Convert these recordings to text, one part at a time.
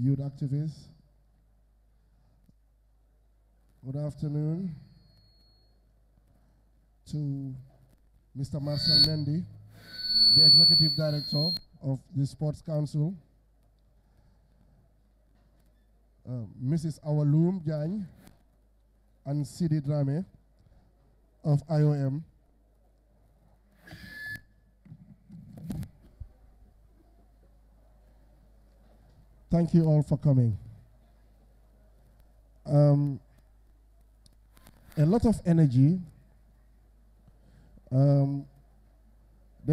youth activists. Good afternoon to Mr. Marcel Mendy, the Executive Director of the Sports Council, Mrs. Awaloum Jany and Sidi Drame of IOM. Thank you all for coming. A lot of energy. There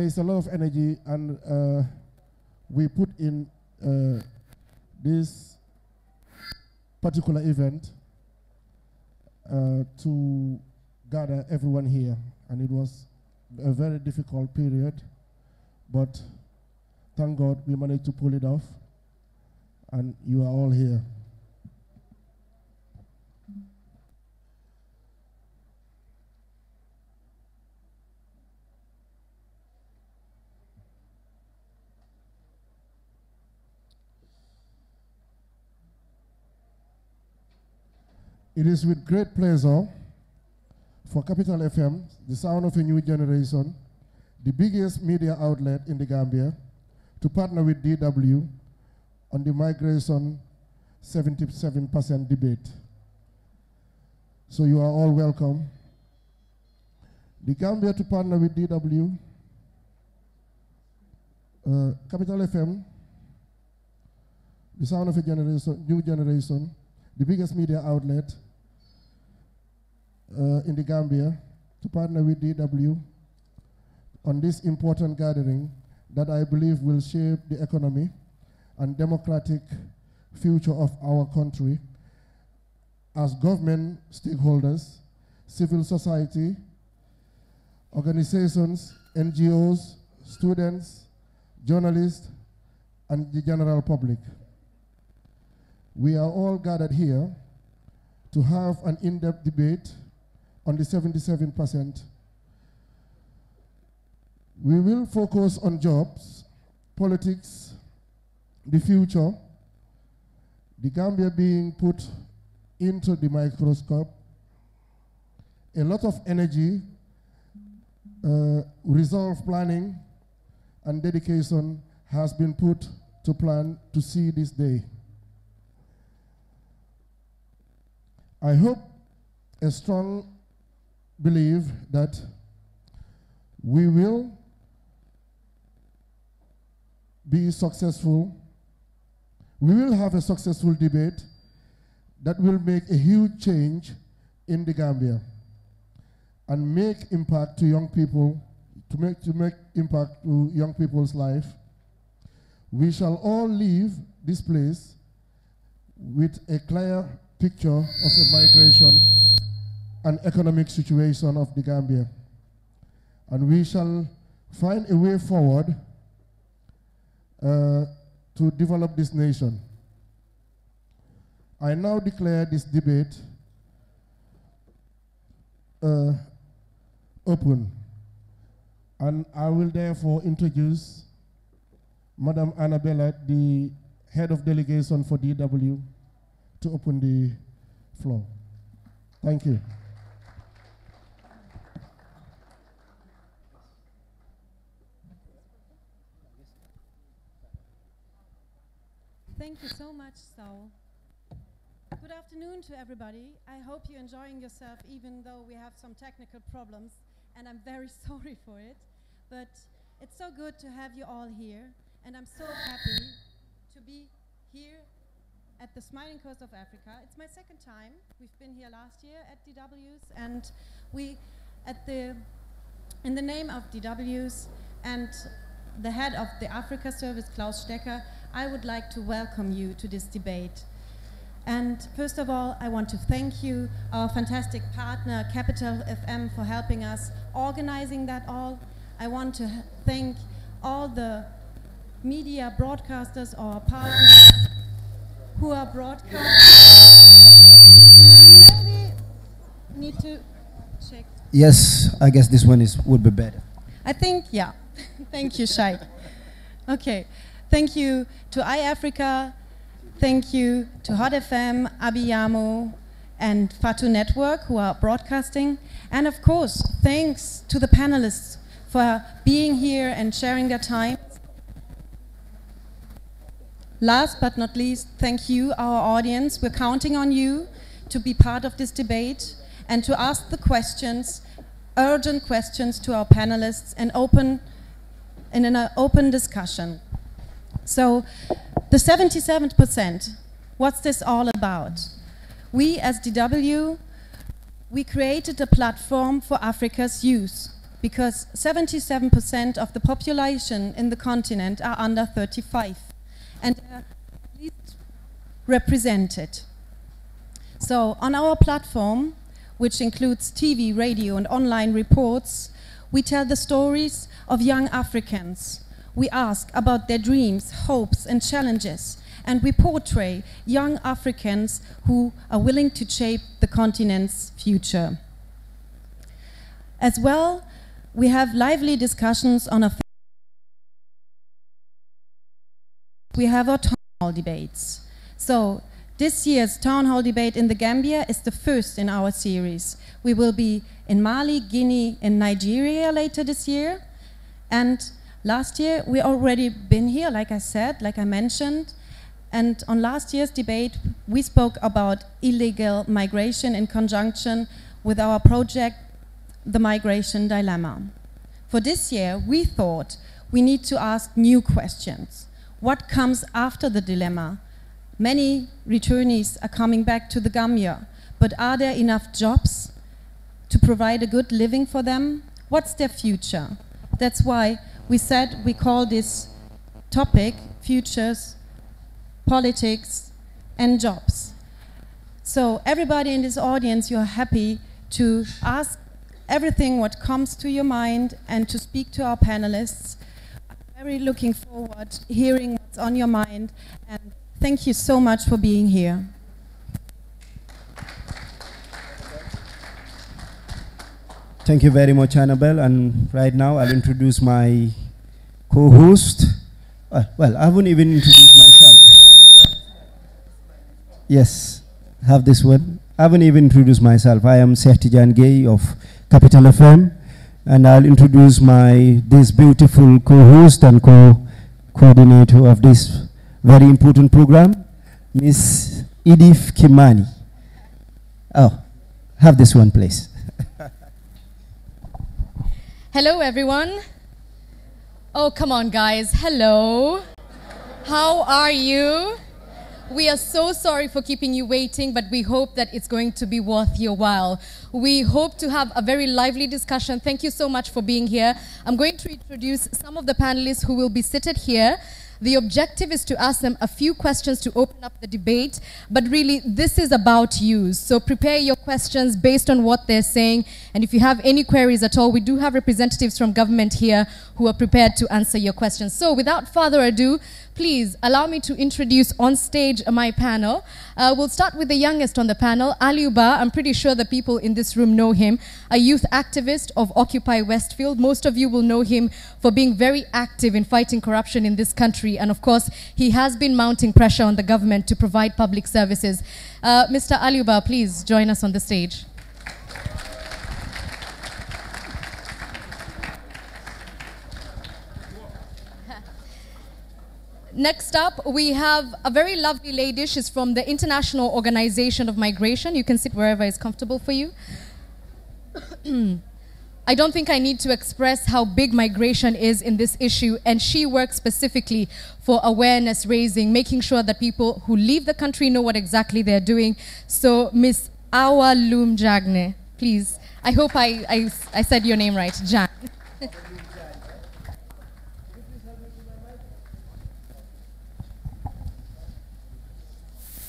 is a lot of energy, and we put in this particular event to gather everyone here, and it was a very difficult period, but thank God we managed to pull it off, and you are all here. It is with great pleasure for Capital FM, the sound of a new generation, the biggest media outlet in the Gambia, to partner with DW on the migration 77% debate. So you are all welcome. The Gambia to partner with DW, Capital FM, the sound of a generation, new generation, the biggest media outlet in the Gambia, to partner with DW on this important gathering that I believe will shape the economy and democratic future of our country as government stakeholders, civil society, organizations, NGOs, students, journalists, and the general public. We are all gathered here to have an in-depth debate on the 77%. We will focus on jobs, politics, the future, the Gambia being put into the microscope, a lot of energy, resolve planning, and dedication has been put to plan to see this day. I hope a strong belief that we will be successful. We will have a successful debate that will make a huge change in the Gambia and make impact to young people, to make impact to young people's life. We shall all leave this place with a clear picture of a migration and economic situation of the Gambia. And we shall find a way forward to develop this nation. I now declare this debate open. And I will therefore introduce Madam Annabella, the head of delegation for DW, to open the floor. Thank you. Thank you so much, Saul. Good afternoon to everybody. I hope you're enjoying yourself, even though we have some technical problems, and I'm very sorry for it. But it's so good to have you all here, and I'm so happy to be here at the Smiling Coast of Africa. It's my second time. We've been here last year at DW's, and in the name of DW's and the head of the Africa Service, Klaus Stecker, I would like to welcome you to this debate. And first of all, I want to thank you, our fantastic partner, Capital FM, for helping us organizing that all. I want to thank all the media broadcasters, our partners who are broadcasting. Maybe need to check. Yes, I guess this one would be better. I think, yeah. Thank you, Shai. Okay. Thank you to iAfrica, Thank you to Hot FM, Abiyamo, and Fatu Network who are broadcasting. And of course, thanks to the panelists for being here and sharing their time. Last but not least, thank you, our audience. We're counting on you to be part of this debate and to ask the questions, urgent questions to our panelists and in an open discussion. So, the 77%, what's this all about? We as DW, we created a platform for Africa's youth because 77% of the population in the continent are under 35 and are at least represented. So on our platform, which includes TV, radio and online reports, we tell the stories of young Africans. We ask about their dreams, hopes and challenges, and we portray young Africans who are willing to shape the continent's future. As well, we have lively discussions on we have our town hall debates. So this year's town hall debate in the Gambia is the first in our series. We will be in Mali, Guinea and Nigeria later this year. And last year we already been here, like I said, like I mentioned. And on last year's debate, we spoke about illegal migration in conjunction with our project, The Migration Dilemma. For this year, we thought we need to ask new questions. What comes after the dilemma? Many returnees are coming back to the Gambia, but are there enough jobs to provide a good living for them? What's their future? That's why we said we call this topic Futures, Politics and Jobs. So everybody in this audience, you're happy to ask everything what comes to your mind and to speak to our panelists. I'm very looking forward to hearing what's on your mind, and thank you so much for being here. Thank you very much, Annabelle. And right now, I'll introduce my co-host. Well, I haven't even introduced myself. Yes, have this one. I haven't even introduced myself. I am Sehtijan Gay of Capital FM, and I'll introduce this beautiful co-host and coordinator of this very important program, Miss Edith Kimani. Oh, have this one, please. Hello, everyone. Oh, come on, guys. Hello. How are you? We are so sorry for keeping you waiting, but we hope that it's going to be worth your while. We hope to have a very lively discussion. Thank you so much for being here. I'm going to introduce some of the panelists who will be seated here. The objective is to ask them a few questions to open up the debate, but really this is about you. So prepare your questions based on what they're saying, and if you have any queries at all, we do have representatives from government here who are prepared to answer your questions. So without further ado, please allow me to introduce on stage my panel. We'll start with the youngest on the panel, Aliuba. I'm pretty sure the people in this room know him, a youth activist of Occupy Westfield. Most of you will know him for being very active in fighting corruption in this country. And of course, he has been mounting pressure on the government to provide public services. Mr. Aliuba, please join us on the stage. Next up, we have a very lovely lady. She's from the International Organization of Migration. You can sit wherever is comfortable for you. I don't think I need to express how big migration is in this issue, and she works specifically for awareness raising, making sure that people who leave the country know what exactly they're doing. So, Miss Awa Loom Jagne, please. I hope I said your name right, Jan.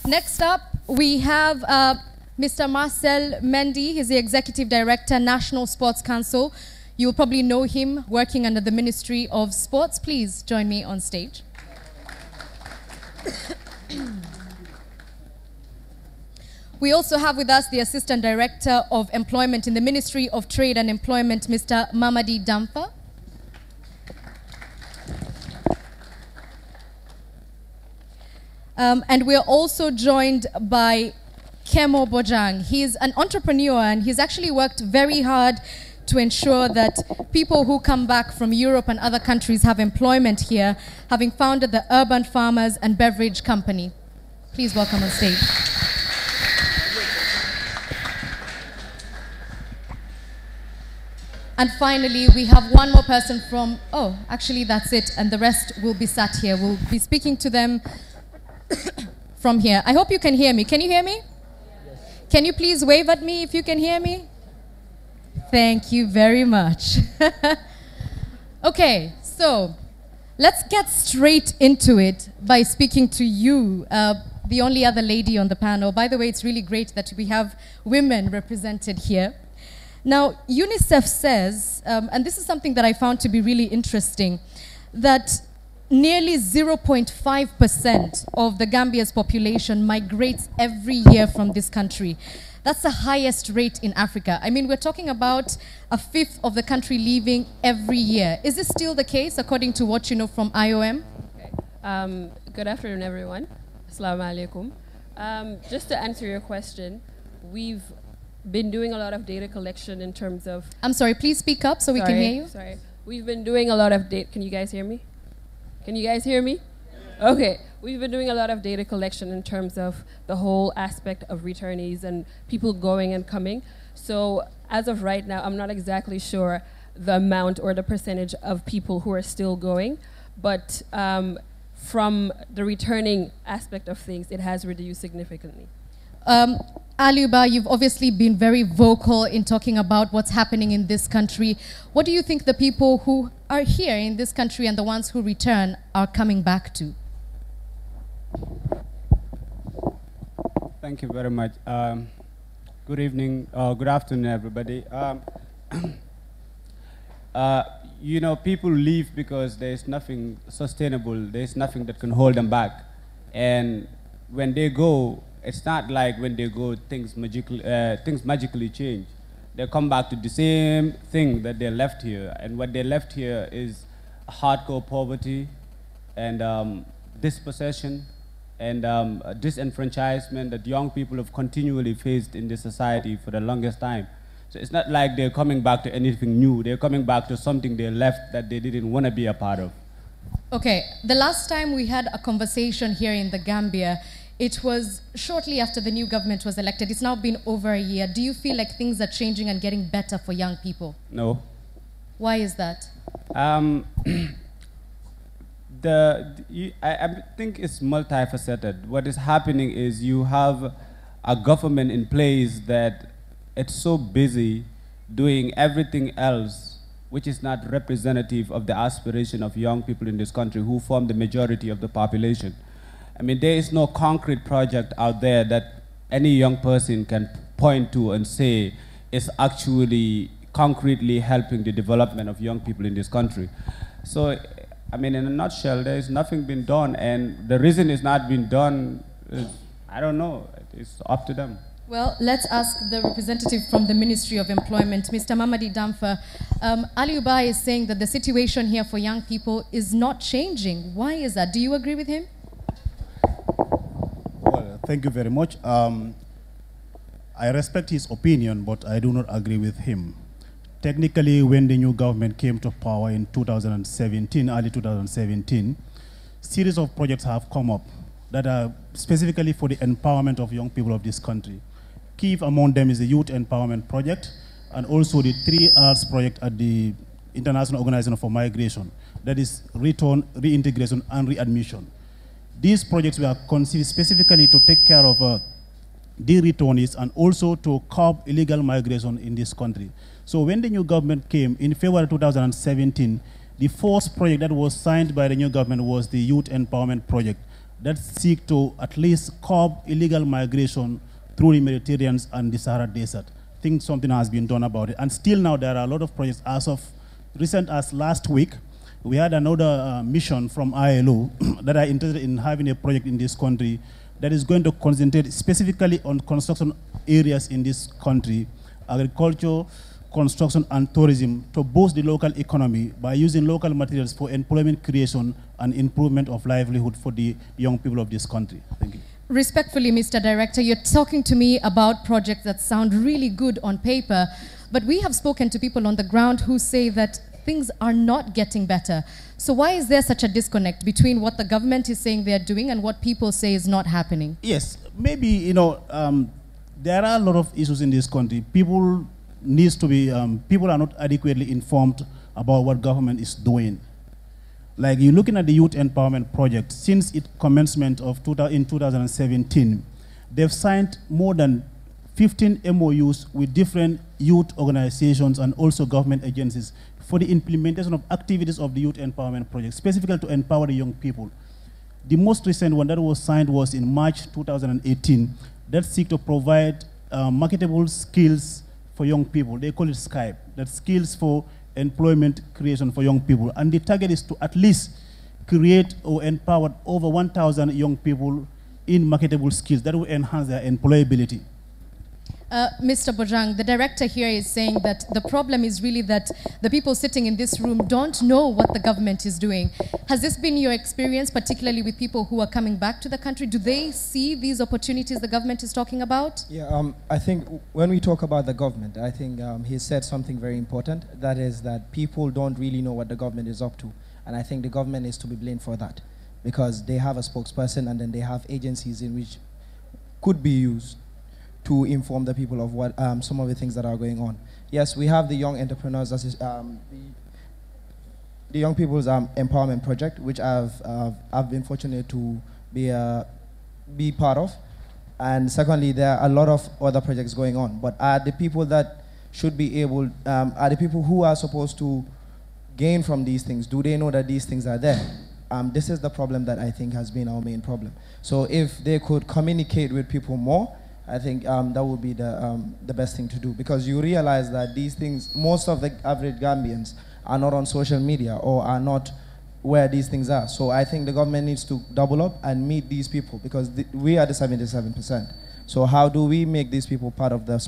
Next up, we have Mr. Marcel Mendy. He's the Executive Director, National Sports Council. You'll probably know him working under the Ministry of Sports. Please join me on stage. We also have with us the Assistant Director of Employment in the Ministry of Trade and Employment, Mr. Mamadi Damfa. And we're also joined by Kemo Bojang. He's an entrepreneur and he's actually worked very hard to ensure that people who come back from Europe and other countries have employment here, having founded the Urban Farmers and Beverage Company. Please welcome on stage. And finally, we have one more person from, oh, actually that's it, and the rest will be sat here. We'll be speaking to them from here. I hope you can hear me. Can you hear me? Yes. Can you please wave at me if you can hear me? Thank you very much. Okay, so let's get straight into it by speaking to you, the only other lady on the panel. By the way, it's really great that we have women represented here. Now, UNICEF says, and this is something that I found to be really interesting, that nearly 0.5% of the Gambia's population migrates every year from this country. That's the highest rate in Africa. I mean, we're talking about a fifth of the country leaving every year. Is this still the case, according to what you know from IOM? Okay. Good afternoon, everyone. Assalamu alaikum. Just to answer your question, we've been doing a lot of data collection in terms of... I'm sorry, please speak up so we can hear you. Sorry. We've been doing a lot of data... Can you guys hear me? Can you guys hear me? Okay. We've been doing a lot of data collection in terms of the whole aspect of returnees and people going and coming. So as of right now, I'm not exactly sure the amount or the percentage of people who are still going, but from the returning aspect of things, it has reduced significantly. Aliuba, you've obviously been very vocal in talking about what's happening in this country. What do you think the people who are here in this country and the ones who return are coming back to? Thank you very much. Good evening, good afternoon, everybody. You know, people leave because there's nothing sustainable, there's nothing that can hold them back. And when they go, it's not like when they go, things magically change. They come back to the same thing that they left here. And what they left here is hardcore poverty and dispossession and disenfranchisement that young people have continually faced in this society for the longest time. So it's not like they're coming back to anything new. They're coming back to something they left that they didn't want to be a part of. Okay, the last time we had a conversation here in the Gambia, it was shortly after the new government was elected. It's now been over a year. Do you feel like things are changing and getting better for young people? No. Why is that? I think it's multifaceted. What is happening is you have a government in place that it's so busy doing everything else which is not representative of the aspiration of young people in this country who form the majority of the population. I mean, there is no concrete project out there that any young person can point to and say is actually concretely helping the development of young people in this country. So, I mean, in a nutshell, there is nothing been done, and the reason it's not been done is, I don't know, it's up to them. Well, let's ask the representative from the Ministry of Employment, Mr. Mamadi Damfa. Aliuba is saying that the situation here for young people is not changing. Why is that? Do you agree with him? Well, thank you very much. I respect his opinion, but I do not agree with him. Technically, when the new government came to power in 2017, early 2017, series of projects have come up that are specifically for the empowerment of young people of this country. Key among them is the Youth Empowerment Project and also the 3Rs project at the International Organization for Migration, that is return, reintegration, and readmission. These projects were conceived specifically to take care of the returnees and also to curb illegal migration in this country. So when the new government came in February 2017, the first project that was signed by the new government was the Youth Empowerment Project that seek to at least curb illegal migration through the Mediterranean and the Sahara Desert. I think something has been done about it. And still now there are a lot of projects. As of recent as last week, we had another mission from ILO that are interested in having a project in this country that is going to concentrate specifically on construction areas in this country, agriculture, construction, and tourism to boost the local economy by using local materials for employment creation and improvement of livelihood for the young people of this country. Thank you. Respectfully, Mr. Director, you're talking to me about projects that sound really good on paper, but we have spoken to people on the ground who say that things are not getting better. So why is there such a disconnect between what the government is saying they're doing and what people say is not happening? Yes, maybe, you know, there are a lot of issues in this country. People are not adequately informed about what government is doing. Like, you're looking at the Youth Empowerment Project. Since its commencement in 2017, they've signed more than 15 MOUs with different youth organizations and also government agencies for the implementation of activities of the Youth Empowerment Project, specifically to empower the young people. The most recent one that was signed was in March 2018 that seeks to provide marketable skills for young people. They call it Skype, that's skills for employment creation for young people. And the target is to at least create or empower over 1,000 young people in marketable skills that will enhance their employability. Mr. Bojang, the director here is saying that the problem is really that the people sitting in this room don't know what the government is doing. Has this been your experience, particularly with people who are coming back to the country? Do they see these opportunities the government is talking about? Yeah, I think when we talk about the government, I think he said something very important. That is that people don't really know what the government is up to. And I think the government is to be blamed for that, because they have a spokesperson and then they have agencies in which could be used to inform the people of what some of the things that are going on. Yes, we have the Young Entrepreneurs, the Young People's Empowerment Project, which I've been fortunate to be part of. And secondly, there are a lot of other projects going on. But are the people that should be able, are the people who are supposed to gain from these things, do they know that these things are there? This is the problem that I think has been our main problem. So if they could communicate with people more, I think that would be the best thing to do, because you realize that these things, most of the average Gambians are not on social media or are not where these things are. So I think the government needs to double up and meet these people, because we are the 77%. So how do we make these people part of the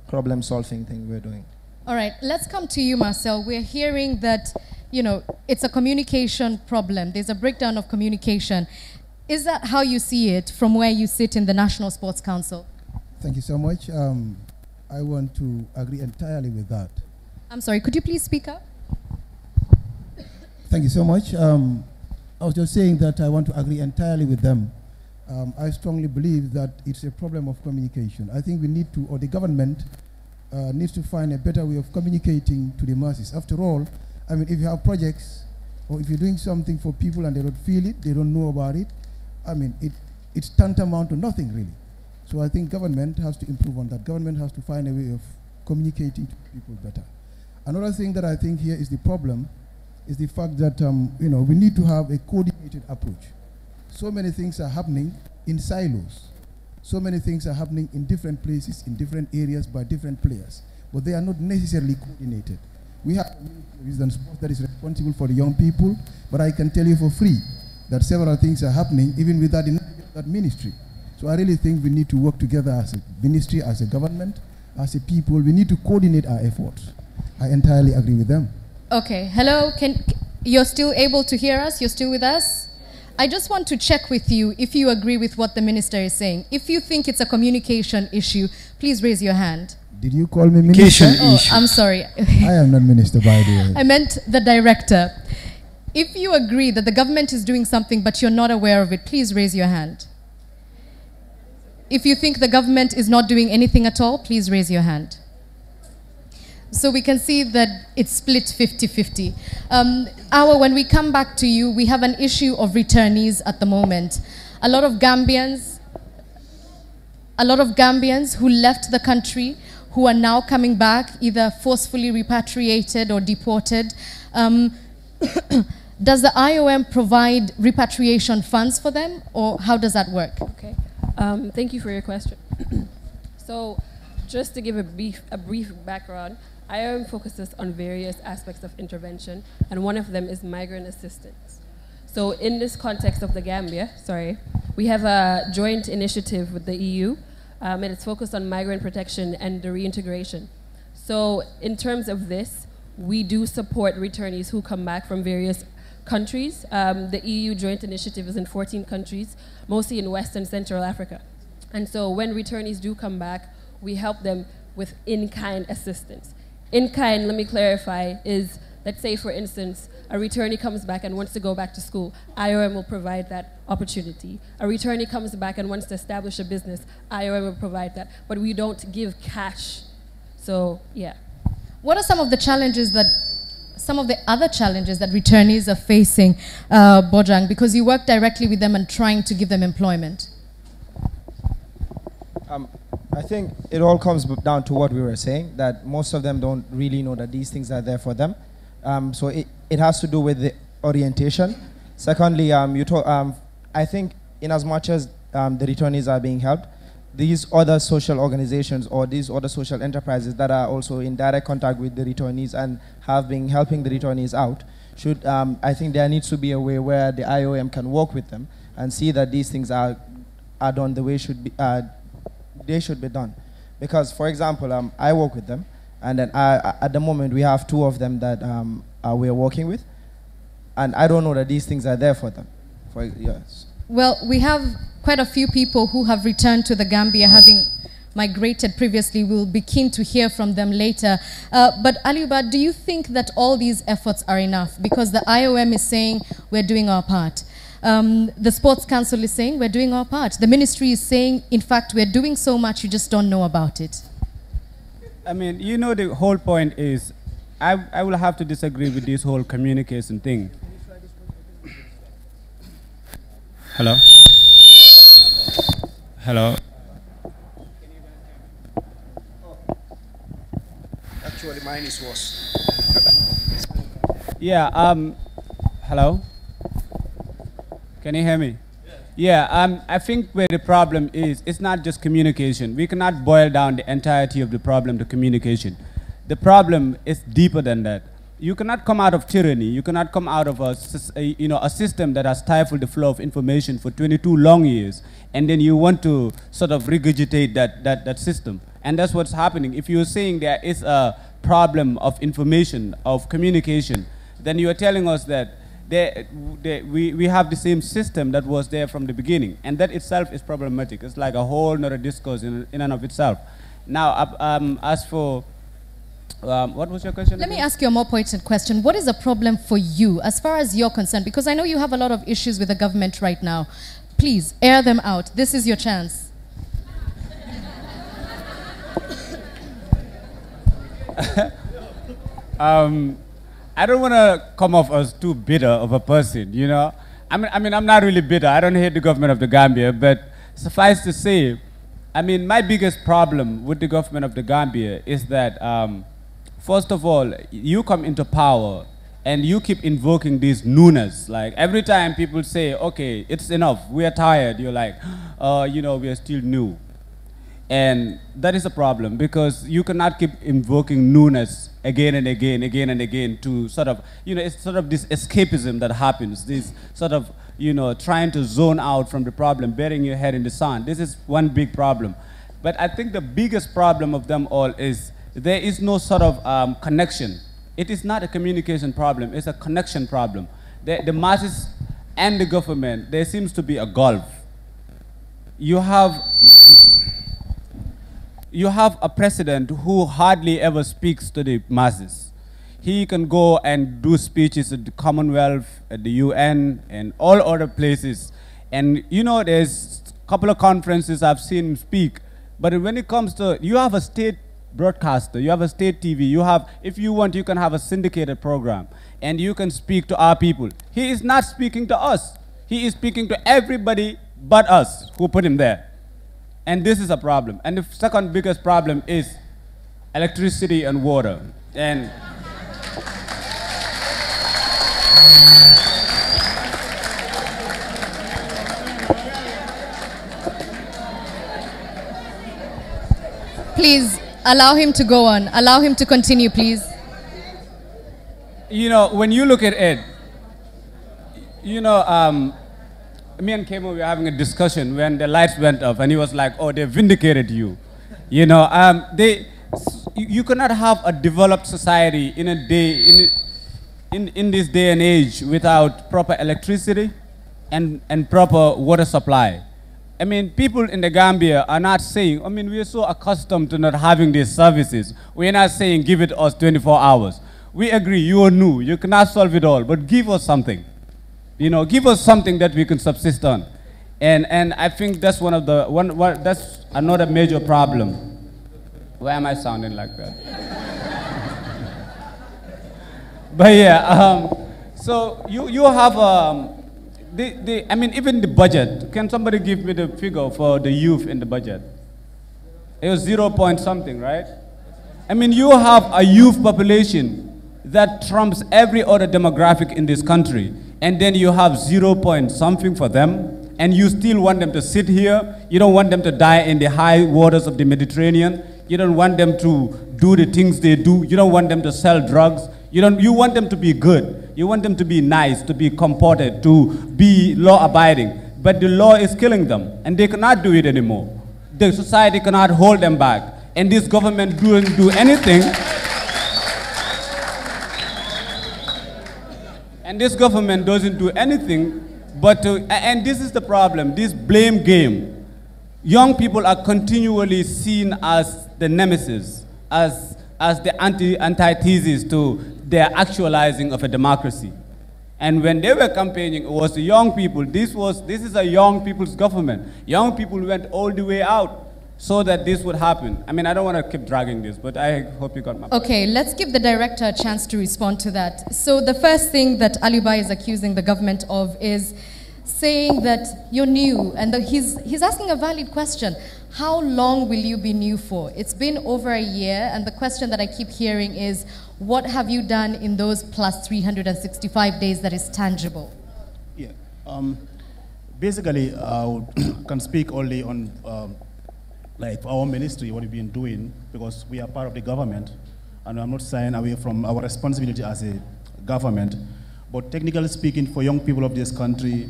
problem-solving thing we're doing? All right, let's come to you, Marcel. We're hearing that, you know, it's a communication problem. There's a breakdown of communication. Is that how you see it from where you sit in the National Sports Council? Thank you so much. I want to agree entirely with that. I'm sorry, could you please speak up? Thank you so much. I was just saying that I want to agree entirely with them. I strongly believe that it's a problem of communication. I think we need to, or the government needs to find a better way of communicating to the masses. After all, I mean, if you have projects, or if you're doing something for people and they don't feel it, they don't know about it, I mean, it's tantamount to nothing, really. So I think government has to improve on that. Government has to find a way of communicating to people better. Another thing that I think here is the problem is the fact that, you know, we need to have a coordinated approach. So many things are happening in silos. So many things are happening in different places, in different areas, by different players. But they are not necessarily coordinated. We have a sport that is responsible for the young people, but I can tell you for free that several things are happening even without that ministry. So I really think we need to work together as a ministry, as a government, as a people. We need to coordinate our efforts. I entirely agree with them. Okay, hello, you're still able to hear us? You're still with us? I just want to check with you if you agree with what the minister is saying. If you think it's a communication issue, please raise your hand. Did you call me minister? Oh, I'm sorry. I am not minister, by the way. I meant the director. If you agree that the government is doing something but you're not aware of it, please raise your hand. If you think the government is not doing anything at all, please raise your hand. So we can see that it's split 50-50. When we come back to you, we have an issue of returnees at the moment. A lot of Gambians who left the country, who are now coming back, either forcefully repatriated or deported. Does the IOM provide repatriation funds for them, or how does that work? Okay, thank you for your question. So, just to give a brief background, IOM focuses on various aspects of intervention, and one of them is migrant assistance. So, in this context of the Gambia, we have a joint initiative with the EU, and it's focused on migrant protection and the reintegration. So, in terms of this, we do support returnees who come back from various countries. The EU joint initiative is in 14 countries, mostly in West and Central Africa. And so when returnees do come back, we help them with in-kind assistance. In-kind, let me clarify, is, let's say for instance, a returnee comes back and wants to go back to school. IOM will provide that opportunity. A returnee comes back and wants to establish a business. IOM will provide that. But we don't give cash. So, yeah. What are some of the challenges that, some of the other challenges that returnees are facing, Bojang, because you work directly with them and trying to give them employment? I think it all comes down to what we were saying, that most of them don't really know that these things are there for them. So it has to do with the orientation. Secondly, I think in as much as the returnees are being helped, these other social organizations or these other social enterprises that are also in direct contact with the returnees and have been helping the returnees out, should, I think there needs to be a way where the IOM can work with them and see that these things are done the way they should be done. Because, for example, I work with them, and then at the moment we have 2 of them that we're working with, and I don't know that these things are there for them. Yes. Well, we have quite a few people who have returned to the Gambia, having migrated previously. We'll be keen to hear from them later. But Aliuba, do you think that all these efforts are enough? Because the IOM is saying we're doing our part. The Sports Council is saying we're doing our part. The ministry is saying, in fact, we're doing so much, you just don't know about it. I mean, you know, the whole point is, I will have to disagree with this whole communication thing. Hello? Hello? Actually, mine is worse. Yeah, hello? Can you hear me? Yeah, I think where the problem is, it's not just communication. We cannot boil down the entirety of the problem to communication. The problem is deeper than that. You cannot come out of tyranny. You cannot come out of a system that has stifled the flow of information for 22 long years, and then you want to sort of regurgitate that system. And that's what's happening. If you're saying there is a problem of information, of communication, then you are telling us that we have the same system that was there from the beginning, and that itself is problematic. It's like a whole other discourse in and of itself. Now, as for what was your question? Let me ask you a more pointed question. What is a problem for you as far as you're concerned? Because I know you have a lot of issues with the government right now. Please, air them out. This is your chance. I don't want to come off as too bitter of a person, you know. I mean, I'm not really bitter. I don't hate the government of the Gambia, but suffice to say, I mean, my biggest problem with the government of the Gambia is that, first of all, you come into power and you keep invoking these newness. Like, every time people say, okay, it's enough, we are tired, you're like, you know, we are still new. And that is a problem, because you cannot keep invoking newness again and again to sort of, you know, it's sort of this escapism that happens, this sort of, you know, trying to zone out from the problem, burying your head in the sand. This is one big problem. But I think the biggest problem of them all is there is no sort of connection. It is not a communication problem, it's a connection problem. The masses and the government, there seems to be a gulf. You have a president who hardly ever speaks to the masses. He can go and do speeches at the Commonwealth, at the UN, and all other places. And you know, there's a couple of conferences I've seen him speak, but when it comes to, you have a state broadcaster, you have a state TV, you have, if you want, you can have a syndicated program, and you can speak to our people. He is not speaking to us. He is speaking to everybody but us who put him there. And this is a problem. And the second biggest problem is electricity and water. And please, allow him to go on. Allow him to continue, please. You know, when you look at it, you know, me and Kemo were having a discussion when the lights went off, and he was like, oh, they vindicated you. You know, you cannot have a developed society in in this day and age without proper electricity and proper water supply. I mean, people in the Gambia are not saying, I mean, we are so accustomed to not having these services. We are not saying give it us 24 hours. We agree, you are new, you cannot solve it all, but give us something. You know, give us something that we can subsist on. And I think that's that's another major problem. Why am I sounding like that? But yeah, so you have, I mean, even the budget. Can somebody give me the figure for the youth in the budget? It was 0 point something, right? I mean, you have a youth population that trumps every other demographic in this country, and then you have 0 point something for them, and you still want them to sit here. You don't want them to die in the high waters of the Mediterranean. You don't want them to do the things they do. You don't want them to sell drugs. You want them to be good. You want them to be nice, to be comported, to be law-abiding. But the law is killing them, and they cannot do it anymore. The society cannot hold them back, and this government doesn't do anything. And this government doesn't do anything but and this is the problem, this blame game. Young people are continually seen as the nemesis, as the antithesis to their actualizing of a democracy. And when they were campaigning, it was the young people. This is a young people's government. Young people went all the way out so that this would happen. I mean, I don't want to keep dragging this, but I hope you got my point. Okay, let's give the director a chance to respond to that. So the first thing that Alibai is accusing the government of is saying that you're new, and he's asking a valid question. How long will you be new for? It's been over a year, and the question that I keep hearing is, what have you done in those plus 365 days that is tangible? Yeah, basically, I can speak only on like our ministry, what we've been doing, because we are part of the government, and I'm not shying away from our responsibility as a government. But technically speaking, for young people of this country,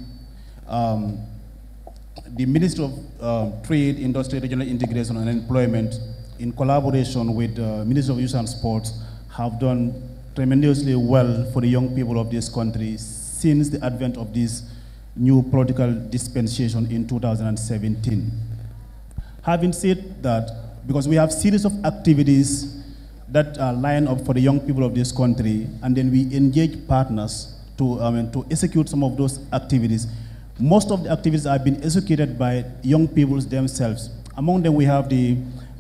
the Ministry of Trade, Industry, Regional Integration and Employment, in collaboration with the Ministry of Youth and Sports, have done tremendously well for the young people of this country since the advent of this new political dispensation in 2017. Having said that, because we have series of activities that are lined up for the young people of this country, and then we engage partners to execute some of those activities. Most of the activities have been executed by young people themselves. Among them, we have the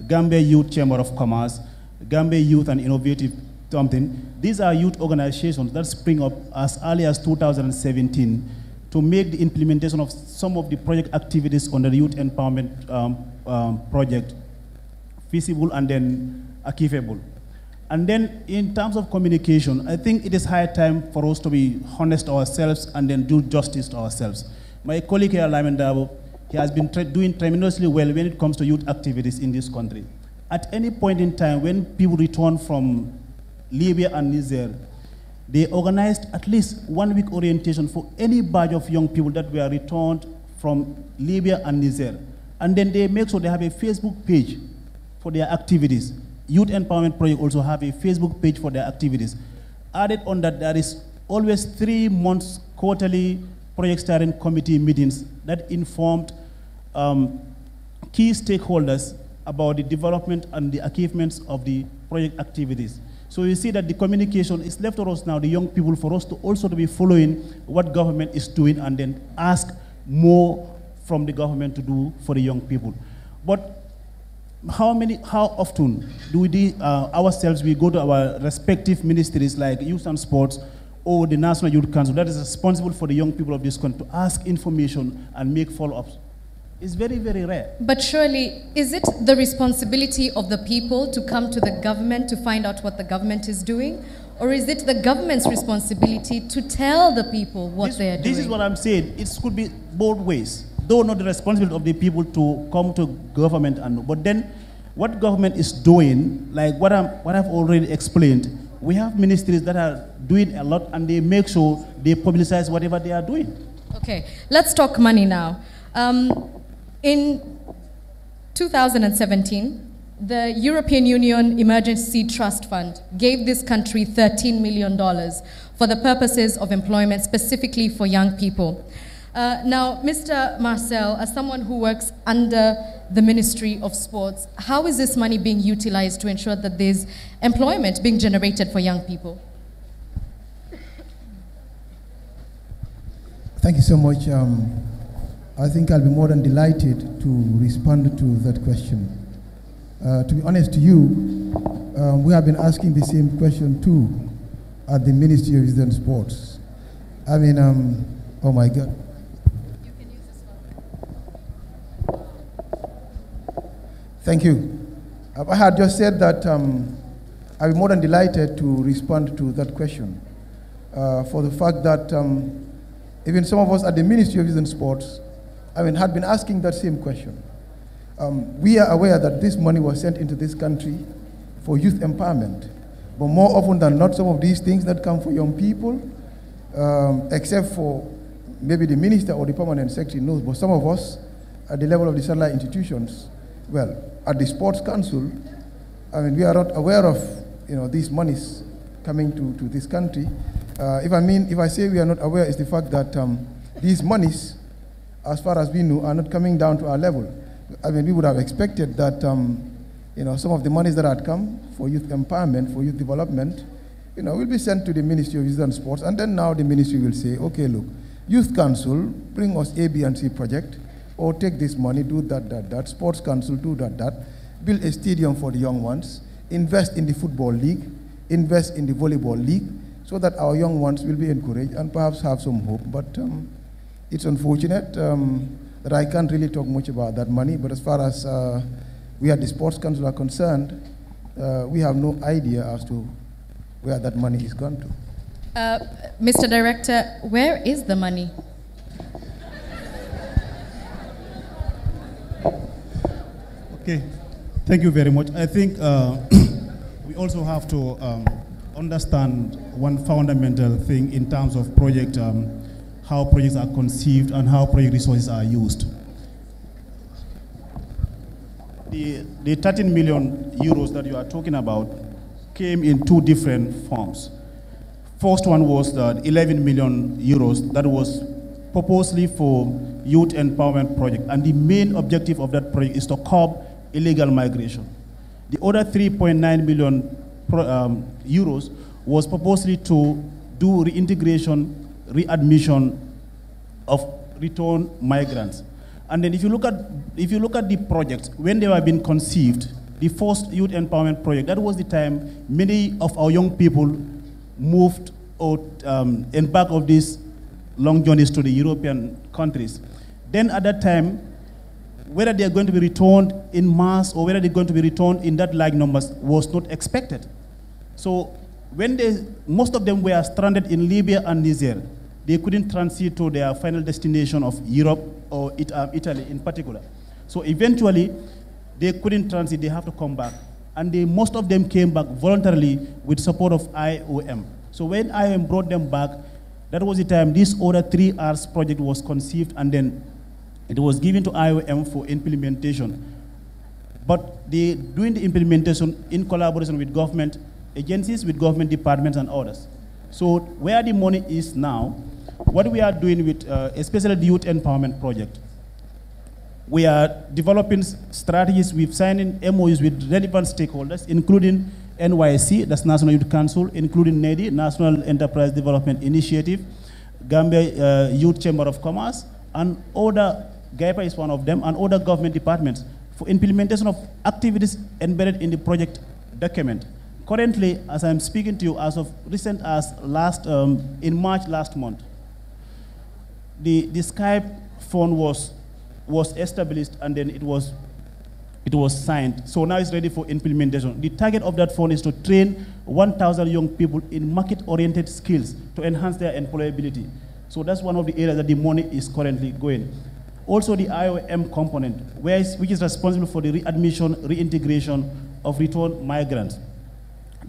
Gambia Youth Chamber of Commerce, Gambia Youth and Innovative something. These are youth organizations that spring up as early as 2017 to make the implementation of some of the project activities under the Youth Empowerment project feasible and then achievable. And then in terms of communication, I think it is high time for us to be honest ourselves and then do justice to ourselves. My colleague here, Lyman Dabo, he has been doing tremendously well when it comes to youth activities in this country. At any point in time, when people return from Libya and Niger, they organized at least 1 week orientation for any batch of young people that were returned from Libya and Niger. And then they make sure they have a Facebook page for their activities. Youth Empowerment Project also have a Facebook page for their activities. Added on that, there is always 3 months quarterly project steering committee meetings that informed key stakeholders about the development and the achievements of the project activities. So you see that the communication is left to us now, the young people, for us to also to be following what government is doing and then ask more from the government to do for the young people. But how often do we ourselves, we go to our respective ministries like Youth and Sports or the National Youth Council that is responsible for the young people of this country to ask information and make follow-ups? It's very, very rare. But surely, is it the responsibility of the people to come to the government to find out what the government is doing? Or is it the government's responsibility to tell the people what they are doing? This is what I'm saying. It could be both ways. Though not the responsibility of the people to come to government, but then what government is doing, like what I've already explained, we have ministries that are doing a lot and they make sure they publicize whatever they are doing. Okay, let's talk money now. In 2017, the European Union Emergency Trust Fund gave this country $13 million for the purposes of employment, specifically for young people. Now, Mr. Marcel, as someone who works under the Ministry of Sports, how is this money being utilized to ensure that there's employment being generated for young people? Thank you so much. I think I'll be more than delighted to respond to that question. To be honest to you, we have been asking the same question too at the Ministry of Youth and Sports. I mean, oh my God. You can use this one. Thank you. I had just said that I'll be more than delighted to respond to that question for the fact that even some of us at the Ministry of Youth and Sports, had been asking that same question. We are aware that this money was sent into this country for youth empowerment, but more often than not, some of these things that come for young people, except for maybe the minister or the permanent secretary knows, but some of us at the level of the satellite institutions, well, at the Sports Council, we are not aware of these monies coming to this country. If I say we are not aware, it's the fact that these monies, as far as we know, are not coming down to our level. We would have expected that some of the monies that had come for youth empowerment, for youth development, will be sent to the Ministry of Youth and Sports, and then now the ministry will say, okay, look, Youth Council, bring us A, B, and C project, or take this money, do that. Sports Council, do that. Build a stadium for the young ones, invest in the football league, invest in the volleyball league, so that our young ones will be encouraged and perhaps have some hope. But it's unfortunate that I can't really talk much about that money, but as far as we at the Sports Council are concerned, we have no idea as to where that money is gone to. Mr. Director, where is the money? Okay, thank you very much. I think we also have to understand one fundamental thing in terms of project, how projects are conceived and how project resources are used. The 13 million euros that you are talking about came in two different forms. First one was the 11 million euros that was purposely for youth empowerment project, and the main objective of that project is to curb illegal migration. The other 3.9 million euros was purposely to do reintegration, readmission of returned migrants. And then if you look at the projects, when they were being conceived, the first youth empowerment project, that was the time many of our young people moved or embarked on these long journeys to the European countries. Then at that time, whether they are going to be returned in mass or whether they're going to be returned in that large numbers was not expected. So when most of them were stranded in Libya and Niger, they couldn't transit to their final destination of Europe or Italy in particular. So eventually, they couldn't transit, they have to come back. And most of them came back voluntarily with support of IOM. So when IOM brought them back, that was the time this other 3Rs project was conceived, and then it was given to IOM for implementation. But they're doing the implementation in collaboration with government agencies, with government departments and others. So where the money is now, what we are doing with, especially the Youth Empowerment Project, we are developing strategies. We've signed in MOUs with relevant stakeholders, including NYC, that's National Youth Council, including NEDI, National Enterprise Development Initiative, Gambia Youth Chamber of Commerce, and other, GAIPA is one of them, and other government departments for implementation of activities embedded in the project document. Currently, as I'm speaking to you, as of recent as in March last month, the Skype phone was established, and then it was signed. So now it's ready for implementation. The target of that fund is to train 1,000 young people in market-oriented skills to enhance their employability. So that's one of the areas that the money is currently going. Also the IOM component, which is responsible for the readmission, reintegration of returned migrants.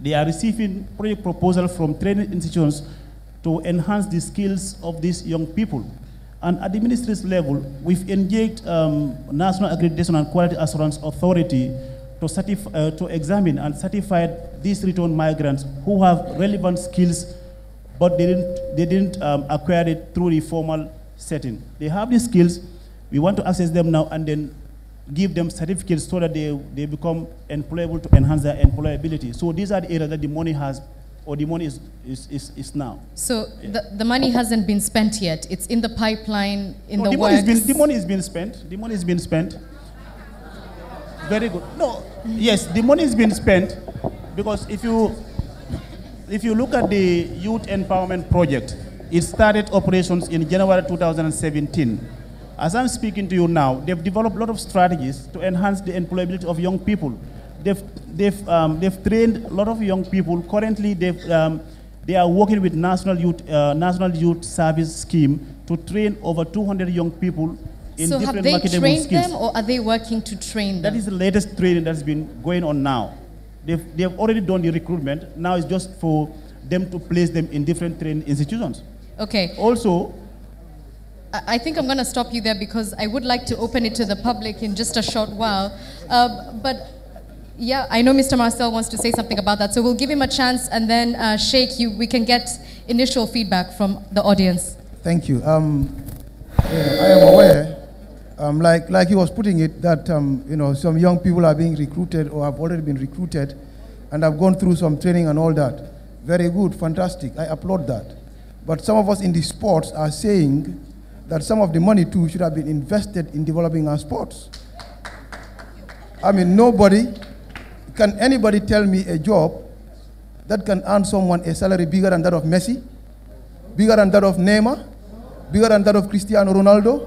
They are receiving project proposals from training institutions to enhance the skills of these young people. And at the ministry's level, we've engaged National Accreditation and Quality Assurance Authority to examine and certify these returned migrants who have relevant skills, but they didn't acquire it through the formal setting. They have these skills. We want to access them now and then give them certificates so that they become employable to enhance their employability. So these are the areas that the money has, or the money is now. So the money hasn't been spent yet. It's in the pipeline, in the works. works. The money is being spent. The money is being spent. Very good. No, yes, the money is being spent because if you look at the Youth Empowerment Project, it started operations in January 2017. As I'm speaking to you now, they've developed a lot of strategies to enhance the employability of young people. They've trained a lot of young people. Currently, they are working with National Youth Service Scheme to train over 200 young people in so different have they trained skills. them, or are they working to train them? That is the latest training that's been going on now. They've already done the recruitment. Now it's just for them to place them in different training institutions. Okay. Also, I think I'm going to stop you there because I would like to open it to the public in just a short while. But yeah, I know Mr. Marcel wants to say something about that, so we'll give him a chance, and then Sheikh, we can get initial feedback from the audience. Thank you. I am aware, like he was putting it, that some young people are being recruited or have already been recruited, and have gone through some training and all that. Very good, fantastic. I applaud that. But some of us in the sports are saying that some of the money too should have been invested in developing our sports. I mean, can anybody tell me a job that can earn someone a salary bigger than that of Messi, bigger than that of Neymar, bigger than that of Cristiano Ronaldo?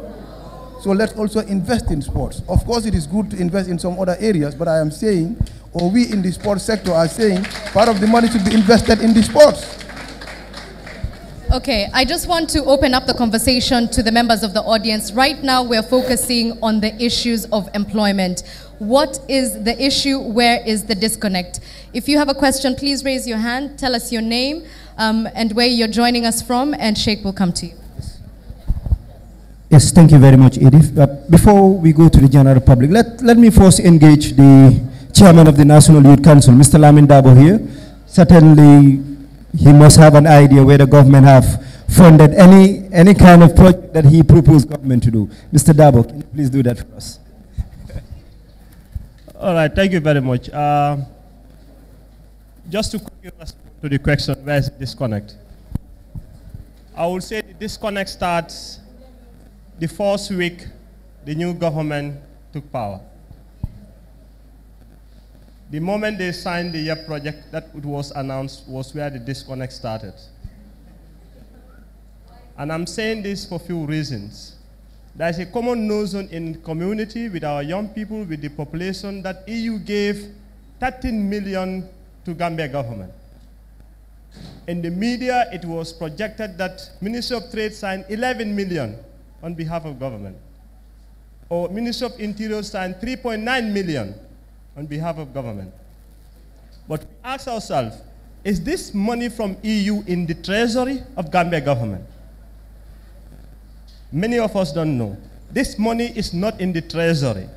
So let's also invest in sports. Of course, it is good to invest in some other areas, but I am saying, or we in the sports sector are saying, part of the money should be invested in the sports. Okay, I just want to open up the conversation to the members of the audience. Right now, we're focusing on the issues of employment. What is the issue? Where is the disconnect? If you have a question, please raise your hand, tell us your name and where you're joining us from, and Sheikh will come to you. Yes, thank you very much, Edith. But before we go to the general public, let me first engage the chairman of the National Youth Council, Mr. Lamin Dabo here. Certainly, he must have an idea where the government have funded any kind of project that he proposed government to do. Mr. Dabo, can you please do that for us? All right, thank you very much. Just to quickly respond to the question, where is the disconnect? I would say the disconnect starts the first week the new government took power. The moment they signed the YEP project that it was announced was where the disconnect started. And I'm saying this for a few reasons. There's a common notion in the community with our young people, with the population, that EU gave 13 million to Gambia government. In the media, it was projected that Ministry of Trade signed 11 million on behalf of government. Or Ministry of Interior signed 3.9 million on behalf of government. But we ask ourselves, is this money from EU in the treasury of Gambia government? Many of us don't know. This money is not in the treasury.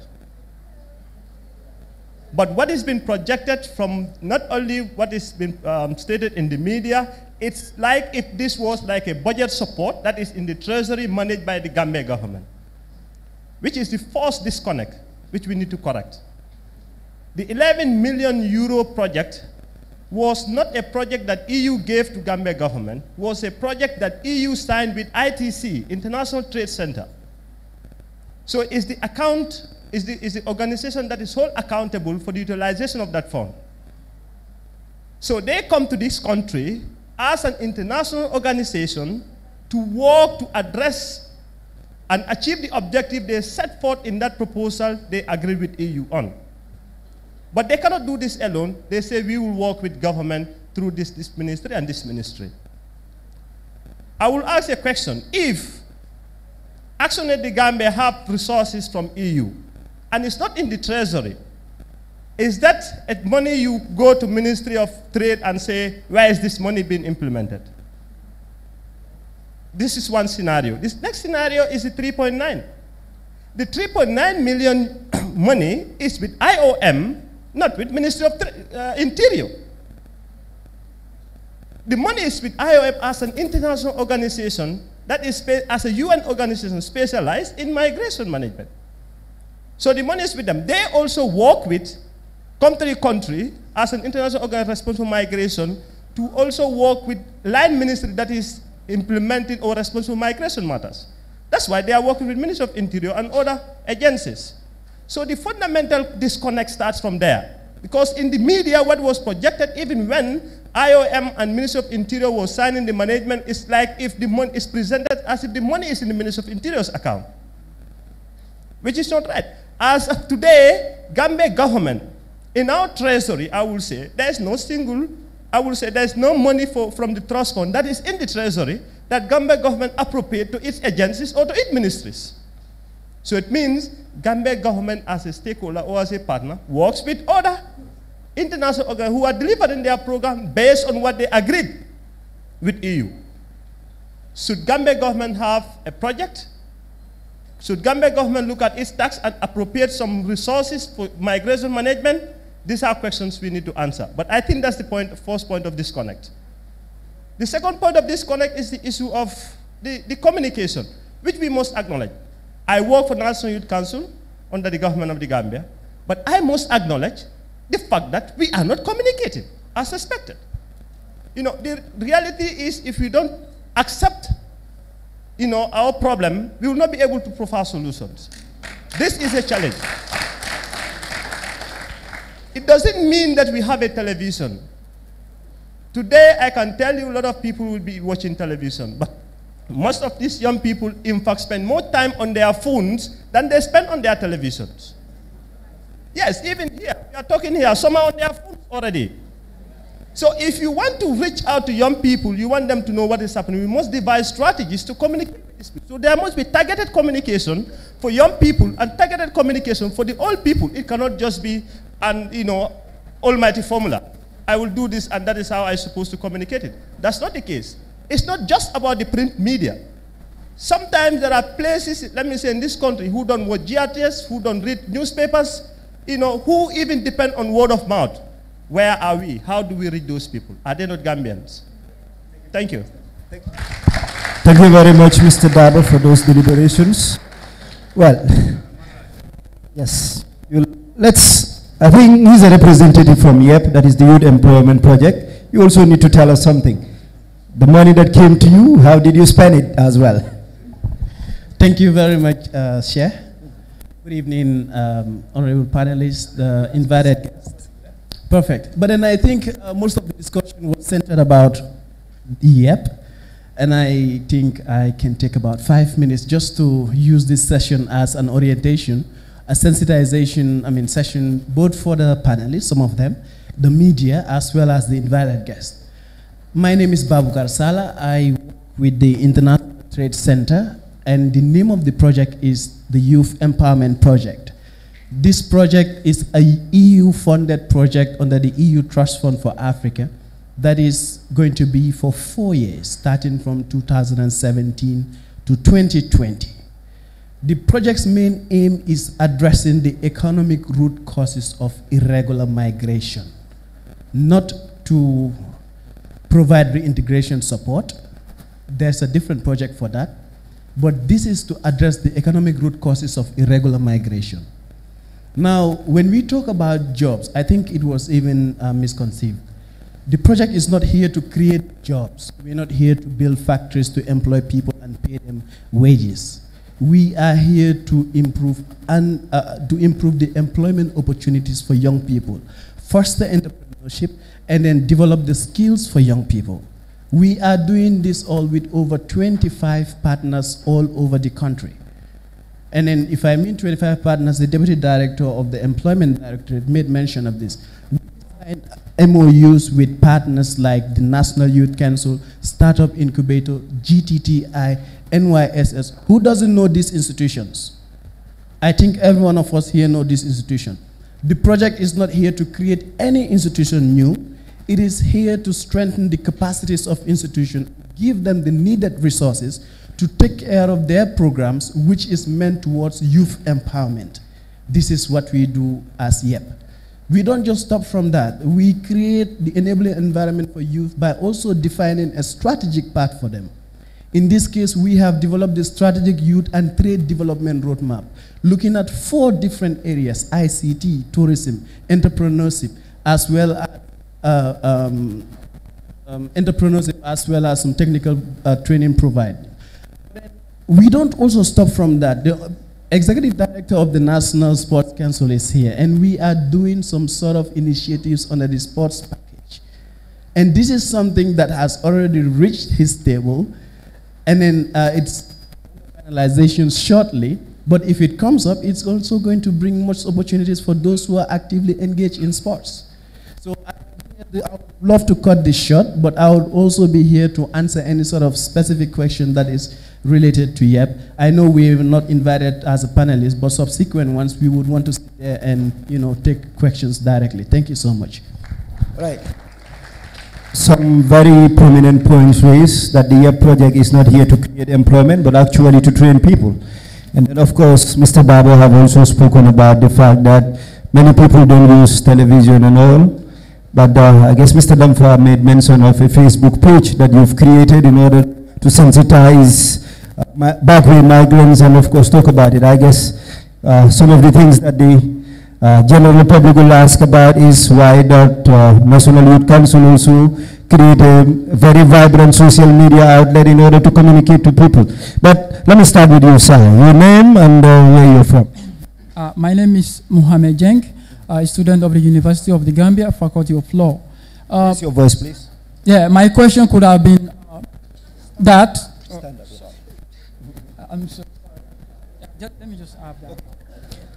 But what has been projected from not only what has been stated in the media, it's like if this was like a budget support that is in the treasury managed by the Gambia government, which is the first disconnect, which we need to correct. The 11 million euro project was not a project that EU gave to Gambia government, was a project that EU signed with ITC, International Trade Center. So is the account, is the organization that is wholly accountable for the utilization of that fund. So they come to this country as an international organization to work to address and achieve the objective they set forth in that proposal they agreed with EU on. But they cannot do this alone. They say we will work with government through this ministry and this ministry. I will ask a question. If Action Aid the Gambia have resources from EU and it's not in the treasury, is that money you go to Ministry of Trade and say, where is this money being implemented? This is one scenario. This next scenario is the 3.9. The 3.9 million money is with IOM not with Ministry of Interior. The money is with IOM as an international organization that is as a UN organization specialized in migration management. So the money is with them. They also work with country as an international organization responsible for migration to also work with line ministry that is implementing or responsible for migration matters. That's why they are working with Ministry of Interior and other agencies. So the fundamental disconnect starts from there. Because in the media, what was projected, even when IOM and Ministry of Interior was signing the management, is like if the money is presented as if the money is in the Ministry of Interior's account, which is not right. As of today, Gambia government, in our treasury, I will say, there's no money from the trust fund that is in the treasury that Gambia government appropriate to its agencies or to its ministries. So it means Gambia government as a stakeholder or as a partner works with other international organizations who are delivering their program based on what they agreed with EU. Should Gambia government have a project? Should Gambia government look at its tax and appropriate some resources for migration management? These are questions we need to answer. But I think that's the first point of disconnect. The second point of disconnect is the issue of the communication, which we must acknowledge. I work for National Youth Council under the government of the Gambia, but I must acknowledge the fact that we are not communicating as expected. You know, the reality is if we don't accept, our problem, we will not be able to provide solutions. This is a challenge. It doesn't mean that we have a television. Today, I can tell you a lot of people will be watching television, but most of these young people, in fact, spend more time on their phones than they spend on their televisions. Yes, even here, we are talking here, some are on their phones already. So if you want to reach out to young people, you want them to know what is happening, we must devise strategies to communicate with these people. So there must be targeted communication for young people and targeted communication for the old people. It cannot just be an, almighty formula. I will do this and that is how I'm supposed to communicate it. That's not the case. It's not just about the print media. Sometimes there are places, let me say in this country, who don't watch GRTS, who don't read newspapers, who even depend on word of mouth. Where are we? How do we reach those people? Are they not Gambians? Thank you. Thank you very much, Mr. Dabo, for those deliberations. Well, yes, I think he's a representative from YEP, that is the Youth Employment Project. You also need to tell us something. The money that came to you, how did you spend it as well? Thank you very much, Chair. Good evening, honorable panelists, the invited guests. Perfect. But then I think most of the discussion was centered about YEP, and I think I can take about 5 minutes just to use this session as an orientation, a sensitization, session both for the panelists, some of them, the media, as well as the invited guests. My name is Babu Garsala. I work with the International Trade Center, and the name of the project is the Youth Empowerment Project. This project is a EU-funded project under the EU Trust Fund for Africa that is going to be for 4 years, starting from 2017 to 2020. The project's main aim is addressing the economic root causes of irregular migration, not to provide reintegration support. There's a different project for that, but this is to address the economic root causes of irregular migration. Now, when we talk about jobs, I think it was even misconceived. The project is not here to create jobs. We're not here to build factories to employ people and pay them wages. We are here to improve the employment opportunities for young people, foster entrepreneurship, and then develop the skills for young people. We are doing this all with over 25 partners all over the country. And then if I mean 25 partners, the Deputy Director of the Employment Directorate made mention of this. We signed MOUs with partners like the National Youth Council, Startup Incubator, GTTI, NYSS. Who doesn't know these institutions? I think every one of us here know this institution. The project is not here to create any institution new. It is here to strengthen the capacities of institutions, give them the needed resources to take care of their programs, which is meant towards youth empowerment. This is what we do as YEP. We don't just stop from that. We create the enabling environment for youth by also defining a strategic path for them. In this case, we have developed the strategic youth and trade development roadmap, looking at 4 different areas: ICT, tourism, entrepreneurship, as well as some technical training provided. We don't also stop from that. The executive director of the National Sports Council is here, and we are doing some sort of initiatives under the sports package. And this is something that has already reached his table, and then it's finalization shortly. But if it comes up, it's also going to bring much opportunities for those who are actively engaged in sports. So I would love to cut this short, but I would also be here to answer any sort of specific question that is related to YEP. I know we were not invited as a panelist, but subsequent ones we would want to sit there and take questions directly. Thank you so much. Right. Some very prominent points raised that the YEP project is not here to create employment, but actually to train people. And then, of course, Mr. Babo have also spoken about the fact that many people don't use television and all. But I guess Mr. Damfa made mention of a Facebook page that you've created in order to sensitize backway migrants and, of course, talk about it. I guess some of the things that the general public will ask about is why that National Youth Council also create a very vibrant social media outlet in order to communicate to people. But let me start with you, sir. Your name and where you're from. My name is Mohamed Jeng, a student of the University of the Gambia, Faculty of Law. Raise your voice, please. Yeah, my question could have been that. I'm sorry. Let me just have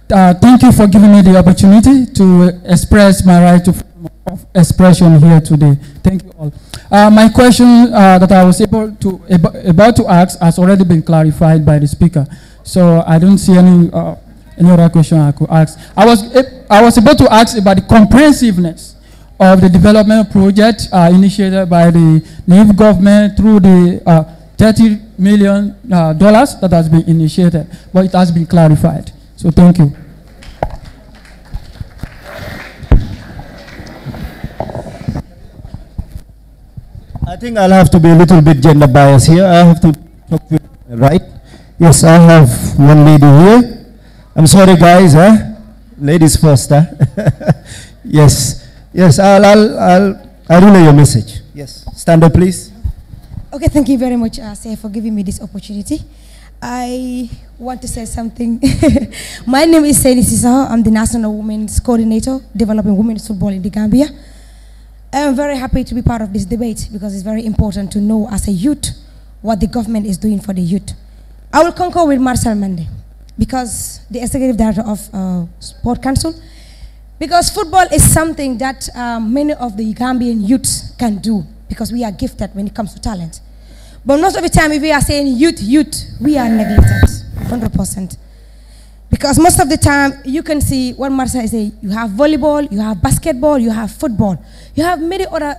that. Thank you for giving me the opportunity to express my right to freedom of expression here today. Thank you all. My question that I was about to ask has already been clarified by the speaker, so I don't see any other question I could ask. I was about to ask about the comprehensiveness of the development project initiated by the NIF government through the $30 million that has been initiated, but it has been clarified. So thank you. I think I'll have to be a little bit gender biased here. I have to talk with, right? Yes, I have one lady here. I'm sorry, guys, ladies first, Yes, I'll relay your message. Yes, stand up, please. Okay, thank you very much, Sir, for giving me this opportunity. I want to say something. My name is Saini Sisa. I'm the National Women's Coordinator, developing women's football in the Gambia. I'm very happy to be part of this debate because it's very important to know as a youth what the government is doing for the youth. I will concur with Marcel Mende because the Executive Director of Sport Council, because football is something that many of the Gambian youths can do because we are gifted when it comes to talent. But most of the time, if we are saying youth, we are neglected, 100%. Because most of the time, you can see what Marcel is saying, you have volleyball, you have basketball, you have football. You have many other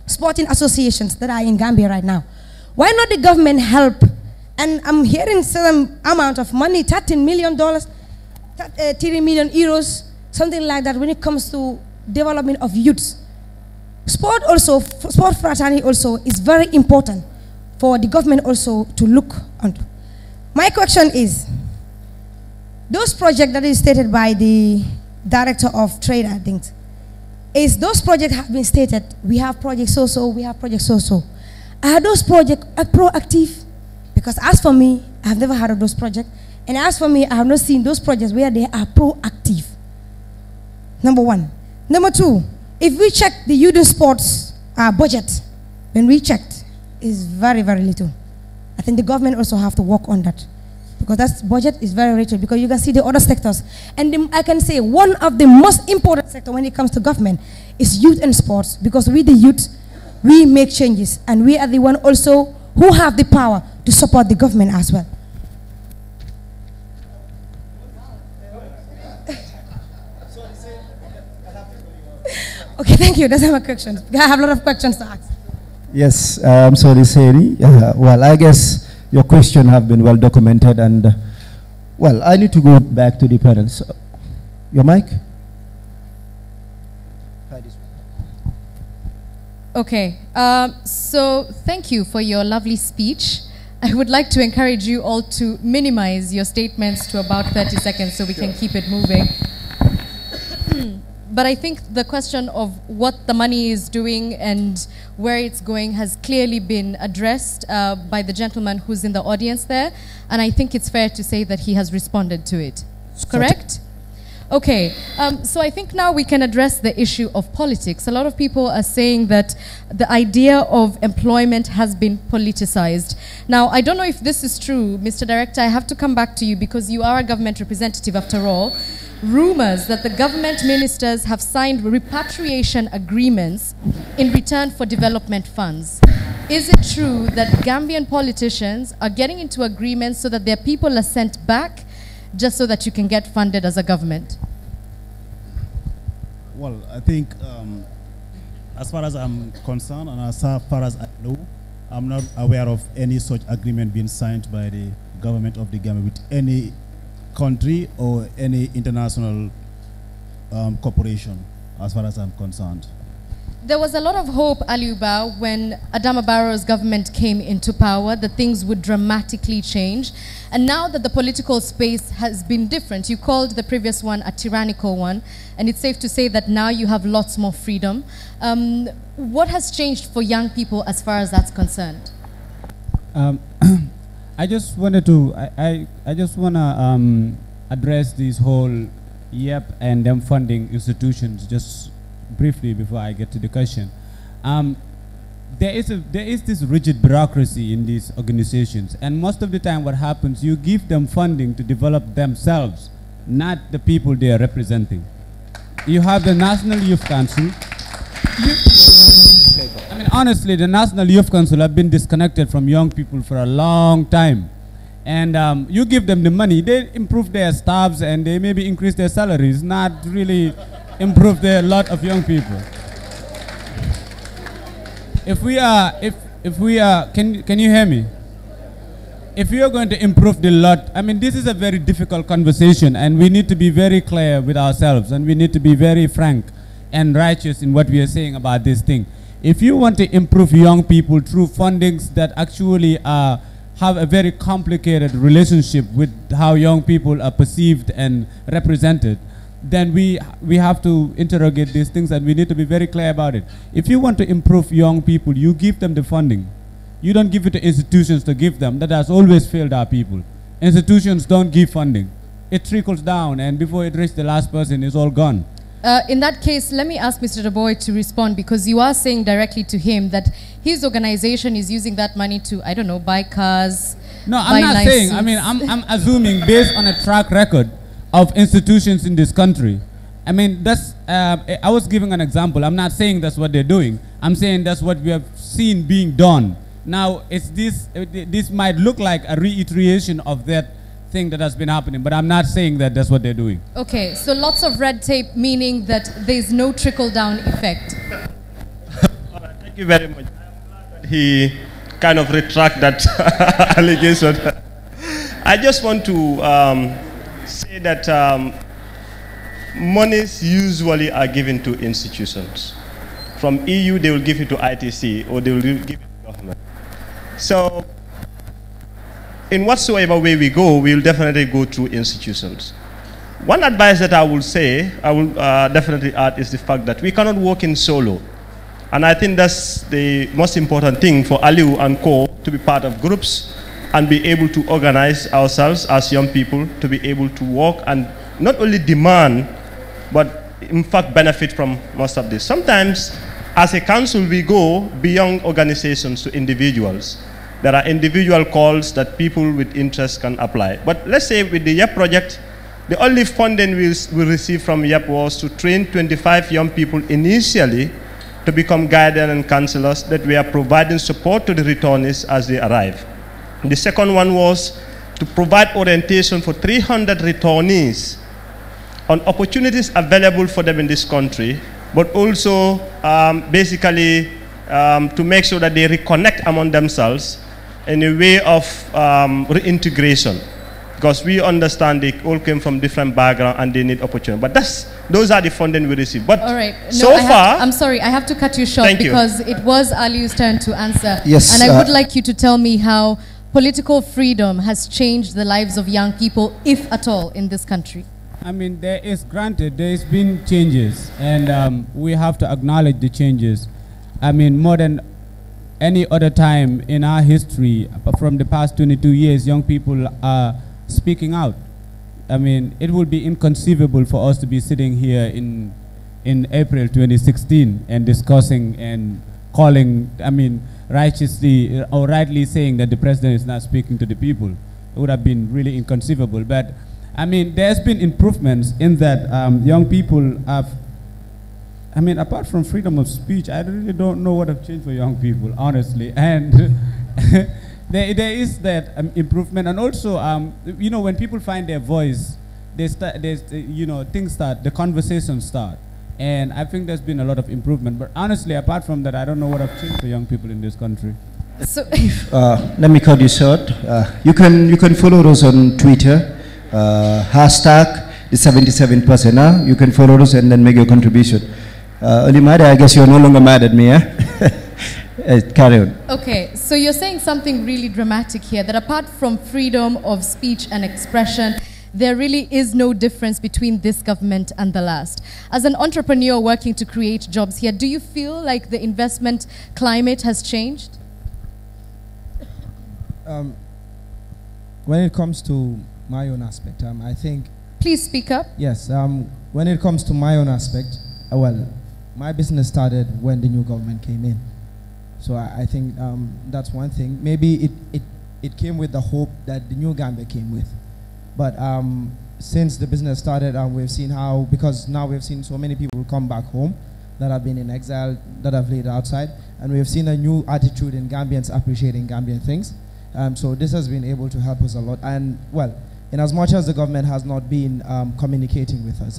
sporting associations that are in Gambia right now. Why not the government help? And I'm hearing some amount of money, $13 million, 30 million euros, something like that when it comes to development of youths. Sport fraternity also is very important for the government also to look onto. My question is, those projects that is stated by the Director of Trade, I think, is those projects have been stated, we have project so-so, we have project so-so. Are those projects proactive? Because as for me, I have never heard of those projects. And as for me, I have not seen those projects where they are proactive. Number one. Number two, if we check the youth and sports budget, when we checked, is very, very little. I think the government also have to work on that. Because that budget is very rich, because you can see the other sectors. And I can say one of the most important sectors when it comes to government is youth and sports, because we the youth, we make changes, and we are the one also who have the power to support the government as well. Okay, thank you. Those are my questions. I have a lot of questions to ask. Yes, I'm sorry, Seri. Well, I guess your question have been well documented, and well, I need to go back to the panel. So, your mic? Okay, so thank you for your lovely speech. I would like to encourage you all to minimize your statements to about 30 seconds so we can keep it moving. But I think the question of what the money is doing and where it's going has clearly been addressed by the gentleman who's in the audience there, and I think it's fair to say that he has responded to it. Correct? Okay, so I think now we can address the issue of politics. A lot of people are saying that the idea of employment has been politicized. Now, I don't know if this is true, Mr. Director. I have to come back to you because you are a government representative after all. Rumors that the government ministers have signed repatriation agreements in return for development funds. Is it true that Gambian politicians are getting into agreements so that their people are sent back just so that you can get funded as a government? Well, I think as far as I'm concerned and as far as I know, I'm not aware of any such agreement being signed by the government of the Gambia with any country or any international corporation, as far as I'm concerned. There was a lot of hope, Aliuba, when Adama Barrow's government came into power, that things would dramatically change. And now that the political space has been different, you called the previous one a tyrannical one, and it's safe to say that now you have lots more freedom. What has changed for young people as far as that's concerned? I just wanted to, I just want to address this whole YEP and them funding institutions just briefly before I get to the question. There is this rigid bureaucracy in these organizations, and most of the time what happens, you give them funding to develop themselves, not the people they are representing. You have the National Youth Council. I mean, honestly, the National Youth Council have been disconnected from young people for a long time. And you give them the money, they improve their staffs and they maybe increase their salaries, not really improve the lot of young people. If we are, can you hear me? If we are going to improve the lot, I mean, this is a very difficult conversation and we need to be very clear with ourselves and we need to be very frank and righteous in what we are saying about this thing. If you want to improve young people through fundings that actually have a very complicated relationship with how young people are perceived and represented, then we have to interrogate these things and we need to be very clear about it. If you want to improve young people, you give them the funding. You don't give it to institutions to give them. That has always failed our people. Institutions don't give funding. It trickles down and before it reaches the last person, it's all gone. In that case, let me ask Mr. Du Bois to respond, because you are saying directly to him that his organization is using that money to, I don't know, buy cars. No, I'm not saying. I mean, I'm assuming based on a track record of institutions in this country. I mean, that's, I was giving an example. I'm not saying that's what they're doing. I'm saying that's what we have seen being done. Now, it's this might look like a reiteration of that thing that has been happening, but I'm not saying that that's what they're doing. Okay, so lots of red tape, meaning that there's no trickle-down effect. All right, thank you very much. He kind of retract that allegation. I just want to say that monies usually are given to institutions. From EU, they will give it to ITC, or they will give it to government. So, in whatsoever way we go, we will definitely go through institutions. One advice that I will say, I will definitely add, is the fact that we cannot work in solo. And I think that's the most important thing for Aliu and Co. to be part of groups and be able to organize ourselves as young people to be able to work and not only demand, but in fact benefit from most of this. Sometimes, as a council, we go beyond organizations to individuals. There are individual calls that people with interest can apply. But let's say with the YEP project, the only funding we received from YEP was to train 25 young people initially to become guidance and counselors that we are providing support to the returnees as they arrive. The second one was to provide orientation for 300 returnees on opportunities available for them in this country, but also basically to make sure that they reconnect among themselves in a way of reintegration. because we understand they all came from different backgrounds and they need opportunity. But those are the funding we receive. But all right. So far, I'm sorry, I have to cut you short because it was Aliu's turn to answer. Yes, and I would like you to tell me how political freedom has changed the lives of young people, if at all, in this country. I mean, there's been changes, and we have to acknowledge the changes. I mean, more than any other time in our history, from the past 22 years, young people are speaking out. I mean, it would be inconceivable for us to be sitting here in April 2016 and discussing and calling, I mean, righteously or rightly saying that the president is not speaking to the people. It would have been really inconceivable. But I mean, there's been improvements in that young people have, I mean, apart from freedom of speech, I really don't know what have changed for young people, honestly. And there is that improvement. And also, you know, when people find their voice, things start, the conversations start. And I think there's been a lot of improvement. But honestly, apart from that, I don't know what have changed for young people in this country. So let me cut you short. You can follow us on Twitter, hashtag the 77%. You can follow us and then make your contribution. Olimade, I guess you're no longer mad at me, eh? Carry on. Okay, so you're saying something really dramatic here, that apart from freedom of speech and expression, there really is no difference between this government and the last. As an entrepreneur working to create jobs here, do you feel like the investment climate has changed? When it comes to my own aspect, I think... Please speak up. Yes, when it comes to my own aspect, well, my business started when the new government came in. So I think that's one thing. Maybe it came with the hope that the new Gambia came with. But since the business started, we've seen how, because now we've seen so many people come back home that have been in exile, that have laid outside, and we've seen a new attitude in Gambians appreciating Gambian things. So this has been able to help us a lot. And well, in as much as the government has not been communicating with us,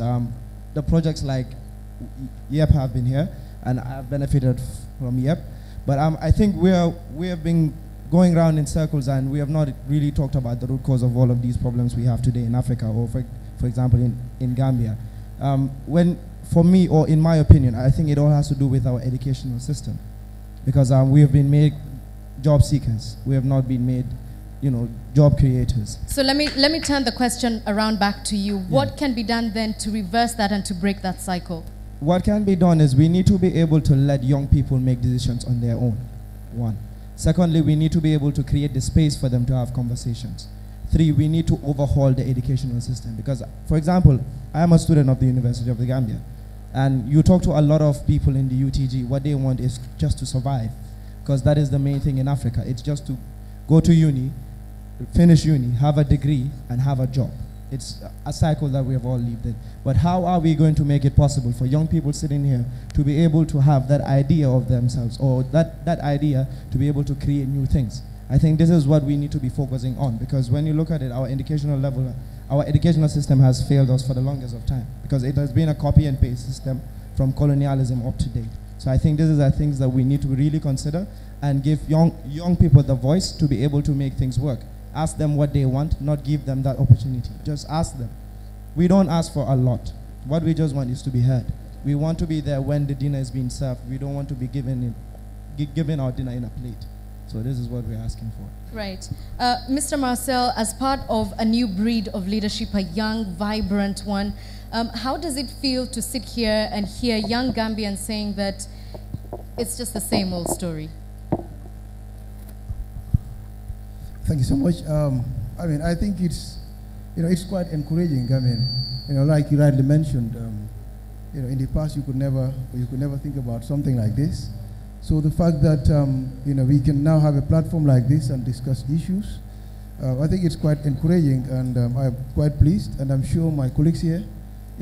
the projects like YEP have been here, and I've benefited from YEP. But I think we have been going around in circles, and we have not really talked about the root cause of all of these problems we have today in Africa, or for example in Gambia. For me, or in my opinion, I think it all has to do with our educational system, because we have been made job seekers. We have not been made, you know, job creators. So let me turn the question around back to you. What can be done then to reverse that and to break that cycle? What can be done is we need to be able to let young people make decisions on their own, one. Secondly, we need to be able to create the space for them to have conversations. Three, we need to overhaul the educational system, because, for example, I am a student of the University of the Gambia, and you talk to a lot of people in the UTG, what they want is just to survive, because that is the main thing in Africa. It's just to go to uni, finish uni, have a degree, and have a job. It's a cycle that we have all lived in. But how are we going to make it possible for young people sitting here to be able to have that idea of themselves, or that idea to be able to create new things? I think this is what we need to be focusing on, because when you look at it, our educational level, our educational system has failed us for the longest of time, because it has been a copy and paste system from colonialism up to date. So I think these are things that we need to really consider and give young people the voice to be able to make things work. Ask them what they want, not give them that opportunity. Just ask them. We don't ask for a lot. What we just want is to be heard. We want to be there when the dinner is being served. We don't want to be given our dinner in a plate. So this is what we're asking for. Right. Mr. Marcel, as part of a new breed of leadership, a young, vibrant one, how does it feel to sit here and hear young Gambians saying that it's just the same old story? Thank you so much. I mean, I think it's quite encouraging. I mean, like you rightly mentioned, in the past you could never think about something like this. So the fact that we can now have a platform like this and discuss issues, I think it's quite encouraging, and I'm quite pleased, and I'm sure my colleagues here,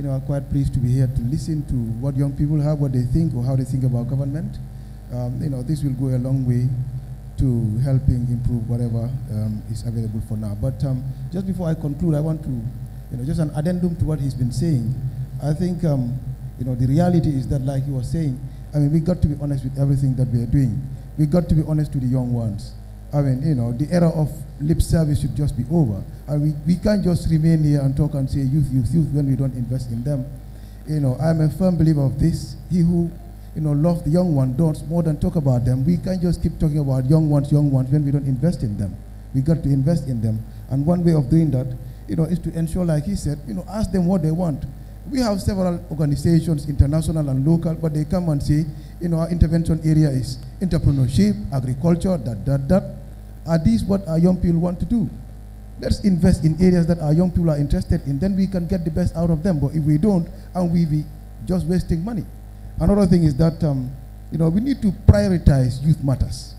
are quite pleased to be here to listen to what young people have, what they think, or how they think about government. This will go a long way to helping improve whatever is available for now. But just before I conclude, I want to, just an addendum to what he's been saying. I think, the reality is that, like he was saying, I mean, we got to be honest with everything that we are doing. We got to be honest to the young ones. I mean, the era of lip service should just be over. We can't just remain here and talk and say youth when we don't invest in them. I'm a firm believer of this. He who loves the young one does more than talk about them. We can't just keep talking about young ones when we don't invest in them. We got to invest in them. And one way of doing that, is to ensure, like he said, ask them what they want. We have several organizations, international and local, but they come and say, our intervention area is entrepreneurship, agriculture, Are these what our young people want to do? Let's invest in areas that our young people are interested in, then we can get the best out of them. But if we don't, and we be just wasting money. Another thing is that, we need to prioritize youth matters.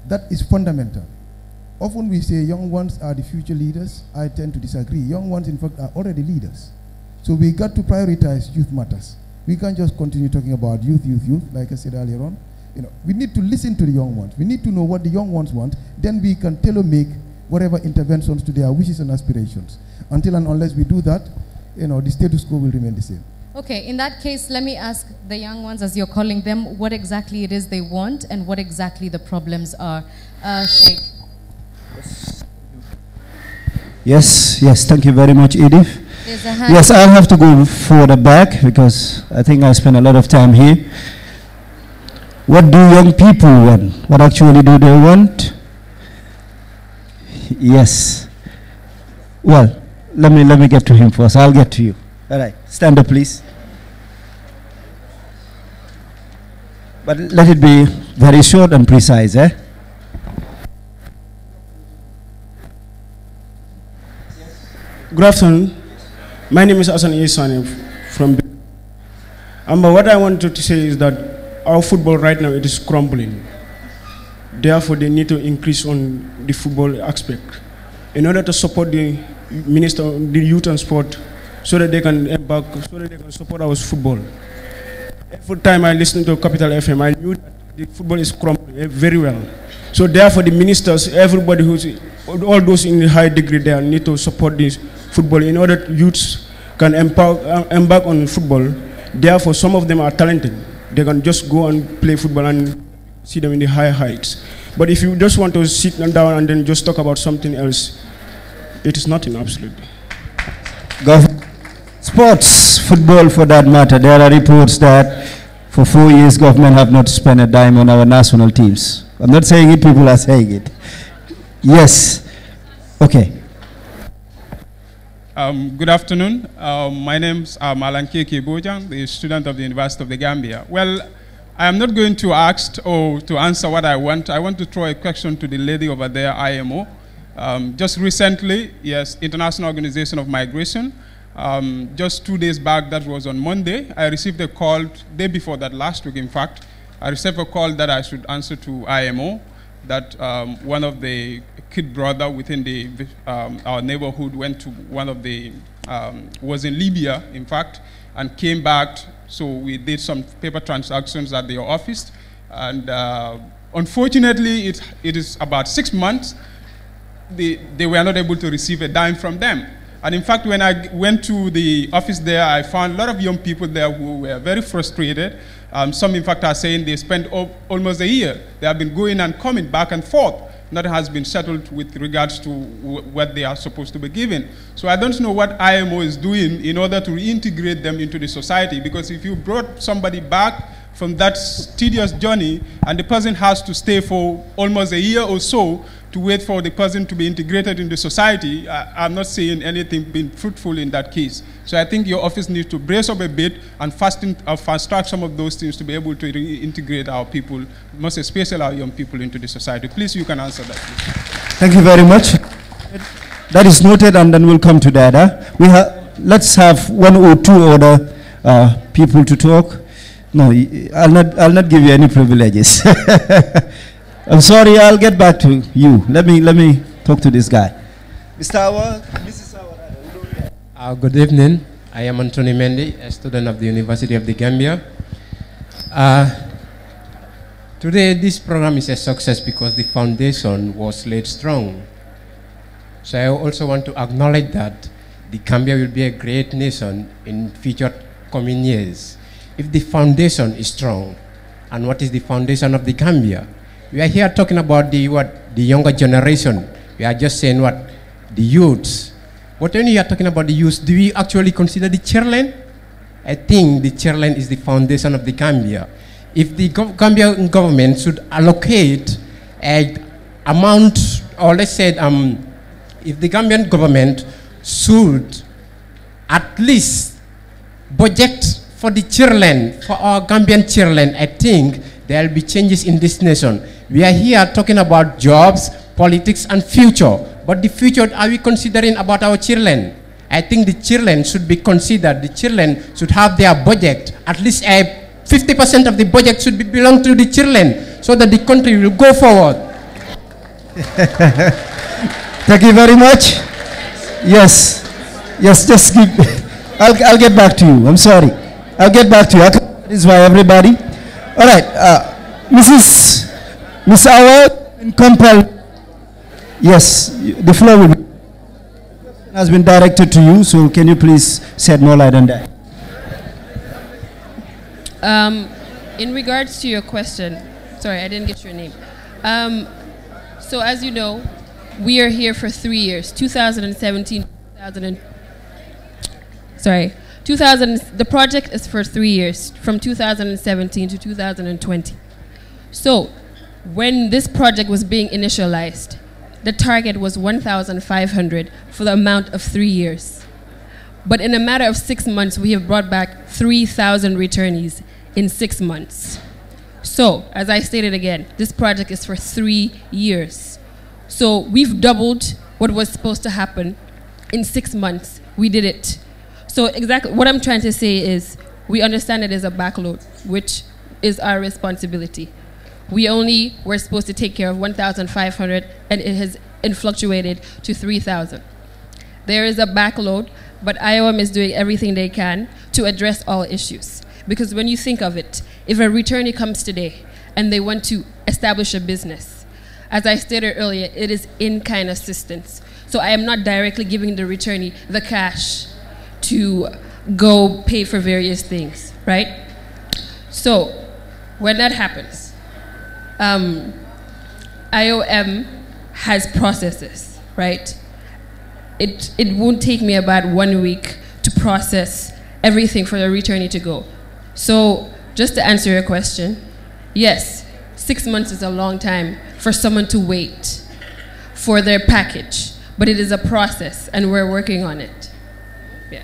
That is fundamental. Often we say young ones are the future leaders. I tend to disagree. Young ones, in fact, are already leaders. So we got to prioritize youth matters. We can't just continue talking about youth, like I said earlier on. We need to listen to the young ones. We need to know what the young ones want. Then we can tailor-make whatever interventions to their wishes and aspirations. Until and unless we do that, the status quo will remain the same. Okay, in that case, let me ask the young ones, as you're calling them, what exactly it is they want and what exactly the problems are. Sheikh. Yes, thank you very much, Edith. Yes, I'll have to go further back because I think I spent a lot of time here. What do young people want? What actually do they want? Yes. Well, let me get to him first. I'll get to you. All right, stand up, please. But let it be very short and precise, eh? Good afternoon. My name is Hassan Isani from. But what I wanted to say is that our football right now, it is crumbling. Therefore, they need to increase on the football aspect in order to support the Minister of the Youth and Sport, so that they can embark, so that they can support our football. Every time I listen to Capital FM, I knew that the football is crumbling very well. So therefore, the ministers, everybody all those in the high degree there need to support this football in order that youths can embark on football. Therefore, some of them are talented. They can just go and play football and see them in the high heights. But if you just want to sit down and then just talk about something else, it is nothing, absolutely. Sports, football for that matter, there are reports that for 4 years government have not spent a dime on our national teams. I'm not saying it, people are saying it. Yes. Okay. Good afternoon. My name is Alan Keke Bojang, the student of the University of the Gambia. Well, I am not going to ask or to answer what I want. I want to throw a question to the lady over there, IMO. Just recently, yes, International Organization of Migration, just 2 days back, that was on Monday, I received a call, day before that, last week in fact, I received a call that I should answer to IMO, that one of the kid brother within the our neighborhood went to one of the, was in Libya, in fact, and came back. So we did some paper transactions at their office. And unfortunately, it is about 6 months, they were not able to receive a dime from them. And in fact, when I went to the office there, I found a lot of young people there who were very frustrated. Some, in fact, are saying they spent almost a year. They have been going and coming back and forth. Nothing has been settled with regards to what they are supposed to be given. So I don't know what IMO is doing in order to reintegrate them into the society, because if you brought somebody back from that tedious journey and the person has to stay for almost a year or so to wait for the person to be integrated into society, I'm not seeing anything being fruitful in that case. So I think your office needs to brace up a bit and fast track some of those things to be able to reintegrate our people, most especially our young people, into the society. Please, you can answer that, please. Thank you very much. That is noted, and then we'll come to that. Let's have 1 or 2 other people to talk. No, I'll not give you any privileges. I'm sorry, I'll get back to you. Let me talk to this guy. Mr. Awa, Mrs. Awa. Good evening. I am Anthony Mendy, a student of the University of the Gambia. Today, this program is a success because the foundation was laid strong. So I also want to acknowledge that the Gambia will be a great nation in future coming years if the foundation is strong. And what is the foundation of the Gambia? We are here talking about the younger generation. We are just saying the youths. But when you are talking about the youth, do we actually consider the chairman? I think the chairman is the foundation of the Gambia. If the Gambian government should allocate an amount, or let's say, if the Gambian government should at least budget for the children, for our Gambian children, I think there will be changes in this nation. We are here talking about jobs, politics, and future. But the future, are we considering about our children? I think the children should be considered. The children should have their budget. At least 50% of the budget should belong to the children, so that the country will go forward. Thank you very much. Yes, just give. I'll get back to you. I'm sorry. I'll get back to you. That is why everybody. All right, Miss Awa, compel. Yes, the floor has been directed to you. So can you please shed more light on that? In regards to your question, sorry, I didn't get your name. So as you know, we are here for 3 years, 2017, the project is for 3 years, from 2017 to 2020. So when this project was being initialized, the target was 1,500 for the amount of 3 years. But in a matter of 6 months, we have brought back 3,000 returnees in 6 months. So, as I stated again, this project is for 3 years. So we've doubled what was supposed to happen in 6 months. We did it. So exactly what I'm trying to say is, we understand it is a backload, which is our responsibility. We only were supposed to take care of 1,500, and it has fluctuated to 3,000. There is a backload, but IOM is doing everything they can to address all issues. Because when you think of it, if a returnee comes today and they want to establish a business, as I stated earlier, it is in-kind assistance. So I am not directly giving the returnee the cash to go pay for various things, right? So when that happens, IOM has processes, right? It won't take me about 1 week to process everything for the returnee to go. So just to answer your question, yes, 6 months is a long time for someone to wait for their package, but it is a process and we're working on it. Yeah.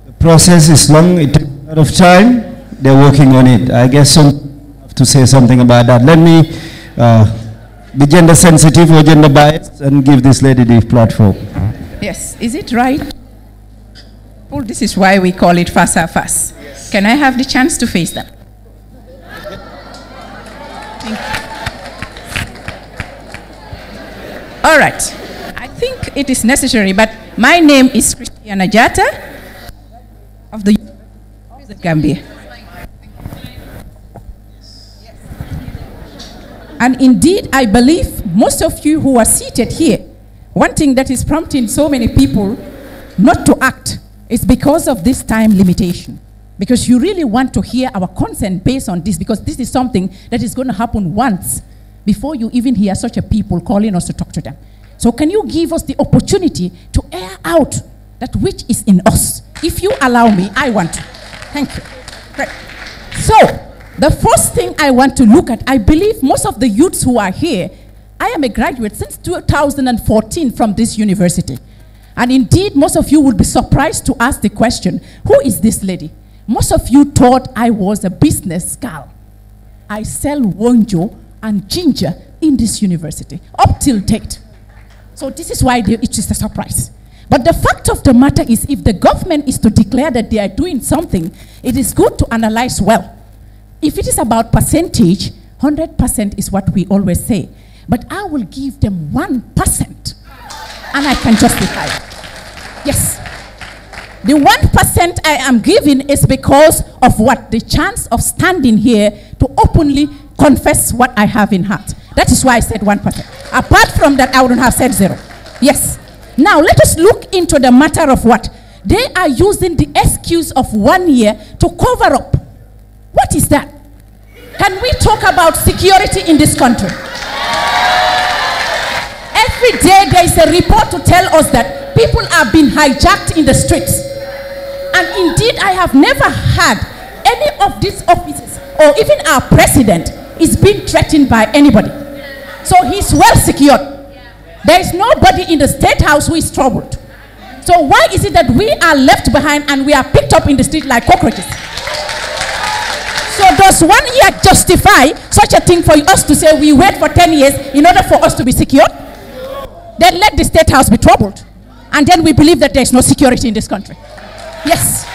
The process is long, it takes a lot of time, they're working on it. I guess some have to say something about that. Let me be gender sensitive or gender biased and give this lady the platform. Yes, is it right? Well, this is why we call it Fasa Fas. Yes. Can I have the chance to face them? Thank you. All right. I think it is necessary, but my name is Christiana Jata of the Gambia. And indeed, I believe most of you who are seated here, one thing that is prompting so many people not to act is because of this time limitation. Because you really want to hear our consent based on this, because this is something that is going to happen once before you even hear such a people calling us to talk to them. So can you give us the opportunity to air out that which is in us? If you allow me, I want to. Thank you. Right. So, the first thing I want to look at, I believe most of the youths who are here, I am a graduate since 2014 from this university. And indeed, most of you would be surprised to ask the question, who is this lady? Most of you thought I was a business girl. I sell wonjo and ginger in this university, up till date. So this is why it is a surprise. But the fact of the matter is, if the government is to declare that they are doing something, it is good to analyze well. If it is about percentage, 100% is what we always say. But I will give them 1%, and I can justify it. Yes. The 1% I am giving is because of what? The chance of standing here to openly confess what I have in heart. That is why I said 1%. Apart from that, I wouldn't have said 0. Yes. Now, let us look into the matter of what? They are using the excuse of 1 year to cover up. What is that? Can we talk about security in this country? Every day there is a report to tell us that people are being hijacked in the streets. And indeed, I have never had any of these offices or even our president is being threatened by anybody. So he's well secured. There is nobody in the State House who is troubled. So why is it that we are left behind and we are picked up in the street like cockroaches? So does 1 year justify such a thing for us to say we wait for 10 years in order for us to be secured? Then let the State House be troubled. And then we believe that there is no security in this country. Yes.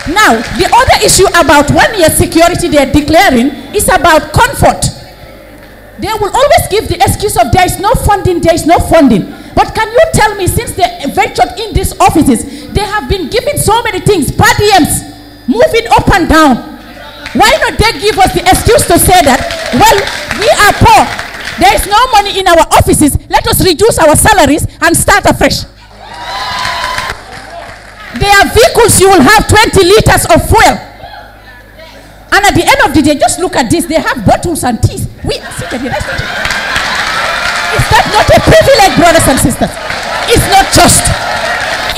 Now, the other issue about 1 year security they are declaring is about comfort. They will always give the excuse of there is no funding, there is no funding. But can you tell me, since they ventured in these offices, they have been given so many things, per diems, moving up and down. Why not they give us the excuse to say that, well, we are poor, there is no money in our offices, let us reduce our salaries and start afresh. There are vehicles, you will have 20 liters of fuel. And at the end of the day, just look at this, they have bottles and teas. We are seated here. Is that not a privilege, brothers and sisters? It's not just.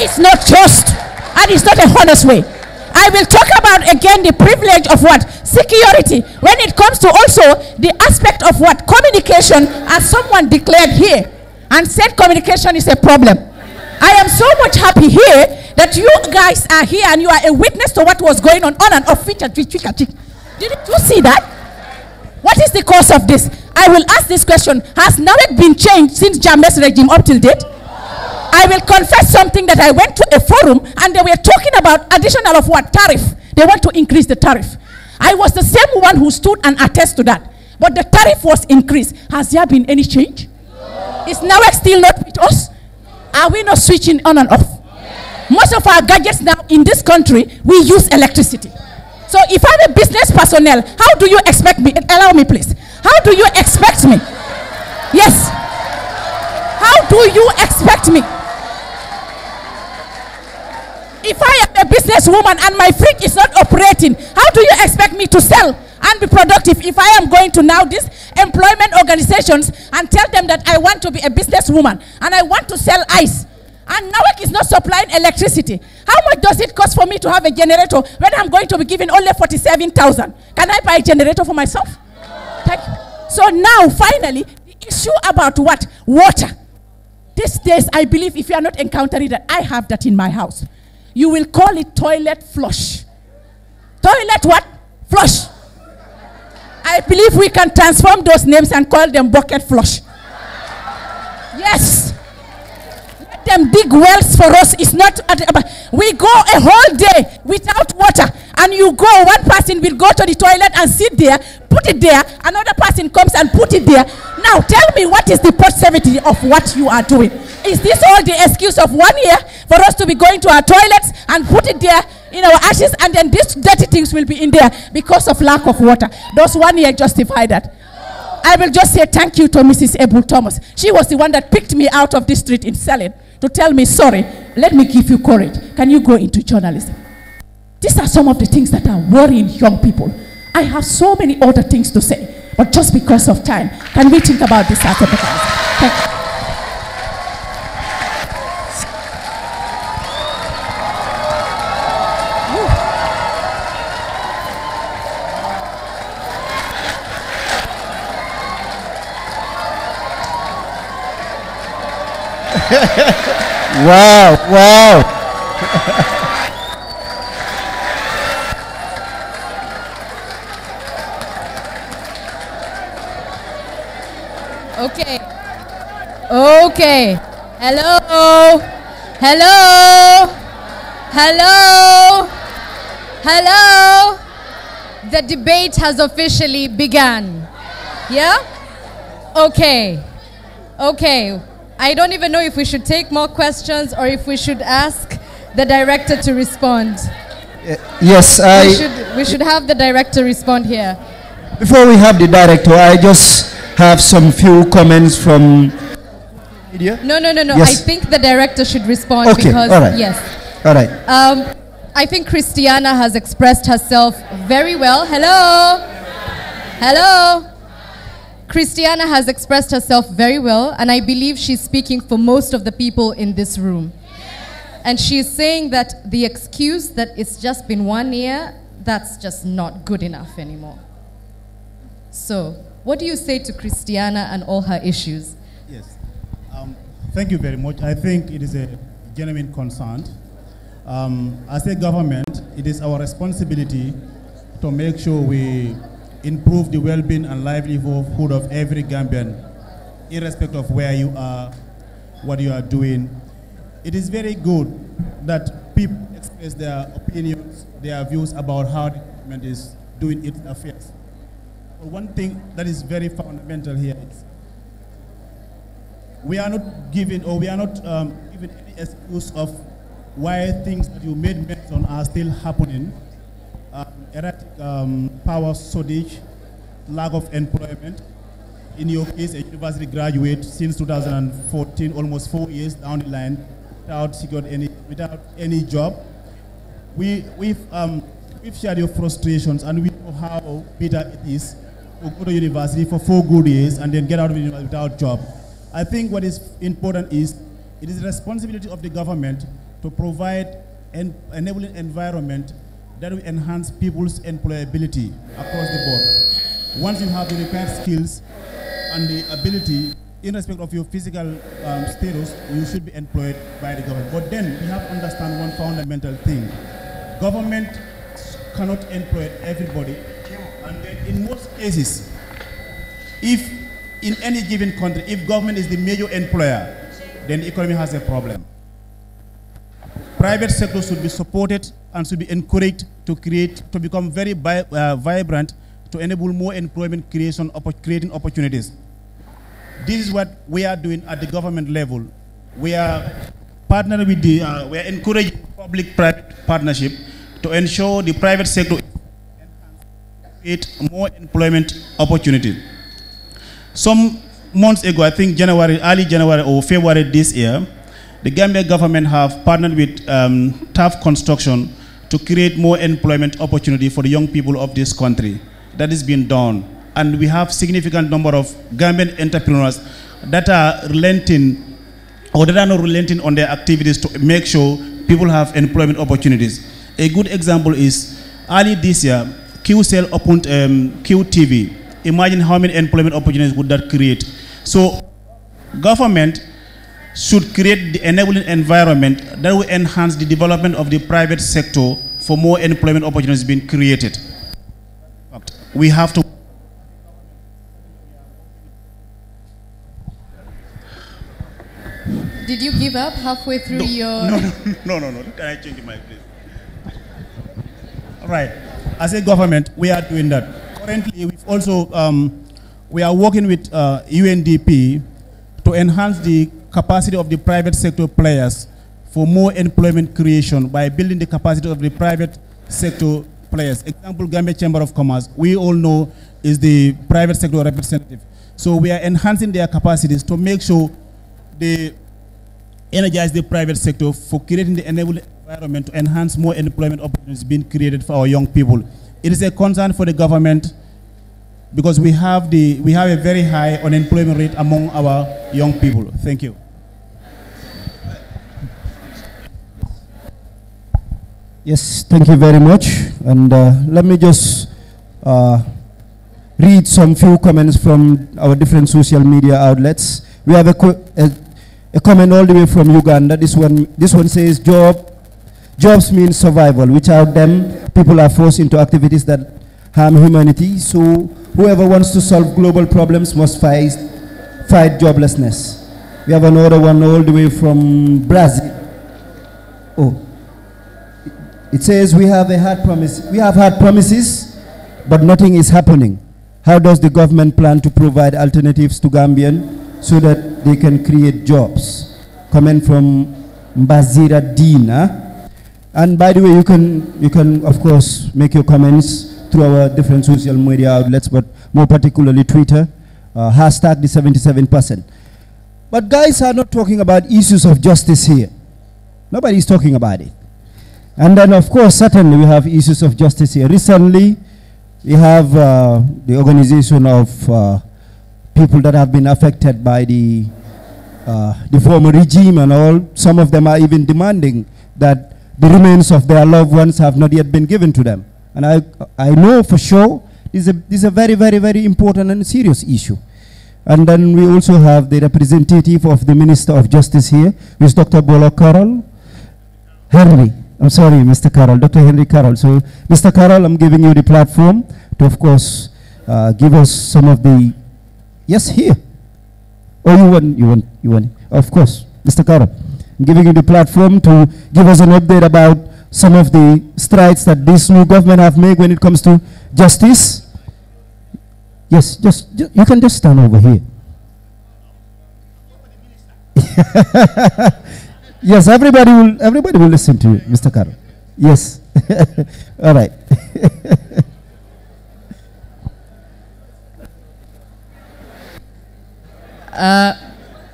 It's not just. And it's not a honest way. I will talk about again the privilege of what? Security. When it comes to also the aspect of what? Communication, as someone declared here and said communication is a problem. I am so much happy here that you guys are here and you are a witness to what was going on and off. Didn't you see that? What is the cause of this? I will ask this question. Has NAWEC been changed since Jammeh's regime up till date? I will confess something that I went to a forum and they were talking about additional of what? Tariff. They want to increase the tariff. I was the same one who stood and attested to that. But the tariff was increased. Has there been any change? Is NAWEC still not with us? Are we not switching on and off? Most of our gadgets now in this country, we use electricity. So if I'm a business personnel, how do you expect me? Allow me, please. How do you expect me? Yes. How do you expect me? If I am a businesswoman and my fridge is not operating, how do you expect me to sell and be productive if I am going to now these employment organizations and tell them that I want to be a businesswoman and I want to sell ice? And NAWEC is not supplying electricity. How much does it cost for me to have a generator when I'm going to be given only 47,000? Can I buy a generator for myself? Thank you. So now, finally, the issue about what? Water. These days, I believe if you are not encountering that, I have that in my house. You will call it toilet flush. Toilet what? Flush. I believe we can transform those names and call them bucket flush. Yes. Let them dig wells for us. It's not, we go a whole day without water and you go, one person will go to the toilet and sit there, put it there, another person comes and put it there. Now tell me, what is the positivity of what you are doing? Is this all the excuse of 1 year for us to be going to our toilets and put it there in our ashes and then these dirty things will be in there because of lack of water? Does 1 year justify that? I will just say thank you to Mrs. Ebu Thomas. She was the one that picked me out of this street in Selin to tell me, sorry, let me give you courage. Can you go into journalism? These are some of the things that are worrying young people. I have so many other things to say, but just because of time, can we think about this after the class? Thank you. Wow, wow. Okay. Okay. Hello. Hello. Hello. Hello. The debate has officially begun. Yeah? Okay. Okay. I don't even know if we should take more questions or if we should ask the director to respond. Yes, we should have the director respond here. Before we have the director, I just have some few comments from media. No. Yes. I think the director should respond Okay, because, all right. yes. All right. I think Christiana has expressed herself very well. Hello. Hello. Christiana has expressed herself very well, and I believe she's speaking for most of the people in this room. And she's saying that the excuse that it's just been 1 year, that's just not good enough anymore. So, what do you say to Christiana and all her issues? Yes. Thank you very much. I think it is a genuine concern. As a government, it is our responsibility to make sure we improve the well-being and livelihood of every Gambian, irrespective of where you are, what you are doing. It is very good that people express their opinions, their views about how the government is doing its affairs. But one thing that is very fundamental here is we are not giving, or we are not giving any excuse of why things that you made mention are still happening. Erratic power shortage, lack of employment. In your case, a university graduate since 2014, almost 4 years down the line, without any job. We've shared your frustrations, and we know how bitter it is to go to university for 4 good years and then get out of university without job. I think what is important is it is the responsibility of the government to provide an enabling environment that will enhance people's employability across the board. Once you have the required skills and the ability, in respect of your physical status, you should be employed by the government. But then we have to understand one fundamental thing. Government cannot employ everybody. And then in most cases, if in any given country, if government is the major employer, then the economy has a problem. Private sector should be supported and should be encouraged to become very vibrant, to enable more employment creation, creating opportunities. This is what we are doing at the government level. We are partnering with we are encouraging public-private partnership to ensure the private sector create more employment opportunity. Some months ago, I think early January or February this year, the Gambia government have partnered with TAF Construction to create more employment opportunity for the young people of this country. That is being done. And we have significant number of Gambian entrepreneurs that are relenting, or that are not relenting on their activities to make sure people have employment opportunities. A good example is early this year, QCell opened QTV. Imagine how many employment opportunities would that create. So government should create the enabling environment that will enhance the development of the private sector for more employment opportunities being created. We have to. Did you give up halfway through your... No. Can I change my place? All right. As a government, we are doing that. Currently, we've also, we are working with UNDP to enhance the capacity of the private sector players for more employment creation by building the capacity of the private sector players. Example, Gambia Chamber of Commerce, we all know is the private sector representative. So we are enhancing their capacities to make sure they energize the private sector for creating the enabling environment to enhance more employment opportunities being created for our young people. It is a concern for the government because we have a very high unemployment rate among our young people. Thank you. Yes, thank you very much. And let me just read some few comments from our different social media outlets. We have a comment all the way from Uganda. This one says, jobs mean survival. Without them, people are forced into activities that harm humanity. So whoever wants to solve global problems must fight joblessness. We have another one all the way from Brazil. Oh, it says we have had promises, but nothing is happening. How does the government plan to provide alternatives to Gambian so that they can create jobs? Comment from Mbazira Dina. And by the way, you can of course make your comments through our different social media outlets, but more particularly Twitter, hashtag the 77%. But guys are not talking about issues of justice here. Nobody is talking about it. And then of course, certainly we have issues of justice here. Recently, we have the organization of people that have been affected by the former regime and all. Some of them are even demanding that the remains of their loved ones have not yet been given to them. And I know for sure this is a very, very, very important and serious issue. And then we also have the representative of the Minister of Justice here, who is Dr. Bolo Carroll. Henry, I'm sorry, Mr. Carroll, Dr. Henry Carroll. So, Mr. Carroll, I'm giving you the platform to, of course, give us some of the, yes, here. Oh, you want, of course, Mr. Carroll. I'm giving you the platform to give us an update about some of the strides that this new government have made when it comes to justice. Yes, just you can just stand over here. Yes, everybody will listen to you, Mr. Carroll. Yes. All right.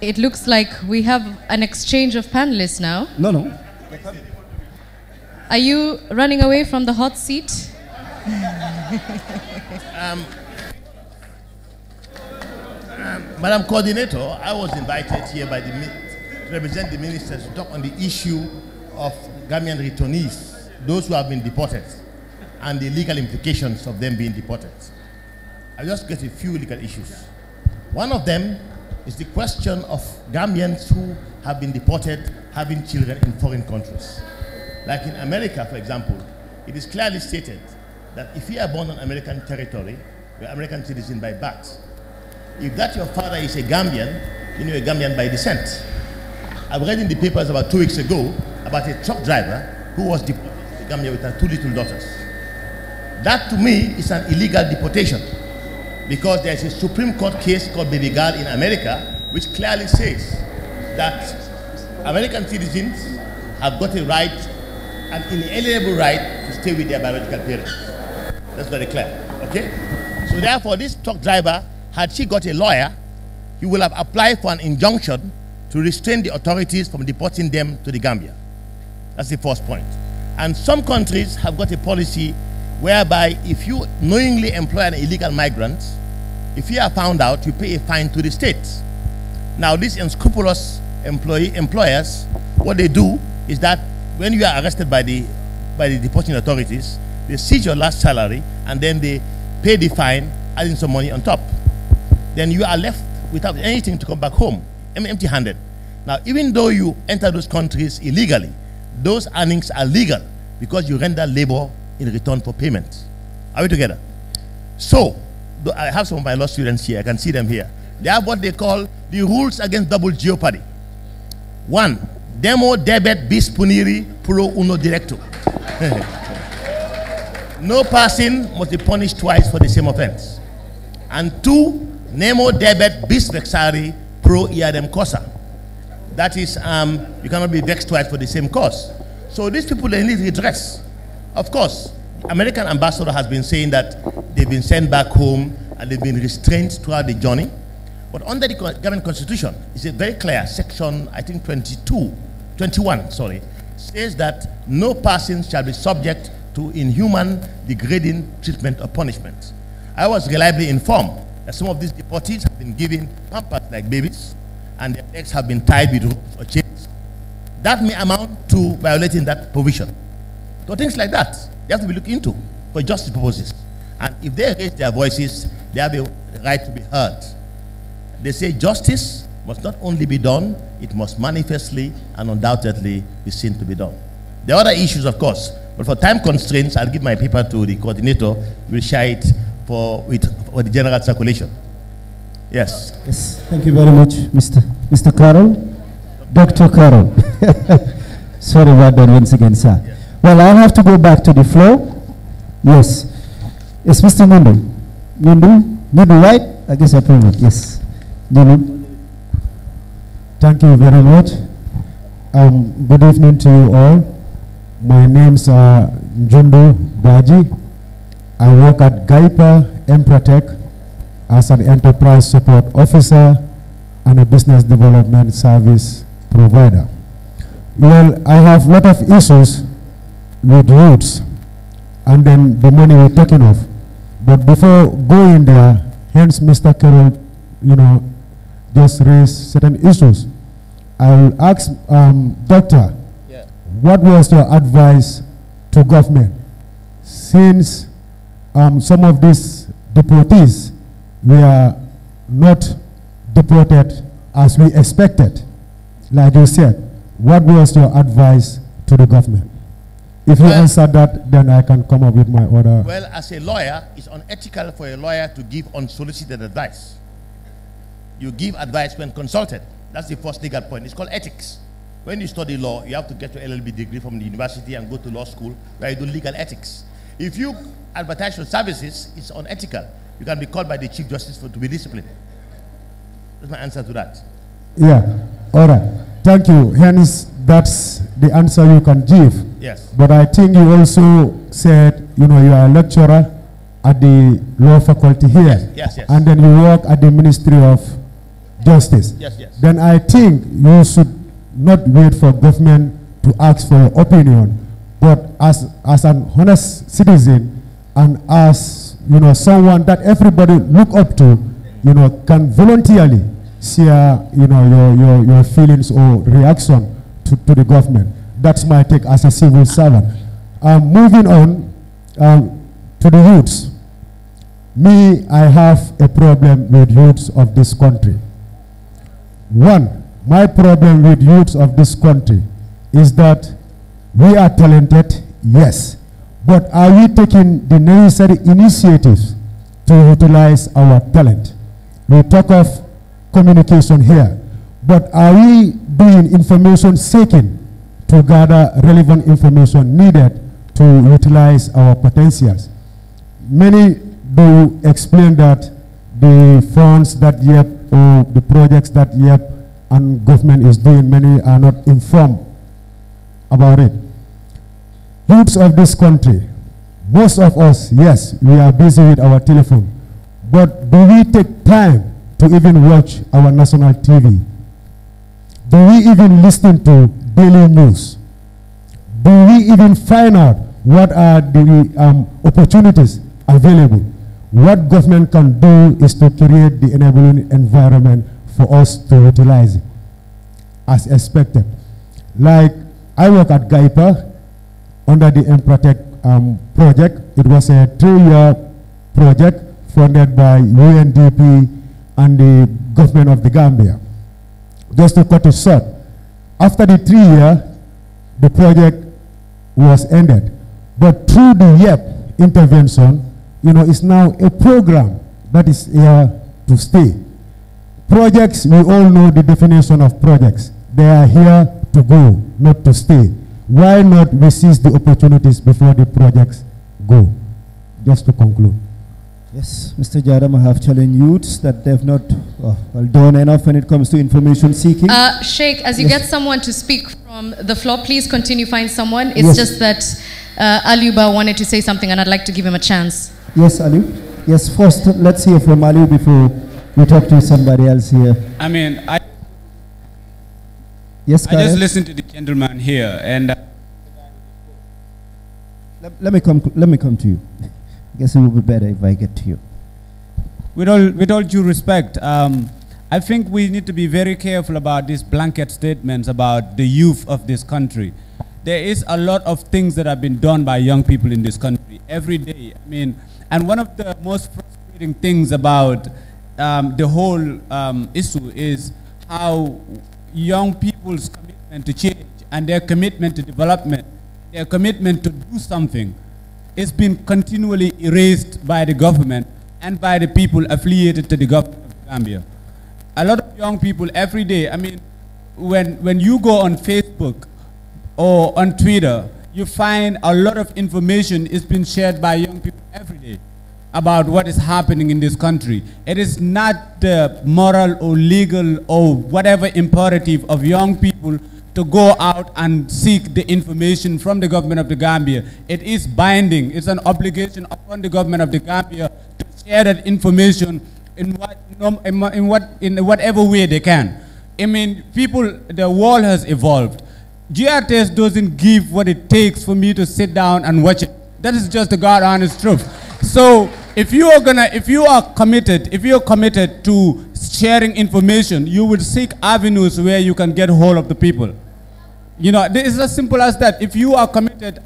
It looks like we have an exchange of panelists now. No. Are you running away from the hot seat? Madam Coordinator, I was invited here by to represent the ministers to talk on the issue of Gambian returnees, those who have been deported, and the legal implications of them being deported. I'll just get a few legal issues. One of them is the question of Gambians who have been deported having children in foreign countries. Like in America, for example, it is clearly stated that if you are born on American territory, you're an American citizen by birth. If that your father is a Gambian, then you're a Gambian by descent. I've read in the papers about 2 weeks ago about a truck driver who was deported to Gambia with her 2 little daughters. That to me is an illegal deportation, because there's a Supreme Court case called Baby Girl in America which clearly says that American citizens have got a right, an inalienable right, to stay with their biological parents. That's very clear, okay? So therefore, this truck driver, had she got a lawyer, he will have applied for an injunction to restrain the authorities from deporting them to the Gambia. That's the first point. And some countries have got a policy whereby if you knowingly employ an illegal migrant, if you are found out, you pay a fine to the state. Now, these unscrupulous employers, what they do is that when you are arrested by the deporting authorities, they seize your last salary and then they pay the fine, adding some money on top. Then you are left without anything to come back home, empty-handed. Now, even though you enter those countries illegally, those earnings are legal because you render labor in return for payment. Are we together? So, I have some of my law students here. I can see them here. They have what they call the rules against double jeopardy. 1, demo debet bis puniri pro uno directo. No person must be punished twice for the same offense. And 2, nemo debet bis vexari pro iadem cosa. That is, you cannot be vexed twice for the same cause. So these people, they need redress. Of course, American ambassador has been saying that they've been sent back home and they've been restrained throughout the journey. But under the government constitution, it's a very clear section, I think 21, says that no person shall be subject to inhuman, degrading treatment or punishment. I was reliably informed that some of these deportees have been given pampers like babies, and their legs have been tied with ropes or chains. That may amount to violating that provision. So things like that, they have to be looked into for justice purposes. And if they raise their voices, they have a right to be heard. They say justice must not only be done, it must manifestly and undoubtedly be seen to be done. There are other issues, of course, but for time constraints, I'll give my paper to the coordinator. We'll share it for the general circulation. Yes. Yes. Thank you very much, Mr. Carroll. Dr. Carroll. Sorry about that once again, sir. Yeah. Well, I'll have to go back to the floor. Yes. Yes, Mr. Mundu. Mundu, right? I guess I proved it. Yes. Mundu. Thank you very much. Good evening to you all. My name's Njundu Baji. I work at Gaipa Empratech as an enterprise support officer and a business development service provider. Well, I have a lot of issues with roads and then the money we're talking of. But before going there, hence Mr. Carroll just raise certain issues. I will ask Doctor, what was your advice to government since some of these deportees were not deported as we expected? Like you said, what was your advice to the government? If you answer that, then I can come up with my order. Well, as a lawyer, it's unethical for a lawyer to give unsolicited advice. You give advice when consulted. That's the first legal point. It's called ethics. When you study law, you have to get your LLB degree from the university and go to law school where you do legal ethics. If you advertise your services, it's unethical. You can be called by the Chief Justice to be disciplined. That's my answer to that. Yeah, all right. Thank you. Hence, that's the answer you can give. Yes. But I think you also said, you are a lecturer at the law faculty here. Yes. And then you work at the Ministry of Justice. Yes. Then I think you should not wait for government to ask for your opinion, but as an honest citizen and as someone that everybody look up to, can voluntarily share your feelings or reaction to the government. That's my take as a civil servant. Moving on to the youths. Me, I have a problem with youths of this country. One, my problem with youths of this country is that we are talented, yes, but are we taking the necessary initiatives to utilize our talent? We talk of communication here, but are we doing information seeking to gather relevant information needed to utilize our potentials? Many do explain that the funds that YEP or the projects that YEP and government is doing, many are not informed about it. Youths of this country, most of us, yes, we are busy with our telephone, but do we take time to even watch our national TV? Do we even listen to daily news? Do we even find out what are the opportunities available? What government can do is to create the enabling environment for us to utilize it as expected. Like I work at GAIPA under the Emprotec project. It was a 3-year project funded by UNDP and the government of the Gambia. Just to cut it short, after the 3 year, the project was ended. But through the YEP intervention, it's now a program that is here to stay. Projects, we all know the definition of projects. They are here to go, not to stay. Why not we seize the opportunities before the projects go? Just to conclude. Yes, Mr. Jadam, I have challenged youths that they have not done enough when it comes to information seeking. Sheikh, as you get someone to speak from the floor, please continue, find someone. It's just that Aliuba wanted to say something and I'd like to give him a chance. Yes, Aliu. Yes, first, let's hear from Aliu before we talk to somebody else here. I mean, yes, I just listened to the gentleman here, and let me come to you. I guess it will be better if I get to you. With all due respect, I think we need to be very careful about these blanket statements about the youth of this country. There is a lot of things that have been done by young people in this country every day. I mean, and one of the most frustrating things about the whole issue is how young people's commitment to change and their commitment to development, their commitment to do something, is being continually erased by the government and by the people affiliated to the government of Gambia. A lot of young people every day, I mean, when you go on Facebook or on Twitter, you find a lot of information is being shared by young people every day about what is happening in this country. It is not the moral or legal or whatever imperative of young people to go out and seek the information from the government of the Gambia. It is binding. It's an obligation upon the government of the Gambia to share that information in whatever way they can. I mean, the world has evolved. GRTS doesn't give what it takes for me to sit down and watch it. That is just the God honest truth. So if you are committed to sharing information, you will seek avenues where you can get hold of the people. You know, it's as simple as that. If you are committed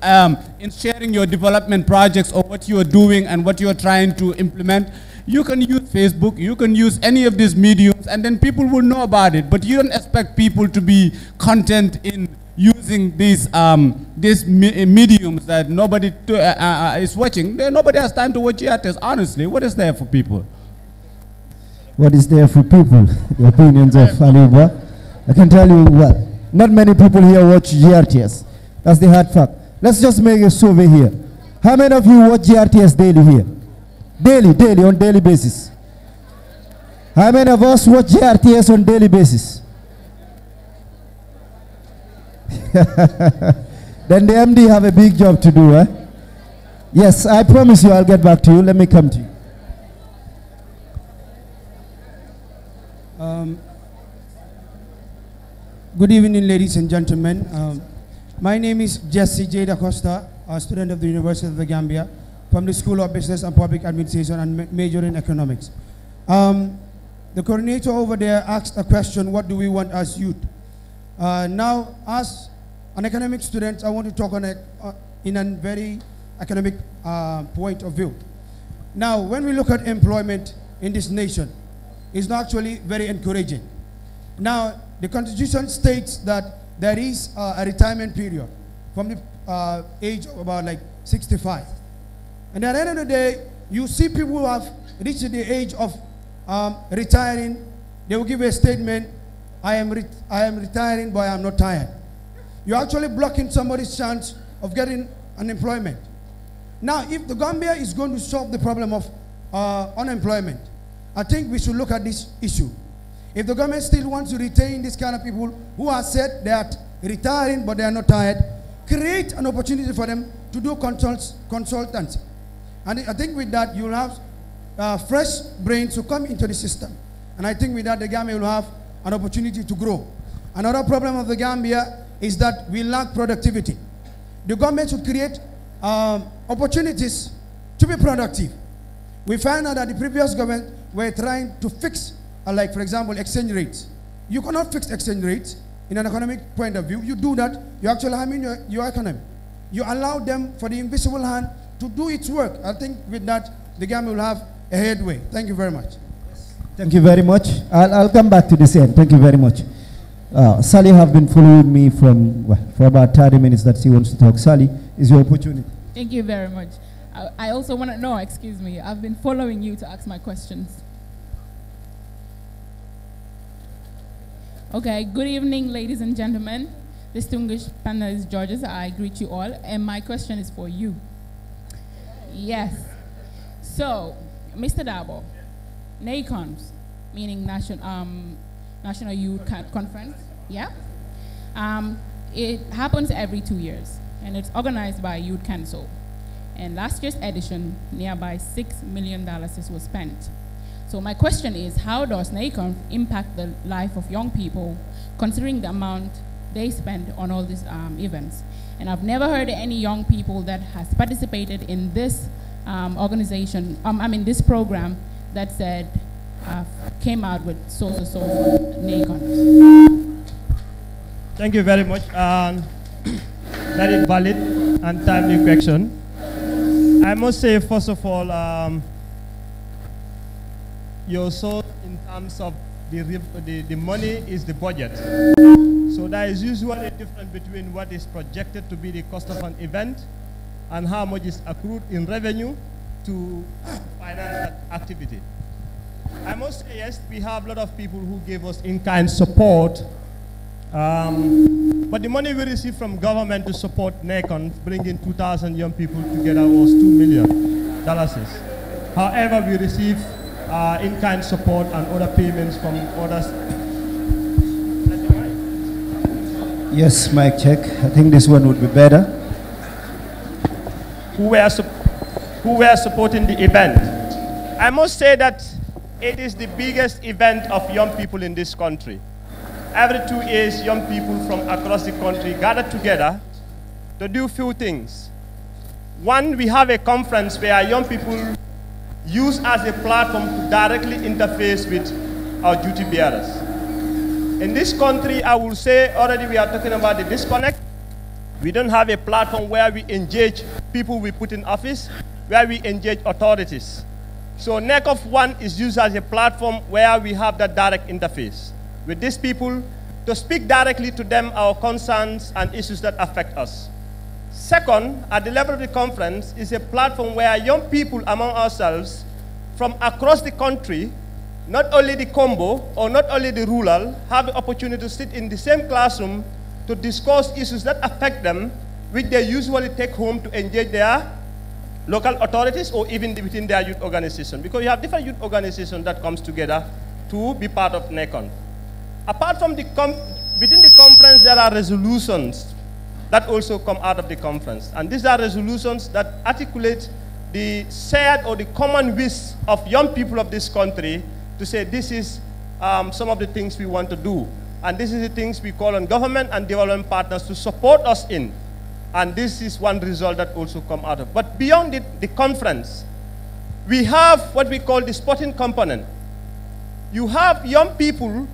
in sharing your development projects or what you are doing and what you are trying to implement, you can use Facebook, you can use any of these mediums, and then people will know about it. But you don't expect people to be content in using these mediums that nobody is watching. Nobody has time to watch GRTS. Honestly, what is there for people? What is there for people? The opinions of Aliba. I can tell you what. Not many people here watch GRTS. That's the hard fact. Let's just make a survey here. How many of you watch GRTS daily here? Daily, on daily basis. How many of us watch GRTS on daily basis? Then the MD have a big job to do, eh? Yes, I promise you I'll get back to you. Let me come to you. Good evening, ladies and gentlemen. My name is Jesse J. Da Costa, a student of the University of the Gambia from the School of Business and Public Administration and major in economics. The coordinator over there asked a question, what do we want as youth? Now, as an economic student, I want to talk on in a very academic point of view. Now, when we look at employment in this nation, it's not actually very encouraging. Now, the Constitution states that there is a retirement period from the age of about like 65. And at the end of the day, you see people who have reached the age of retiring, they will give a statement, I am retiring, but I am not tired. You're actually blocking somebody's chance of getting unemployment. Now, if the Gambia is going to solve the problem of unemployment, I think we should look at this issue. If the government still wants to retain this kind of people who are said they are retiring but they are not tired, create an opportunity for them to do consultancy. And I think with that, you'll have fresh brains to come into the system. And I think with that, the Gambia will have an opportunity to grow. Another problem of the Gambia is that we lack productivity. The government should create opportunities to be productive. We find out that the previous government were trying to fix, like for example, exchange rates. You cannot fix exchange rates in an economic point of view. You do that, you actually harm your economy. You allow them for the invisible hand to do its work. I think with that, the Gambia will have a headway. Thank you very much. Thank you very much. I'll come back to this end. Thank you very much. Sally have been following me for about 30 minutes that she wants to talk. Sally, is your opportunity. Thank you very much. I also want to know, excuse me, I've been following you to ask my questions. Okay, good evening, ladies and gentlemen. Distinguished panelists, judges, I greet you all, and my question is for you. Yes. So, Mr. Dabo, NACONS, meaning National Youth Conference, yeah? It happens every 2 years, and it's organized by Youth Council. And last year's edition, nearby $6 million was spent. So my question is, how does NACONF impact the life of young people, considering the amount they spend on all these events? And I've never heard any young people that has participated in this organization, this program that said, came out with so for NACONF. Thank you very much. Very valid and timely question. I must say, first of all, you saw in terms of the money is the budget. So there is usually a difference between what is projected to be the cost of an event and how much is accrued in revenue to finance that activity. I must say, yes, we have a lot of people who gave us in-kind support, but the money we received from government to support NACON, bringing 2,000 young people together, was $2 million. However, we received in-kind support and other payments from others. Yes, mic check. I think this one would be better. Who were supporting the event. I must say that it is the biggest event of young people in this country. Every 2 years, young people from across the country gather together to do few things. One, we have a conference where young people used as a platform to directly interface with our duty bearers. In this country, I will say already we are talking about the disconnect. We don't have a platform where we engage people we put in office, where we engage authorities. So NECOF 1 is used as a platform where we have that direct interface with these people to speak directly to them our concerns and issues that affect us. Second, at the level of the conference, is a platform where young people among ourselves from across the country, not only the combo or not only the rural, have the opportunity to sit in the same classroom to discuss issues that affect them, which they usually take home to engage their local authorities or even within their youth organization. Because you have different youth organizations that comes together to be part of NECON. Apart from within the conference, there are resolutions that also come out of the conference. And these are resolutions that articulate the shared or the common wish of young people of this country to say this is some of the things we want to do. And this is the things we call on government and development partners to support us in. And this is one result that also come out of. But beyond the conference, we have what we call the sporting component. You have young people.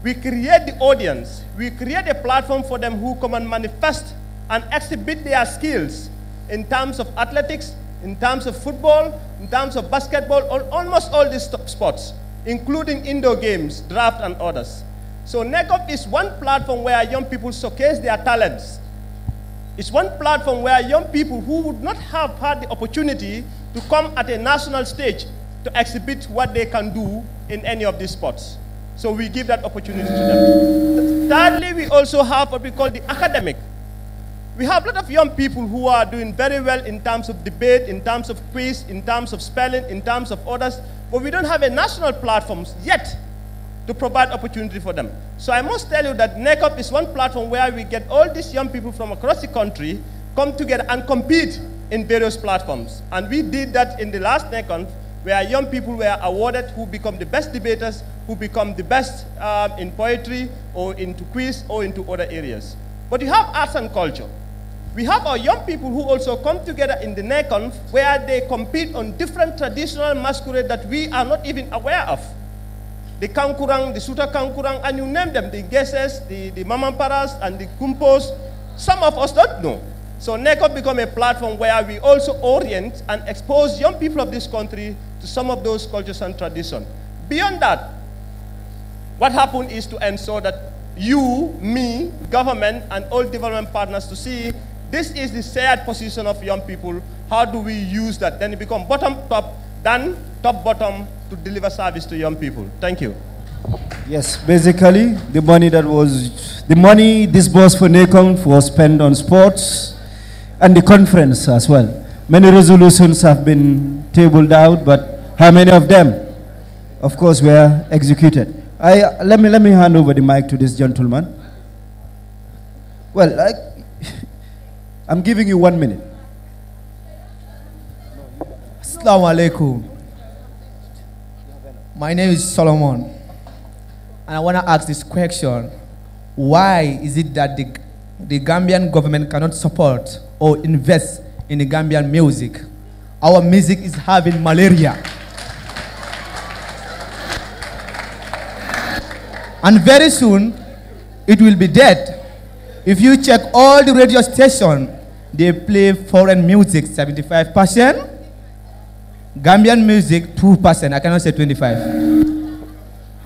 We create the audience. We create a platform for them who come and manifest and exhibit their skills in terms of athletics, in terms of football, in terms of basketball, almost all these sports, including indoor games, draft, and others. So NECOP is one platform where young people showcase their talents. It's one platform where young people who would not have had the opportunity to come at a national stage to exhibit what they can do in any of these sports. So we give that opportunity to them. Thirdly, we also have what we call the academic. We have a lot of young people who are doing very well in terms of debate, in terms of quiz, in terms of spelling, in terms of others, but we don't have a national platform yet to provide opportunity for them. So I must tell you that NECOP is one platform where we get all these young people from across the country come together and compete in various platforms. And we did that in the last NECON, where young people were awarded who become the best debaters, who become the best in poetry or into quiz or into other areas. But you have arts and culture. We have our young people who also come together in the NECON where they compete on different traditional masquerade that we are not even aware of. The Kankurang, the Suta Kankurang, and you name them, the Geses, the Mamamparas, and the Kumpos. Some of us don't know. So NECON become a platform where we also orient and expose young people of this country to some of those cultures and traditions. Beyond that, what happened is to ensure that you, me, government, and all development partners to see this is the shared position of young people. How do we use that? Then it becomes bottom-top, then top-bottom to deliver service to young people. Thank you. Yes, basically, the money disbursed for NECON was spent on sports and the conference as well. Many resolutions have been tabled out, but how many of them, of course, were executed? Let me hand over the mic to this gentleman. Well, I'm giving you 1 minute. Assalamu alaikum. My name is Solomon, and I want to ask this question. Why is it that the Gambian government cannot support or invest in the Gambian music? Our music is having malaria. And very soon, it will be dead. If you check all the radio stations, they play foreign music, 75%. Gambian music, 2%. I cannot say 25%.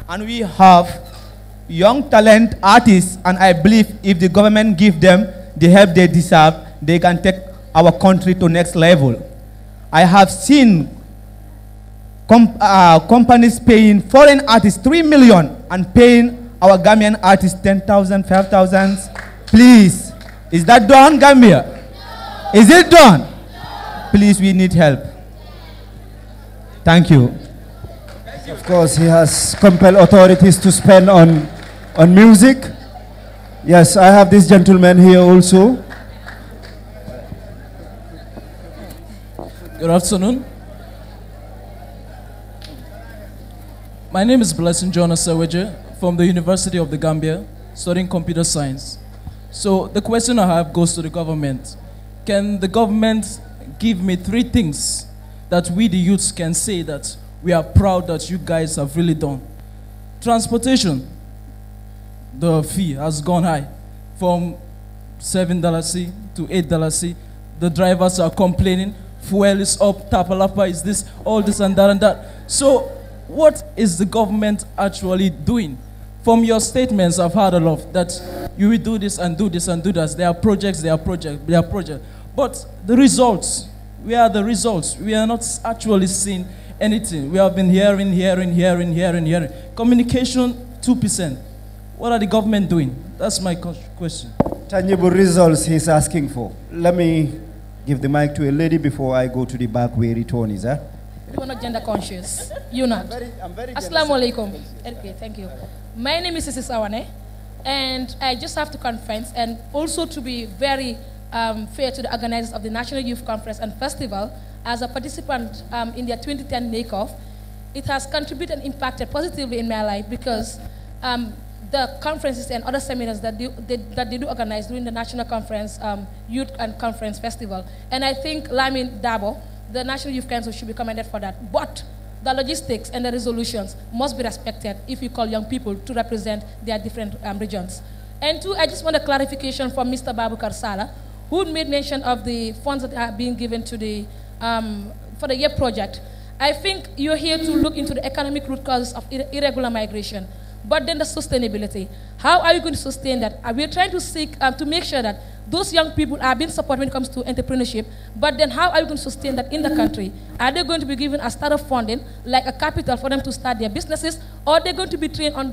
And we have young talent artists, and I believe if the government give them the help they deserve, they can take our country to next level. I have seen companies paying foreign artists 3 million and paying our Gambian artists 10,000, 5,000. Please, is that done, Gambia? Is it done? Please, we need help. Thank you. Of course, he has compelled authorities to spend on music. Yes, I have this gentleman here also. Good afternoon. My name is Blessing John Asaweje from the University of the Gambia, studying computer science. So the question I have goes to the government. Can the government give me 3 things that we the youths can say that we are proud that you guys have really done. Transportation, the fee has gone high from $7 to $8. The drivers are complaining, fuel is up, tapalapa is this, all this and that and that. So what is the government actually doing? From your statements, I've heard a lot that you will do this and do this and do that. There are projects, there are projects, there are projects. But the results, where are the results? We are not actually seeing anything. We have been hearing. Communication, 2%. What are the government doing? That's my question. Tangible results he's asking for. Let me give the mic to a lady before I go to the back where Returnee is. You are not gender conscious. You're not. I'm very Assalamu alaikum. Okay, thank you. My name is Sisi Sawane, and I just have to confess, and also to be very fair to the organizers of the National Youth Conference and Festival, as a participant in their 2010 NACOF, it has contributed and impacted positively in my life because the conferences and other seminars that they do organize during the National Conference, Youth and Conference Festival. And I think Lamin Dabo, the National Youth Council, should be commended for that. But the logistics and the resolutions must be respected if you call young people to represent their different regions. And two, I just want a clarification from Mr. Babukar Sala, who made mention of the funds that are being given to the, for the YEP project. I think you're here to look into the economic root causes of irregular migration, but then the sustainability. How are you going to sustain that? We're trying to seek to make sure that those young people are being supported when it comes to entrepreneurship, but then how are you going to sustain that in the country? Are they going to be given a startup funding, like a capital for them to start their businesses, or are they going to be trained on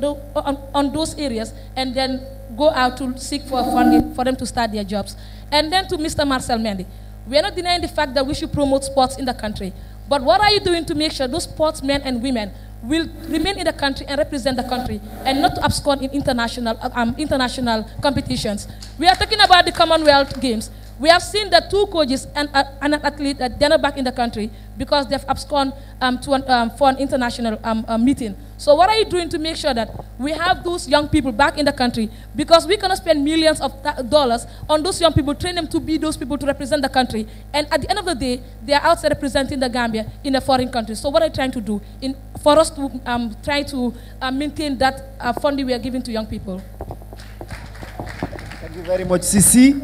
those areas and then go out to seek for funding for them to start their jobs? And then to Mr. Marcel Mendy, we are not denying the fact that we should promote sports in the country, but what are you doing to make sure those sportsmen and women will remain in the country and represent the country and not to abscond in international competitions? We are talking about the Commonwealth Games. We have seen that two coaches and an athlete that they're not back in the country because they've absconded for an international meeting. So what are you doing to make sure that we have those young people back in the country? Because we cannot spend millions of dollars on those young people, train them to be those people to represent the country. And at the end of the day, they are outside representing the Gambia in a foreign country. So what are you trying to do for us to try to maintain that funding we are giving to young people? Thank you very much, Sisi.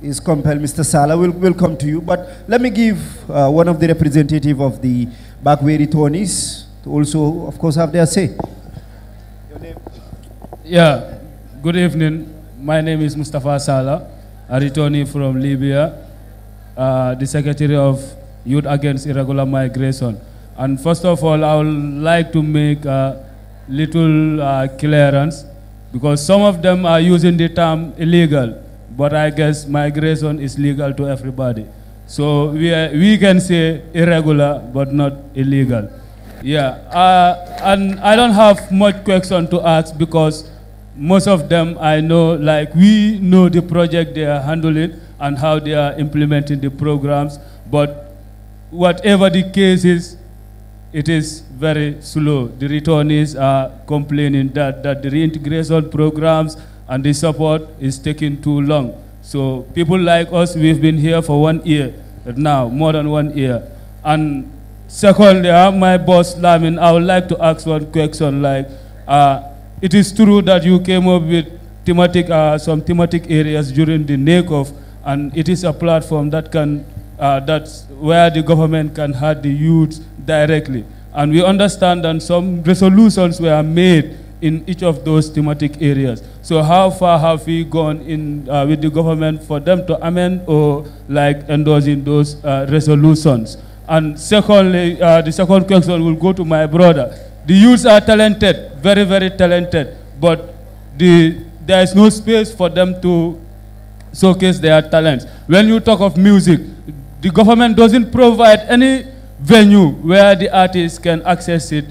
Is compelled, Mr. Sala will come to you, but let me give one of the representative of the backway returnees to also, of course, have their say. Your name? Yeah, good evening. My name is Mustafa Sala, a returnee from Libya, the Secretary of Youth Against Irregular Migration. And first of all, I would like to make a little clearance, because some of them are using the term illegal. But I guess migration is legal to everybody. So we can say irregular, but not illegal. Yeah, and I don't have much question to ask because most of them I know, like we know the project they are handling and how they are implementing the programs, but whatever the case is, it is very slow. The returnees are complaining that the reintegration programs and the support is taking too long. So people like us, we've been here for 1 year now, more than 1 year. And secondly, my boss, Lamin, I would like to ask one question, like, it is true that you came up with thematic, some thematic areas during the NACOF, and it is a platform that can, that's where the government can have the youth directly. And we understand that some resolutions were made in each of those thematic areas. So how far have we gone in with the government for them to amend or like endorsing those resolutions? And secondly, the second question will go to my brother. The youths are talented, very, very talented, but there is no space for them to showcase their talents. When you talk of music, the government doesn't provide any venue where the artists can access it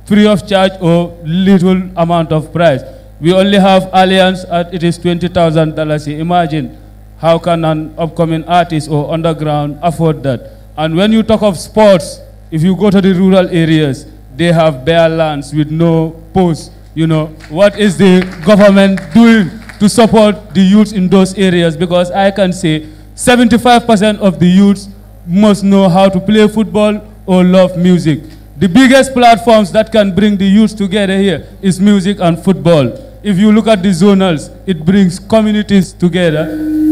free of charge or little amount of price. We only have Alliance at it is $20,000. Imagine how can an upcoming artist or underground afford that? And when you talk of sports, if you go to the rural areas, they have bare lands with no posts. You know, what is the government doing to support the youth in those areas? Because I can say 75% of the youths must know how to play football or love music. The biggest platforms that can bring the youth together here is music and football. If you look at the zonals, it brings communities together,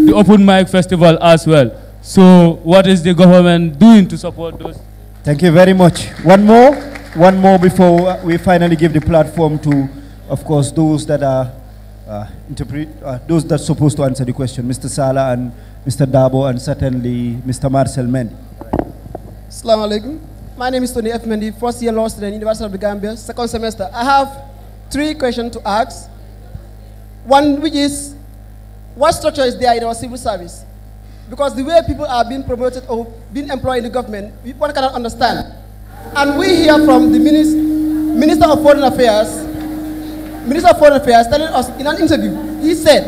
the open mic festival as well. So what is the government doing to support those? Thank you very much. One more before we finally give the platform to, of course, those that are those that are supposed to answer the question, Mr. Sala and Mr. Dabo, and certainly Mr. Marcel Mendy. Assalamu alaikum. My name is Tony F. Mendy, first year law student, University of the Gambia, second semester. I have 3 questions to ask. One, which is, what structure is there in our civil service? Because the way people are being promoted or being employed in the government, one cannot understand. And we hear from the Minister of Foreign Affairs telling us in an interview, he said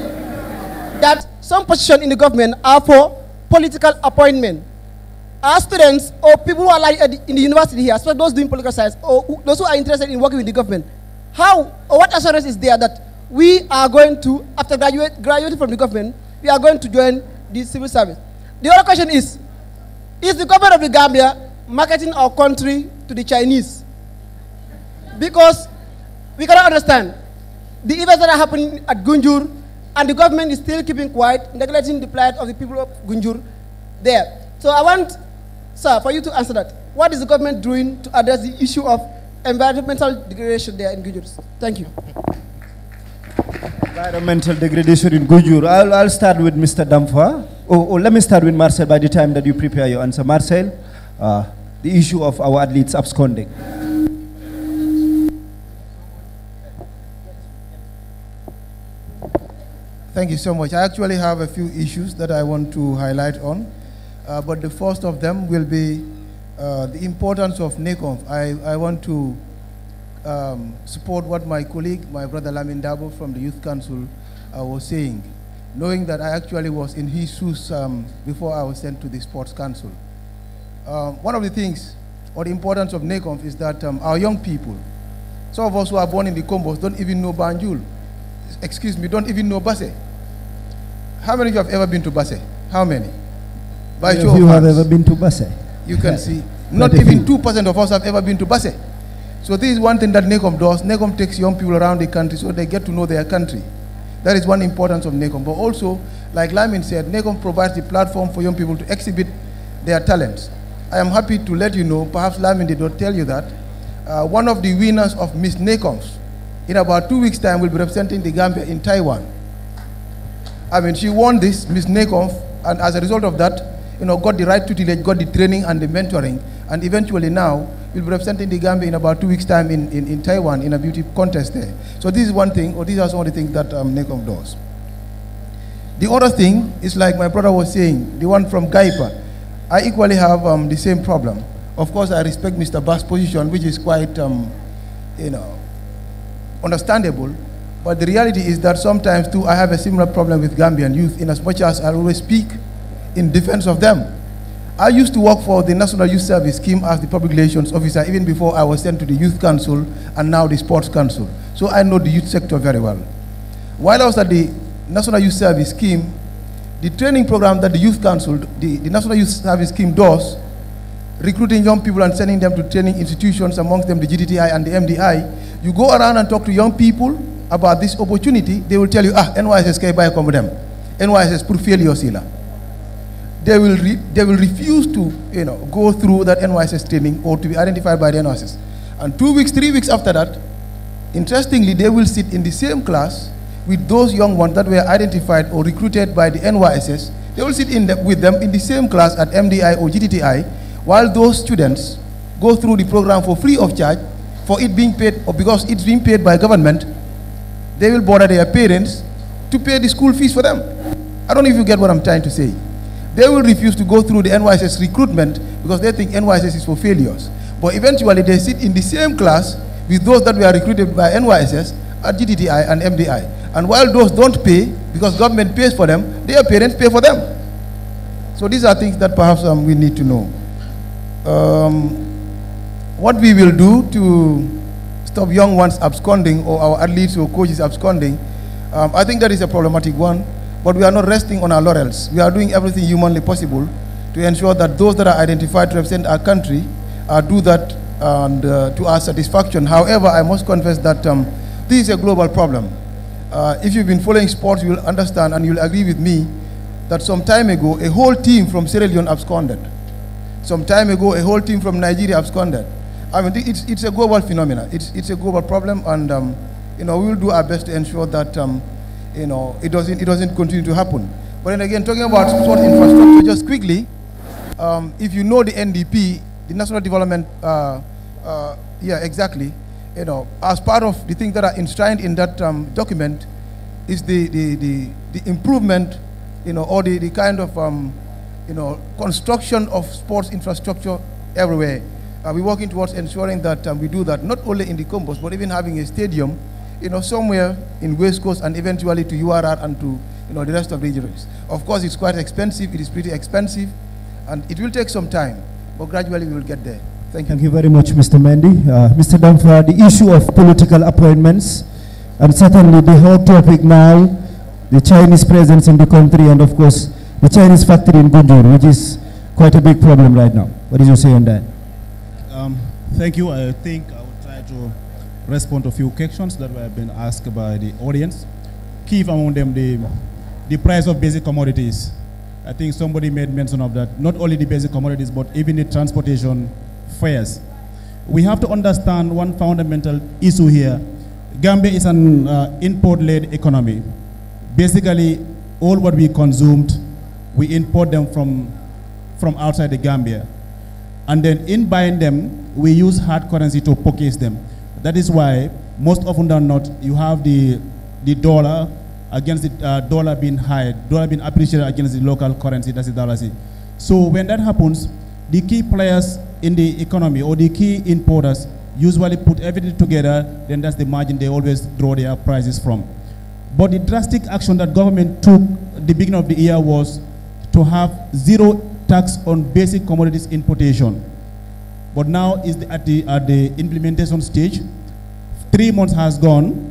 that some positions in the government are for political appointment. Our students or people who are like in the university here, especially those doing political science or those who are interested in working with the government, how or what assurance is there that we are going to, after graduating from the government, we are going to join the civil service? The other question is the government of the Gambia marketing our country to the Chinese? Because we cannot understand the events that are happening at Gunjur, and the government is still keeping quiet, neglecting the plight of the people of Gunjur there. So I want, sir, for you to answer that. What is the government doing to address the issue of environmental degradation there in Gunjur? Thank you. Environmental degradation in Gunjur. I'll start with Mr. Damfa. Let me start with Marcel by the time that you prepare your answer. Marcel, the issue of our athletes absconding. Thank you so much. I actually have a few issues that I want to highlight on. But the first of them will be the importance of NECOM. I want to support what my colleague, my brother Lamin Dabo from the Youth Council was saying, knowing that I actually was in his shoes before I was sent to the Sports Council. One of the things, or the importance of NECOM is that our young people, some of us who are born in the Combos don't even know Banjul. Excuse me, don't even know Basse. How many of you have ever been to Basse? How many? By show of you have hands. ever been to Basse? You can see, not even 2% of us have ever been to Basse. So this is one thing that NECOM does. NECOM takes young people around the country so they get to know their country. That is one importance of NECOM. But also, like Lamin said, NECOM provides the platform for young people to exhibit their talents. I am happy to let you know, perhaps Lamin did not tell you that, one of the winners of Miss NECOMs, in about 2 weeks' time, will be representing the Gambia in Taiwan. I mean, she won this Miss NECOM, and as a result of that, got the right tutelage, got the training and the mentoring, and eventually now will be representing the Gambia in about 2 weeks' time in Taiwan in a beauty contest there. So this is one thing, or these are some of the things that NECOM does. The other thing is like my brother was saying, the one from Gaipa. I equally have the same problem. Of course, I respect Mr. Bass' position, which is quite, understandable. But the reality is that sometimes too, I have a similar problem with Gambian youth, in as much as I always speak in defense of them. I used to work for the National Youth Service Scheme as the public relations officer, even before I was sent to the Youth Council and now the Sports Council. So I know the youth sector very well. While I was at the National Youth Service Scheme, the training program that the Youth Council, the National Youth Service Scheme does, recruiting young people and sending them to training institutions, amongst them the GTTI and the MDI, you go around and talk to young people about this opportunity, they will tell you, NYSS kay bay ko dem. NYSS pour failure sila. They will refuse to go through that NYSS training or to be identified by the NYSS. And 2 weeks, 3 weeks after that, interestingly, they will sit in the same class with those young ones that were identified or recruited by the NYSS. They will sit with them in the same class at MDI or GTTI, while those students go through the program for free of charge, for it being paid, or because it's being paid by government. They will bother their parents to pay the school fees for them. I don't know if you get what I'm trying to say. They will refuse to go through the NYSS recruitment because they think NYSS is for failures. But eventually they sit in the same class with those that were recruited by NYSS at GTTI and MDI. And while those don't pay, because government pays for them, their parents pay for them. So these are things that perhaps we need to know. What we will do to stop young ones absconding or our athletes or coaches absconding, I think that is a problematic one, but we are not resting on our laurels. We are doing everything humanly possible to ensure that those that are identified to represent our country do that and, to our satisfaction. However, I must confess that this is a global problem. If you've been following sports, you will understand and you'll agree with me that some time ago, a whole team from Sierra Leone absconded. Some time ago, a whole team from Nigeria absconded. I mean, it's a global phenomenon. It's a global problem, and we will do our best to ensure that it doesn't continue to happen. But then again, talking about sport infrastructure, just quickly, if you know the NDP, the National Development, exactly. As part of the things that are enshrined in that document is the improvement, or the kind of construction of sports infrastructure everywhere. We're working towards ensuring that we do that, not only in the Combos, but even having a stadium, somewhere in West Coast and eventually to URR and to, the rest of the regions. Of course, it's quite expensive. It is pretty expensive, and it will take some time, but gradually we will get there. Thank you. Thank you very much, Mr. Mendy. Mr. Damfa, the issue of political appointments, and certainly the hot topic now, the Chinese presence in the country, and of course, the Chinese factory in Banjul, which is quite a big problem right now. What is your say on that? Thank you. I think I will try to respond to a few questions that have been asked by the audience. Key among them, the price of basic commodities. I think somebody made mention of that. Not only the basic commodities, but even the transportation fares. We have to understand one fundamental issue here. Gambia is an import-led economy. Basically, all what we consumed, we import them from outside the Gambia. And then in buying them, we use hard currency to purchase them. That is why, most often than not, you have the dollar against the dollar being high, dollar being appreciated against the local currency, that's the dollar. So when that happens, the key players in the economy or the key importers usually put everything together, then that's the margin they always draw their prices from. But the drastic action that government took at the beginning of the year was to have zero tax on basic commodities importation. But now is at the implementation stage. 3 months has gone.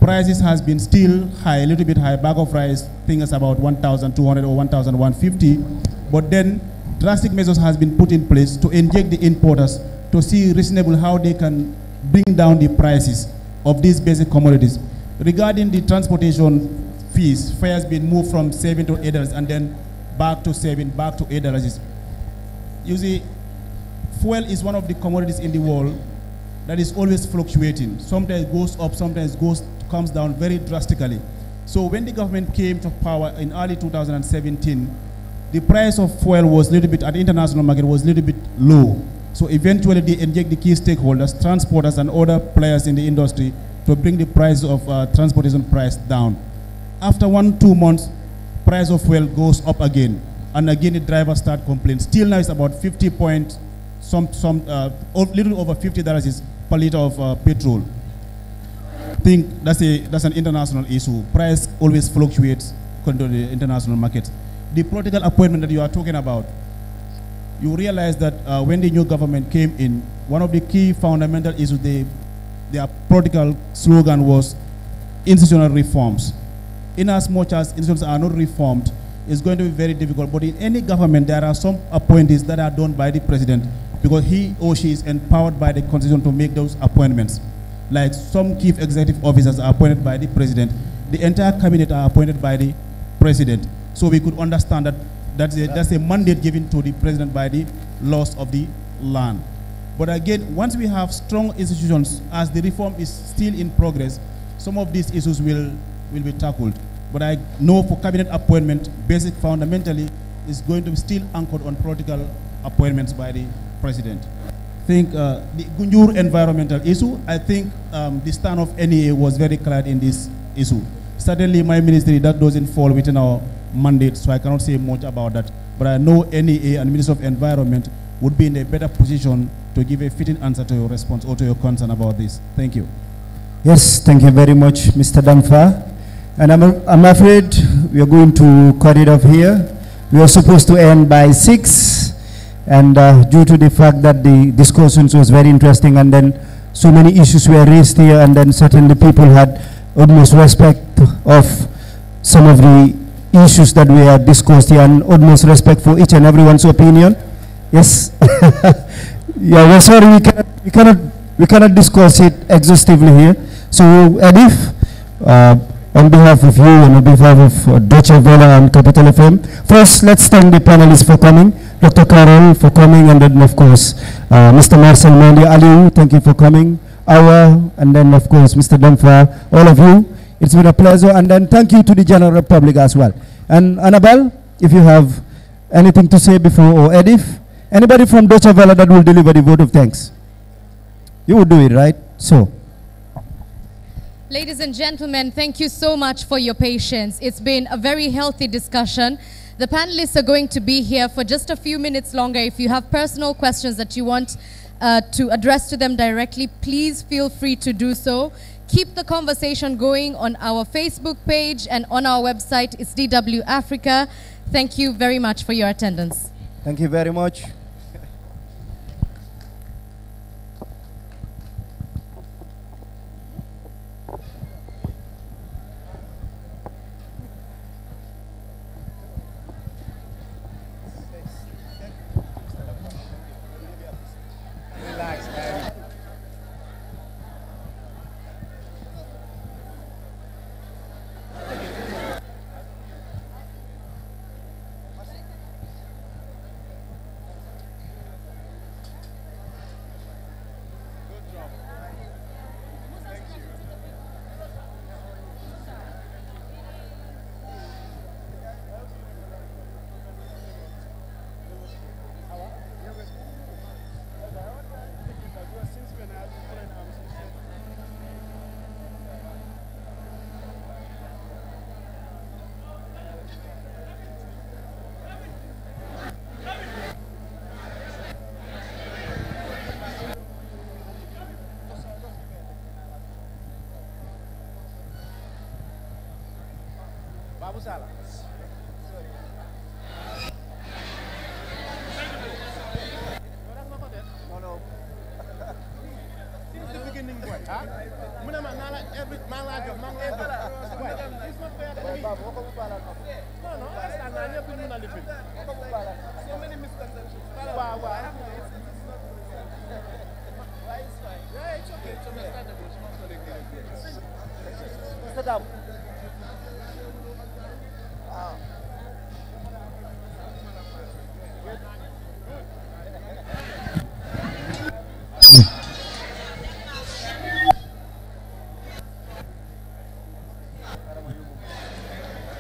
Prices has been still high, a little bit high. Bag of rice, I think it's about 1,200 or 1,150. But then drastic measures has been put in place to inject the importers to see reasonable how they can bring down the prices of these basic commodities. Regarding the transportation fees, fares been moved from $7 to $8 and then back to $7, back to $8. You see, fuel is one of the commodities in the world that is always fluctuating. Sometimes it goes up, sometimes comes down very drastically. So when the government came to power in early 2017, the price of fuel was a little bit, at the international market, was a little bit low. So eventually they inject the key stakeholders, transporters and other players in the industry to bring the price of transportation price down. After 1-2 months, price of fuel goes up again. And again, the drivers start complaining. Still now it's about 50 point, little over $50 is per liter of petrol. I think that's an international issue. Price always fluctuates according to the international market. The political appointment that you are talking about, you realize that when the new government came in, one of the key fundamental issues, their political slogan was institutional reforms. In as much as institutions are not reformed, it's going to be very difficult. But in any government, there are some appointees that are done by the president because he or she is empowered by the constitution to make those appointments. Like some chief executive officers are appointed by the president. The entire cabinet are appointed by the president. So we could understand that that's a mandate given to the president by the laws of the land. But again, once we have strong institutions, as the reform is still in progress, some of these issues will be tackled. But I know for cabinet appointment, basic fundamentally is going to be still anchored on political appointments by the president. I think the Gunjur environmental issue, I think the stand of NEA was very clear in this issue. Certainly my ministry, that doesn't fall within our mandate, so I cannot say much about that. But I know NEA and Minister of Environment would be in a better position to give a fitting answer to your response or to your concern about this. Thank you. Yes, thank you very much, Mr. Damfa. And I'm afraid we are going to cut it off here. We are supposed to end by 6, and due to the fact that the discussions was very interesting, and then so many issues were raised here, and then certainly people had utmost respect of some of the issues that we have discussed here, and utmost respect for each and everyone's opinion. Yes. Yeah, we're sorry we cannot discuss it exhaustively here. So, Edith, on behalf of you and on behalf of Deutsche Welle and Capital FM, first let's thank the panelists for coming. Dr. Carol for coming, and then of course Mr. Marcel Mendy, Aliu, thank you for coming. Awa, and then of course Mr. Damfa, all of you. It's been a pleasure, and then thank you to the general public as well. And Annabelle, if you have anything to say before, or Edith, anybody from Deutsche Welle that will deliver the vote of thanks? You would do it, right? So. Ladies and gentlemen, thank you so much for your patience. It's been a very healthy discussion. The panelists are going to be here for just a few minutes longer. If you have personal questions that you want to address to them directly, please feel free to do so. Keep the conversation going on our Facebook page and on our website. It's DW Africa. Thank you very much for your attendance. Thank you very much.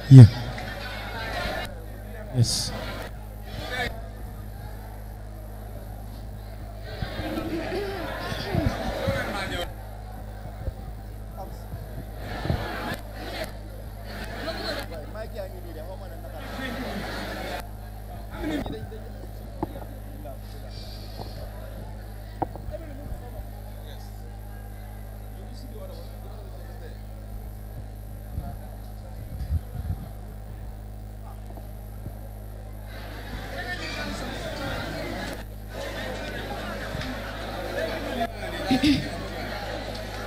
Yeah. Yes.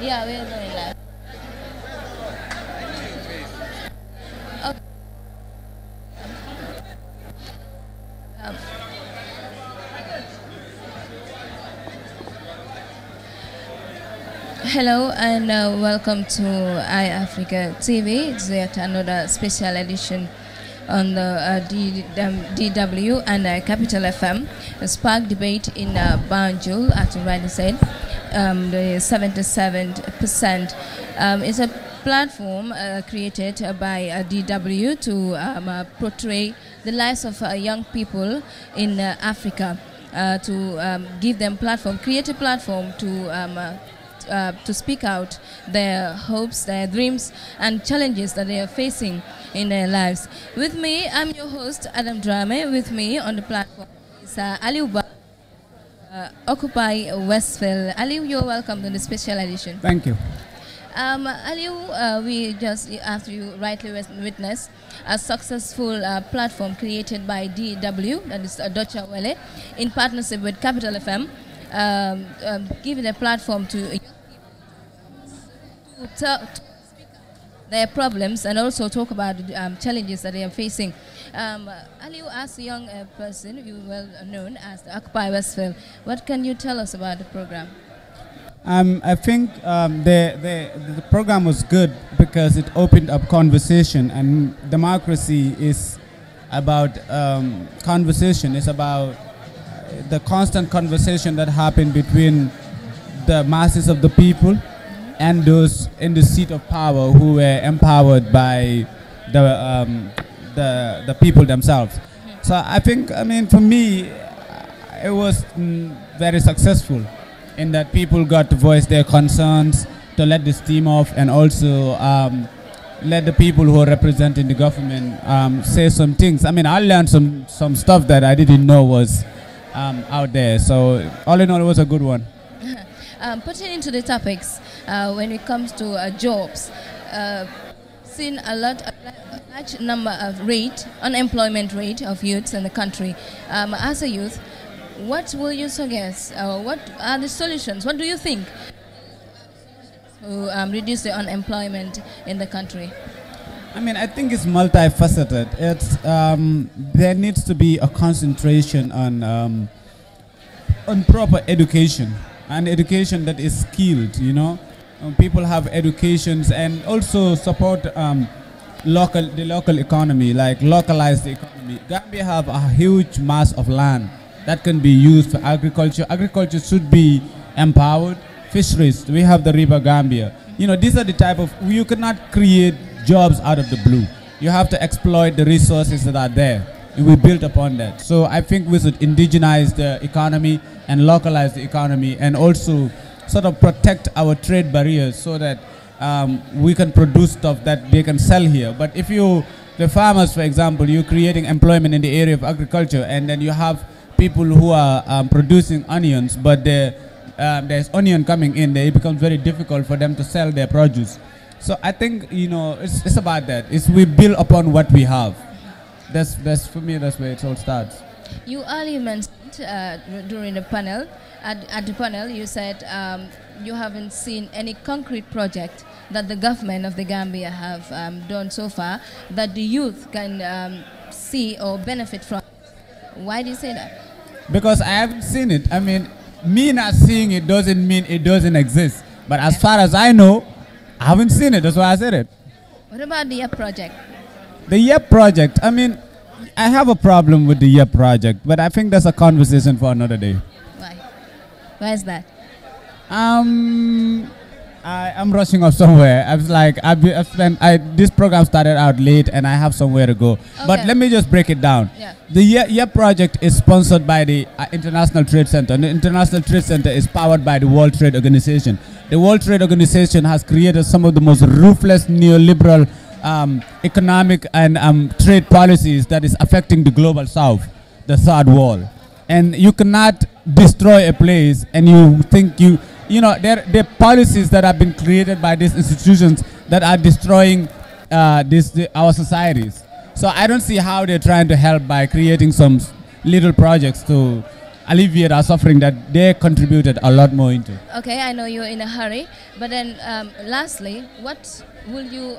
Yeah, we're going live. Okay. Hello and welcome to iAfrica TV. It's yet another special edition on the DW and Capital FM. A spark debate in Banjul, as you rightly said. The 77% is a platform created by DW to portray the lives of young people in Africa, to give them platform, create a platform to speak out their hopes, their dreams, and challenges that they are facing in their lives. With me, I'm your host, Adam Drame. With me on the platform is Aliu Occupy Westville. Aliu, you're welcome to the special edition. Thank you. Aliu, we just, after you rightly witnessed, a successful platform created by DW, that is Deutsche Welle, in partnership with Capital FM, giving a platform to young people to speak out their problems and also talk about challenges that they are facing. Aliu, as a young person, you well known as the Occupy Westfield. What can you tell us about the program? I think the program was good because it opened up conversation, and democracy is about conversation. It's about the constant conversation that happened between the masses of the people and those in the seat of power who were empowered by the people themselves. So I think, I mean, for me, it was very successful in that people got to voice their concerns, to let the steam off, and also let the people who are representing the government say some things. I mean, I learned some stuff that I didn't know was out there. So all in all, it was a good one. Putting into the topics, when it comes to jobs, seen a large number of unemployment rate of youths in the country. As a youth, what will you suggest? What are the solutions? What do you think to reduce the unemployment in the country? I mean, I think it's multifaceted. It's there needs to be a concentration on proper education, and education that is skilled. You know, people have educations, and also support the local economy, like localize the economy. Gambia have a huge mass of land that can be used for agriculture. Agriculture should be empowered. Fisheries, we have the River Gambia. You know, these are the type of, you cannot create jobs out of the blue. You have to exploit the resources that are there, and we build upon that. So I think we should indigenize the economy and localize the economy, and also sort of protect our trade barriers so that we can produce stuff that they can sell here. But if the farmers, for example, you're creating employment in the area of agriculture, and then you have people who are producing onions, but there's onion coming in, it becomes very difficult for them to sell their produce. So I think, you know, it's about that. We build upon what we have. That's for me, that's where it all starts. You earlier mentioned during the panel, at the panel, you said you haven't seen any concrete project that the government of the Gambia have done so far that the youth can see or benefit from. Why do you say that? Because I haven't seen it. I mean, me not seeing it doesn't mean it doesn't exist. But as far as I know, I haven't seen it. That's why I said it. What about the YEP project? The YEP project, I mean, I have a problem with the YEP project, but I think that's a conversation for another day. Why? Why is that? I'm rushing off somewhere. I was like, this program started out late and I have somewhere to go. Okay. But let me just break it down. Yeah. The YEP project is sponsored by the International Trade Center. And the International Trade Center is powered by the World Trade Organization. The World Trade Organization has created some of the most ruthless neoliberal economic and trade policies that is affecting the global south, the third world. And you cannot destroy a place and you think you know, there are policies that have been created by these institutions that are destroying our societies. So I don't see how they're trying to help by creating some little projects to alleviate our suffering that they contributed a lot more into. Okay, I know you're in a hurry, but then lastly, what will you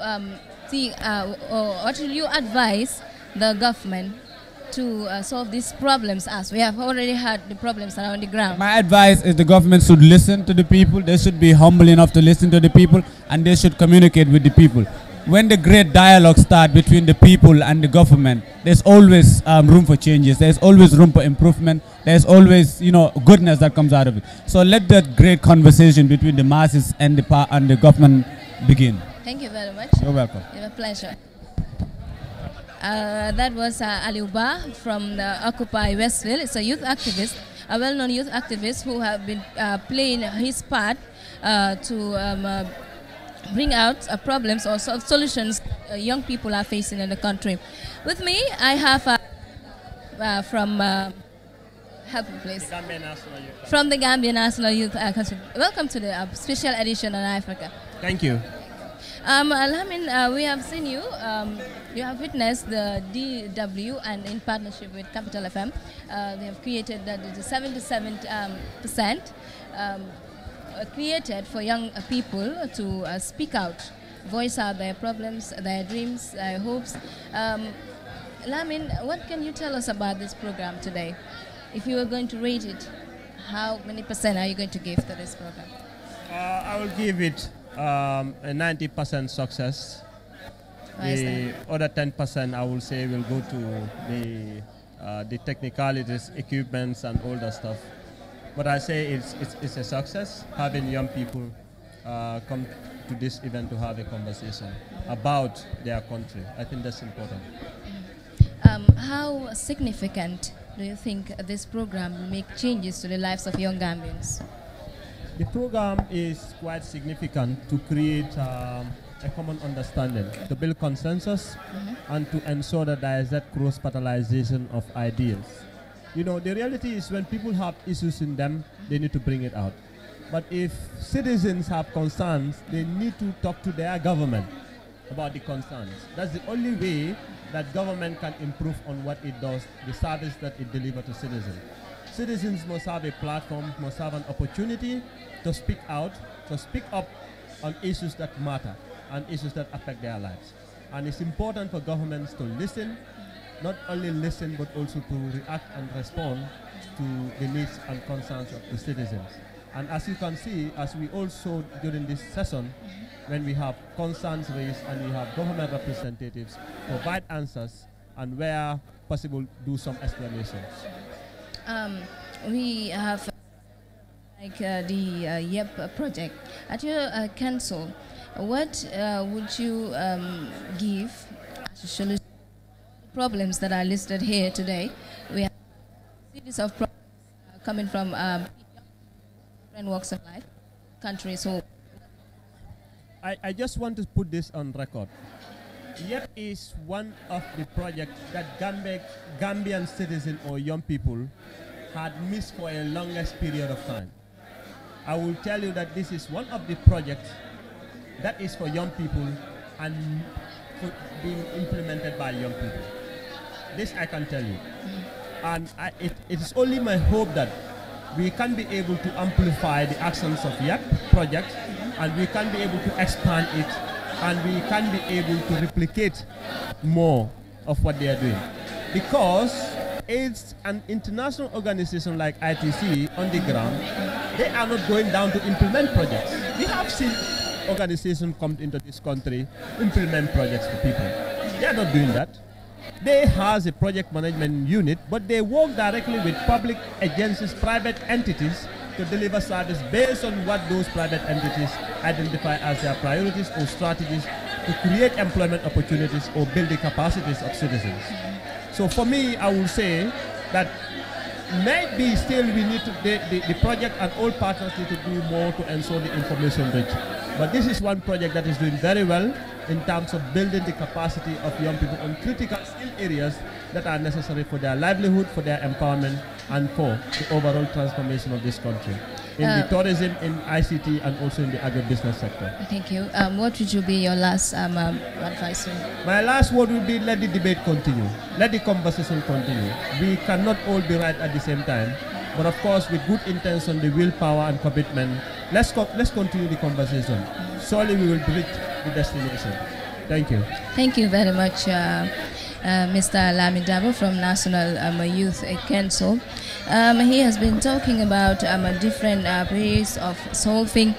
or what will you advise the government to solve these problems, as we have already had the problems around the ground? My advice is the government should listen to the people. They should be humble enough to listen to the people, and they should communicate with the people. When the great dialogue starts between the people and the government, there's always room for changes. There's always room for improvement. There's always, you know, goodness that comes out of it. So let that great conversation between the masses and the government begin. Thank you very much. You're welcome. It's a pleasure. That was Aliuba from the Occupy Westville. It's a youth activist, a well-known youth activist who have been playing his part to bring out problems or solutions young people are facing in the country. With me, I have from help me please. From the Gambia National Youth Council. Welcome to the special edition on Africa. Thank you. Lamin, we have seen you. You have witnessed the DW, and in partnership with Capital FM, they have created the 77% created for young people to speak out voice out their problems, their dreams, their hopes. Lamin, what can you tell us about this program today? If you were going to rate it, how many percent are you going to give to this program? I will give it a 90% success. The other 10% I will say will go to the technicalities, equipments, and all that stuff. But I say it's a success having young people come to this event to have a conversation about their country. I think that's important. How significant do you think this program will make changes to the lives of young Gambians? The program is quite significant to create a common understanding, to build consensus, and to ensure that there is that cross-fertilization of ideas. You know, the reality is when people have issues in them, they need to bring it out. But if citizens have concerns, they need to talk to their government about the concerns. That's the only way that government can improve on what it does, the service that it delivers to citizens. Citizens must have a platform, must have an opportunity to speak out, to speak up on issues that matter and issues that affect their lives. And it's important for governments to listen, not only listen, but also to react and respond to the needs and concerns of the citizens. And as you can see, as we also during this session, when we have concerns raised and we have government representatives provide answers and where possible do some explanations. We have like the YEP project. At your council, what would you give as a solution to the problems that are listed here today? We have a series of problems coming from different walks of life, countries. So I just want to put this on record. YEP is one of the projects that Gambian citizens or young people had missed for a longest period of time. I will tell you that this is one of the projects that is for young people and for being implemented by young people. This I can tell you. And it is only my hope that we can be able to amplify the actions of YEP project, and we can be able to expand it, and we can be able to replicate more of what they are doing. Because it's an international organization like ITC on the ground, they are not going down to implement projects. We have seen organizations come into this country, implement projects for people. They are not doing that. They have a project management unit, but they work directly with public agencies, private entities, to deliver service based on what those private entities identify as their priorities or strategies to create employment opportunities or build the capacities of citizens. So for me, I will say that maybe still we need to, the project and all partners need to do more to ensure the information rich. But this is one project that is doing very well in terms of building the capacity of young people on critical skill areas that are necessary for their livelihood, for their empowerment, and for the overall transformation of this country. In the tourism, in ICT, and also in the agribusiness sector. Thank you. What would you be your last advice? My last word would be let the debate continue. Let the conversation continue. We cannot all be right at the same time. But of course, with good intention, the willpower and commitment, let's continue the conversation. Surely we will reach the destination. Thank you. Thank you very much, Mr. Lamin Dabo from National Youth Council. He has been talking about different ways of solving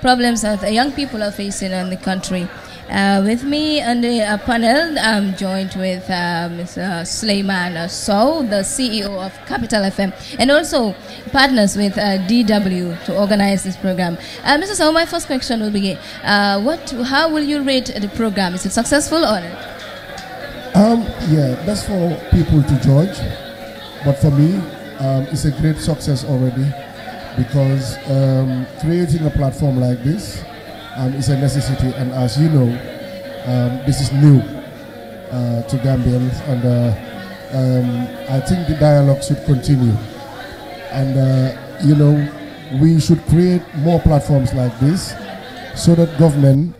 problems that young people are facing in the country. With me on the panel, I'm joined with Mr. Suleiman Sow, the CEO of Capital FM, and also partners with DW to organize this program. Mr. Sow, my first question will be, how will you rate the program? Is it successful or not? Yeah, that's for people to judge. But for me, it's a great success already, because creating a platform like this is a necessity, and as you know, this is new to Gambians, and I think the dialogue should continue. And you know, we should create more platforms like this so that government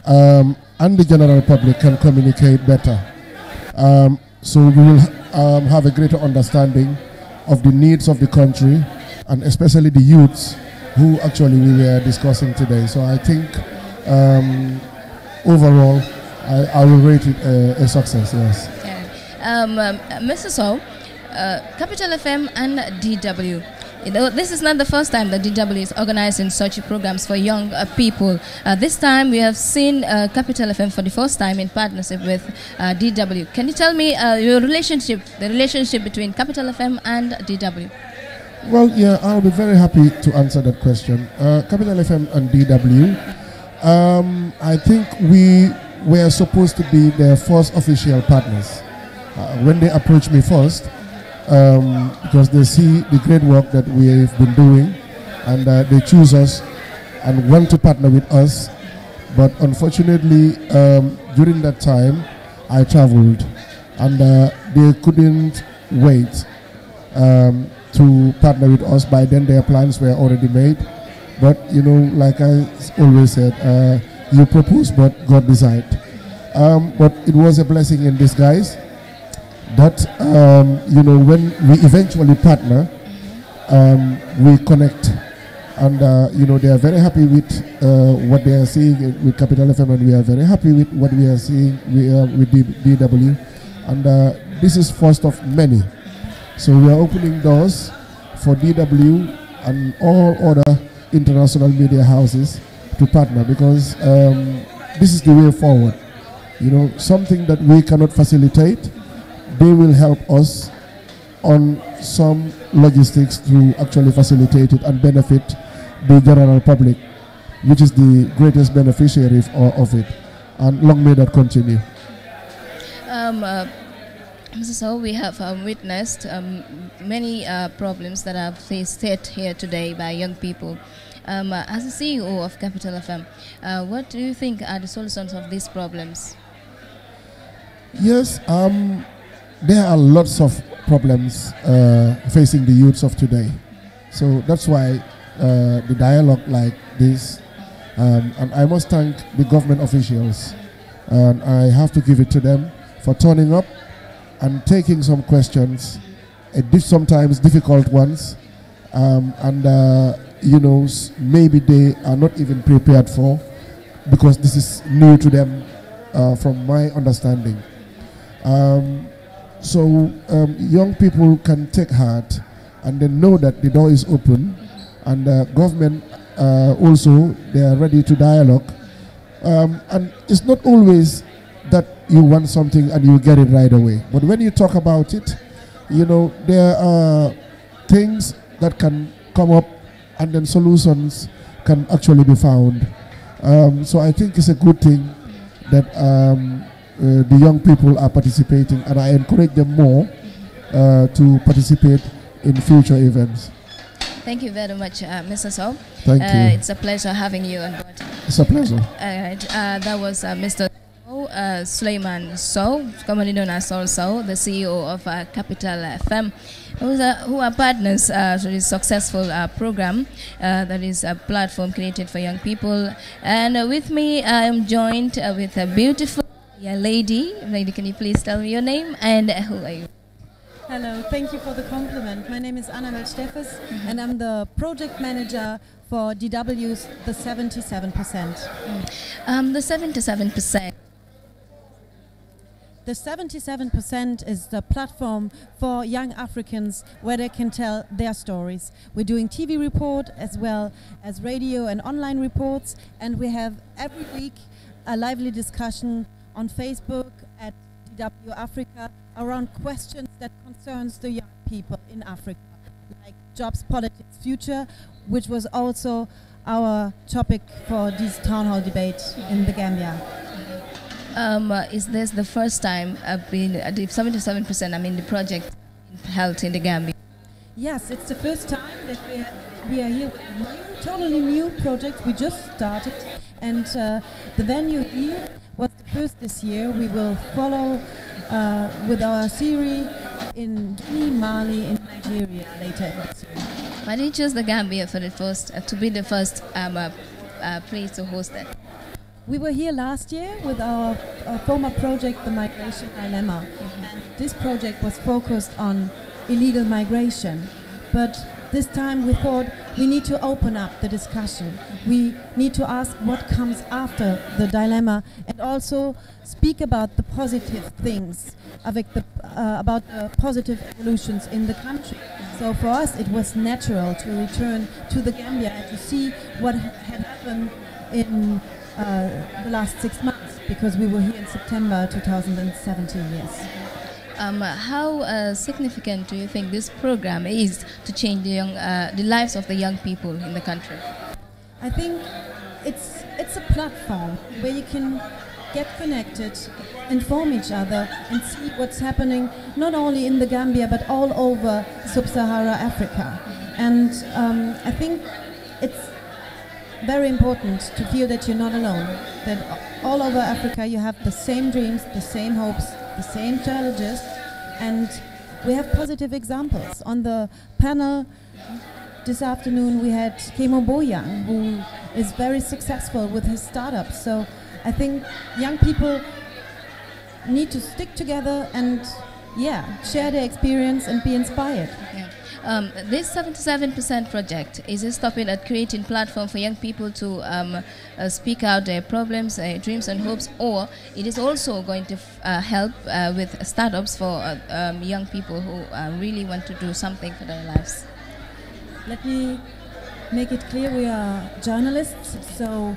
and the general public can communicate better. So we will have a greater understanding of the needs of the country, and especially the youths who actually we were discussing today. So I think overall, I will rate it a success, yes. Mr. So, Capital FM and DW. You know, this is not the first time that DW is organizing such programs for young people. This time we have seen Capital FM for the first time in partnership with DW. Can you tell me the relationship between Capital FM and DW? Well, yeah, I'll be very happy to answer that question. Capital FM and DW, I think we were supposed to be their first official partners. When they approached me first, because they see the great work that we've been doing, and they choose us and want to partner with us. But unfortunately, during that time, I traveled, and they couldn't wait to partner with us. By then, their plans were already made. But, you know, like I always said, you propose, but God decide. But it was a blessing in disguise that, you know, when we eventually partner, we connect. And, you know, they are very happy with what they are seeing with Capital FM, and we are very happy with what we are seeing with DW. And this is first of many. So we are opening doors for DW and all other international media houses to partner, because this is the way forward. You know, something that we cannot facilitate, they will help us on some logistics to actually facilitate it and benefit the general public, which is the greatest beneficiary of it. And long may that continue. So we have witnessed many problems that are faced here today by young people. As a CEO of Capital FM, what do you think are the solutions of these problems? Yes, there are lots of problems facing the youths of today. So that's why the dialogue like this, and I must thank the government officials, and I have to give it to them for turning up and taking some questions, sometimes difficult ones, and you know, maybe they are not even prepared for, because this is new to them from my understanding. So young people can take heart and then know that the door is open, and government also, they are ready to dialogue. And it's not always that you want something and you get it right away. But when you talk about it, you know, there are things that can come up, and then solutions can actually be found. So I think it's a good thing that the young people are participating, and I encourage them more to participate in future events. Thank you very much, Mr. So. Thank you. It's a pleasure having you on board. It's a pleasure. That was Mr. Suleiman Sow, commonly known as also the CEO of Capital FM, who are partners to this successful program that is a platform created for young people. And with me, I am joined with a beautiful lady. Lady, can you please tell me your name and who are you? Hello, thank you for the compliment. My name is Annabelle Steffes, and I'm the project manager for DW's The 77%. The 77%. The 77% is the platform for young Africans where they can tell their stories. We're doing TV report as well as radio and online reports, and we have every week a lively discussion on Facebook at DW Africa around questions that concerns the young people in Africa, like jobs, politics, future, which was also our topic for this town hall debate in the Gambia. Is this the first time the 77%, I mean the project held in the Gambia? Yes, it's the first time that we are here with a totally new project. We just started, and the venue here was the first this year. We will follow with our series in Guinea, Mali, and Nigeria later this year. Why did you choose the Gambia for the first to be the first place to host it? We were here last year with our former project, the Migration Dilemma. And this project was focused on illegal migration. But this time we thought we need to open up the discussion. We need to ask what comes after the dilemma and also speak about the positive things, about the positive evolutions in the country. So for us it was natural to return to the Gambia and to see what had happened in the last 6 months, because we were here in September 2017, yes. How significant do you think this program is to change the lives of the young people in the country? I think it's a platform where you can get connected, inform each other, and see what's happening not only in the Gambia but all over Sub-Sahara Africa. And I think it's very important to feel that you're not alone, that all over Africa you have the same dreams, the same hopes, the same challenges, and we have positive examples. On the panel this afternoon we had Kemo Boyang, who is very successful with his startup. So I think young people need to stick together and share their experience and be inspired. This 77% project, is it stopping at creating platform for young people to speak out their problems, dreams and hopes, or it is also going to help with startups for young people who really want to do something for their lives? Let me make it clear, we are journalists, so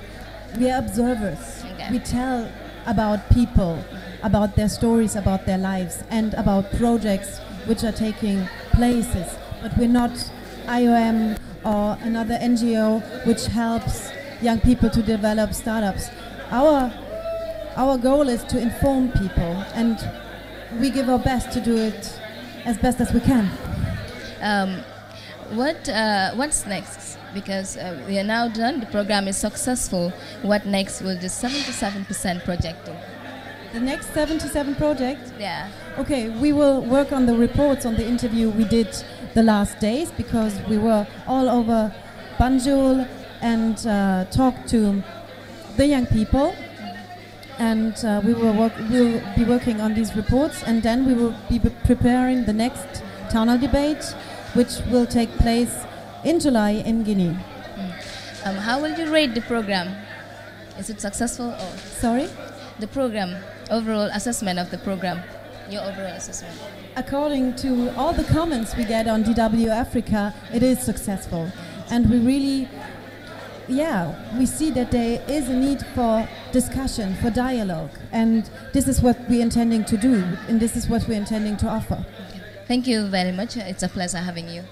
we are observers. Okay. We tell about people, about their stories, about their lives, and about projects which are taking places. But we're not IOM or another NGO which helps young people to develop startups. Our goal is to inform people, and we give our best to do it as best as we can. What's next? Because we are now done, the program is successful. What next will the 77% project do? The next 77 project? Yeah. Okay, we will work on the reports on the interview we did the last days, because we were all over Banjul and talked to the young people, and we'll be working on these reports, and then we will be preparing the next town hall debate, which will take place in July in Guinea. How will you rate the program? Is it successful or? Sorry? The program, overall assessment of the program, your overall assessment. According to all the comments we get on DW Africa, it is successful. And we really, we see that there is a need for discussion, for dialogue. And this is what we're intending to do, and this is what we're intending to offer. Thank you very much. It's a pleasure having you.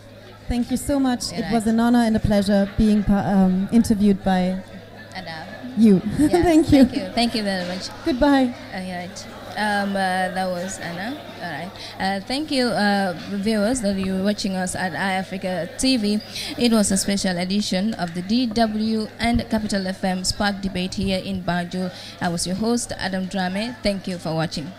Thank you so much. It was an honor and a pleasure being interviewed by you. Yes, Thank you. Thank you very much. Goodbye. All right. That was Anna. All right. Thank you, viewers, that you were watching us at iAfrica TV. It was a special edition of the DW and Capital FM Spark debate here in Banjul. I was your host, Adam Drame. Thank you for watching.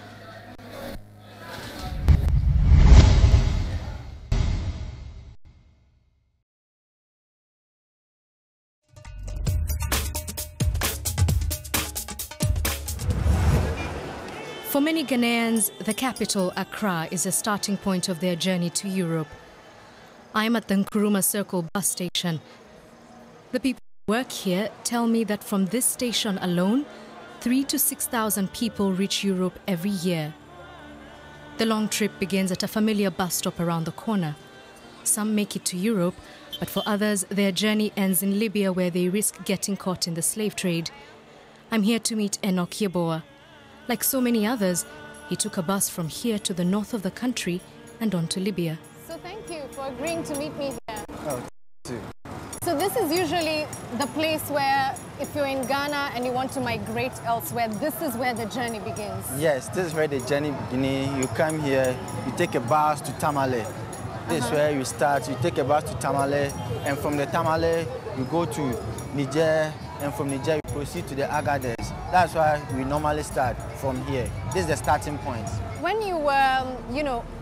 For many Ghanaians, the capital, Accra, is a starting point of their journey to Europe. I am at the Nkrumah Circle bus station. The people who work here tell me that from this station alone, 3,000 to 6,000 people reach Europe every year. The long trip begins at a familiar bus stop around the corner. Some make it to Europe, but for others, their journey ends in Libya, where they risk getting caught in the slave trade. I'm here to meet Enoch Yeboah. Like so many others, he took a bus from here to the north of the country and on to Libya. So thank you for agreeing to meet me here. Oh, thank you. So this is usually the place where, if you're in Ghana and you want to migrate elsewhere, this is where the journey begins. Yes, this is where the journey begins. You come here, you take a bus to Tamale. This is where you start. You take a bus to Tamale, and from the Tamale, you go to Niger, and from Niger, you proceed to the Agadez. That's why we normally start from here. This is the starting point. When you were,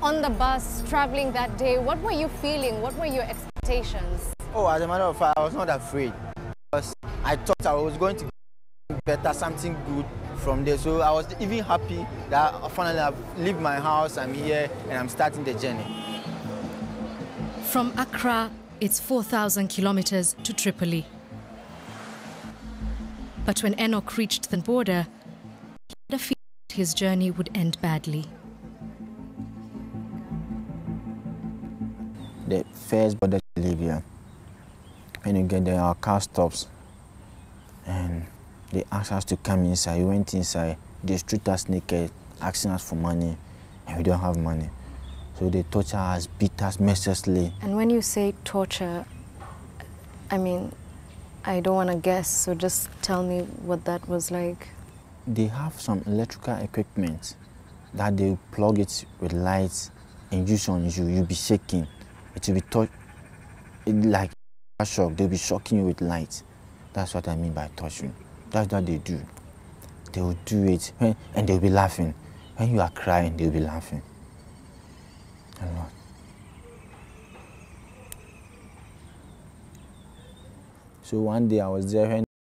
on the bus traveling that day, what were you feeling? What were your expectations? Oh, as a matter of fact, I was not afraid, because I thought I was going to get better, something good from there. So I was even happy that finally I've left my house, I'm here, and I'm starting the journey. From Accra, It's 4,000 kilometers to Tripoli. But when Enoch reached the border, he had a feeling his journey would end badly. The first border to Libya, when you get there, our car stops and they asked us to come inside. We went inside, they stripped us naked, asking us for money, and we don't have money. So they torture us, beat us mercilessly. And when you say torture, I mean, I don't want to guess, so just tell me what that was like. They have some electrical equipment that they plug it with lights and use on you. You'll be shaking. It will be like a shock. They'll be shocking you with lights. That's what I mean by torturing. That's what they do. They will do it and they'll be laughing. When you are crying, they'll be laughing. A lot. So one day I was there when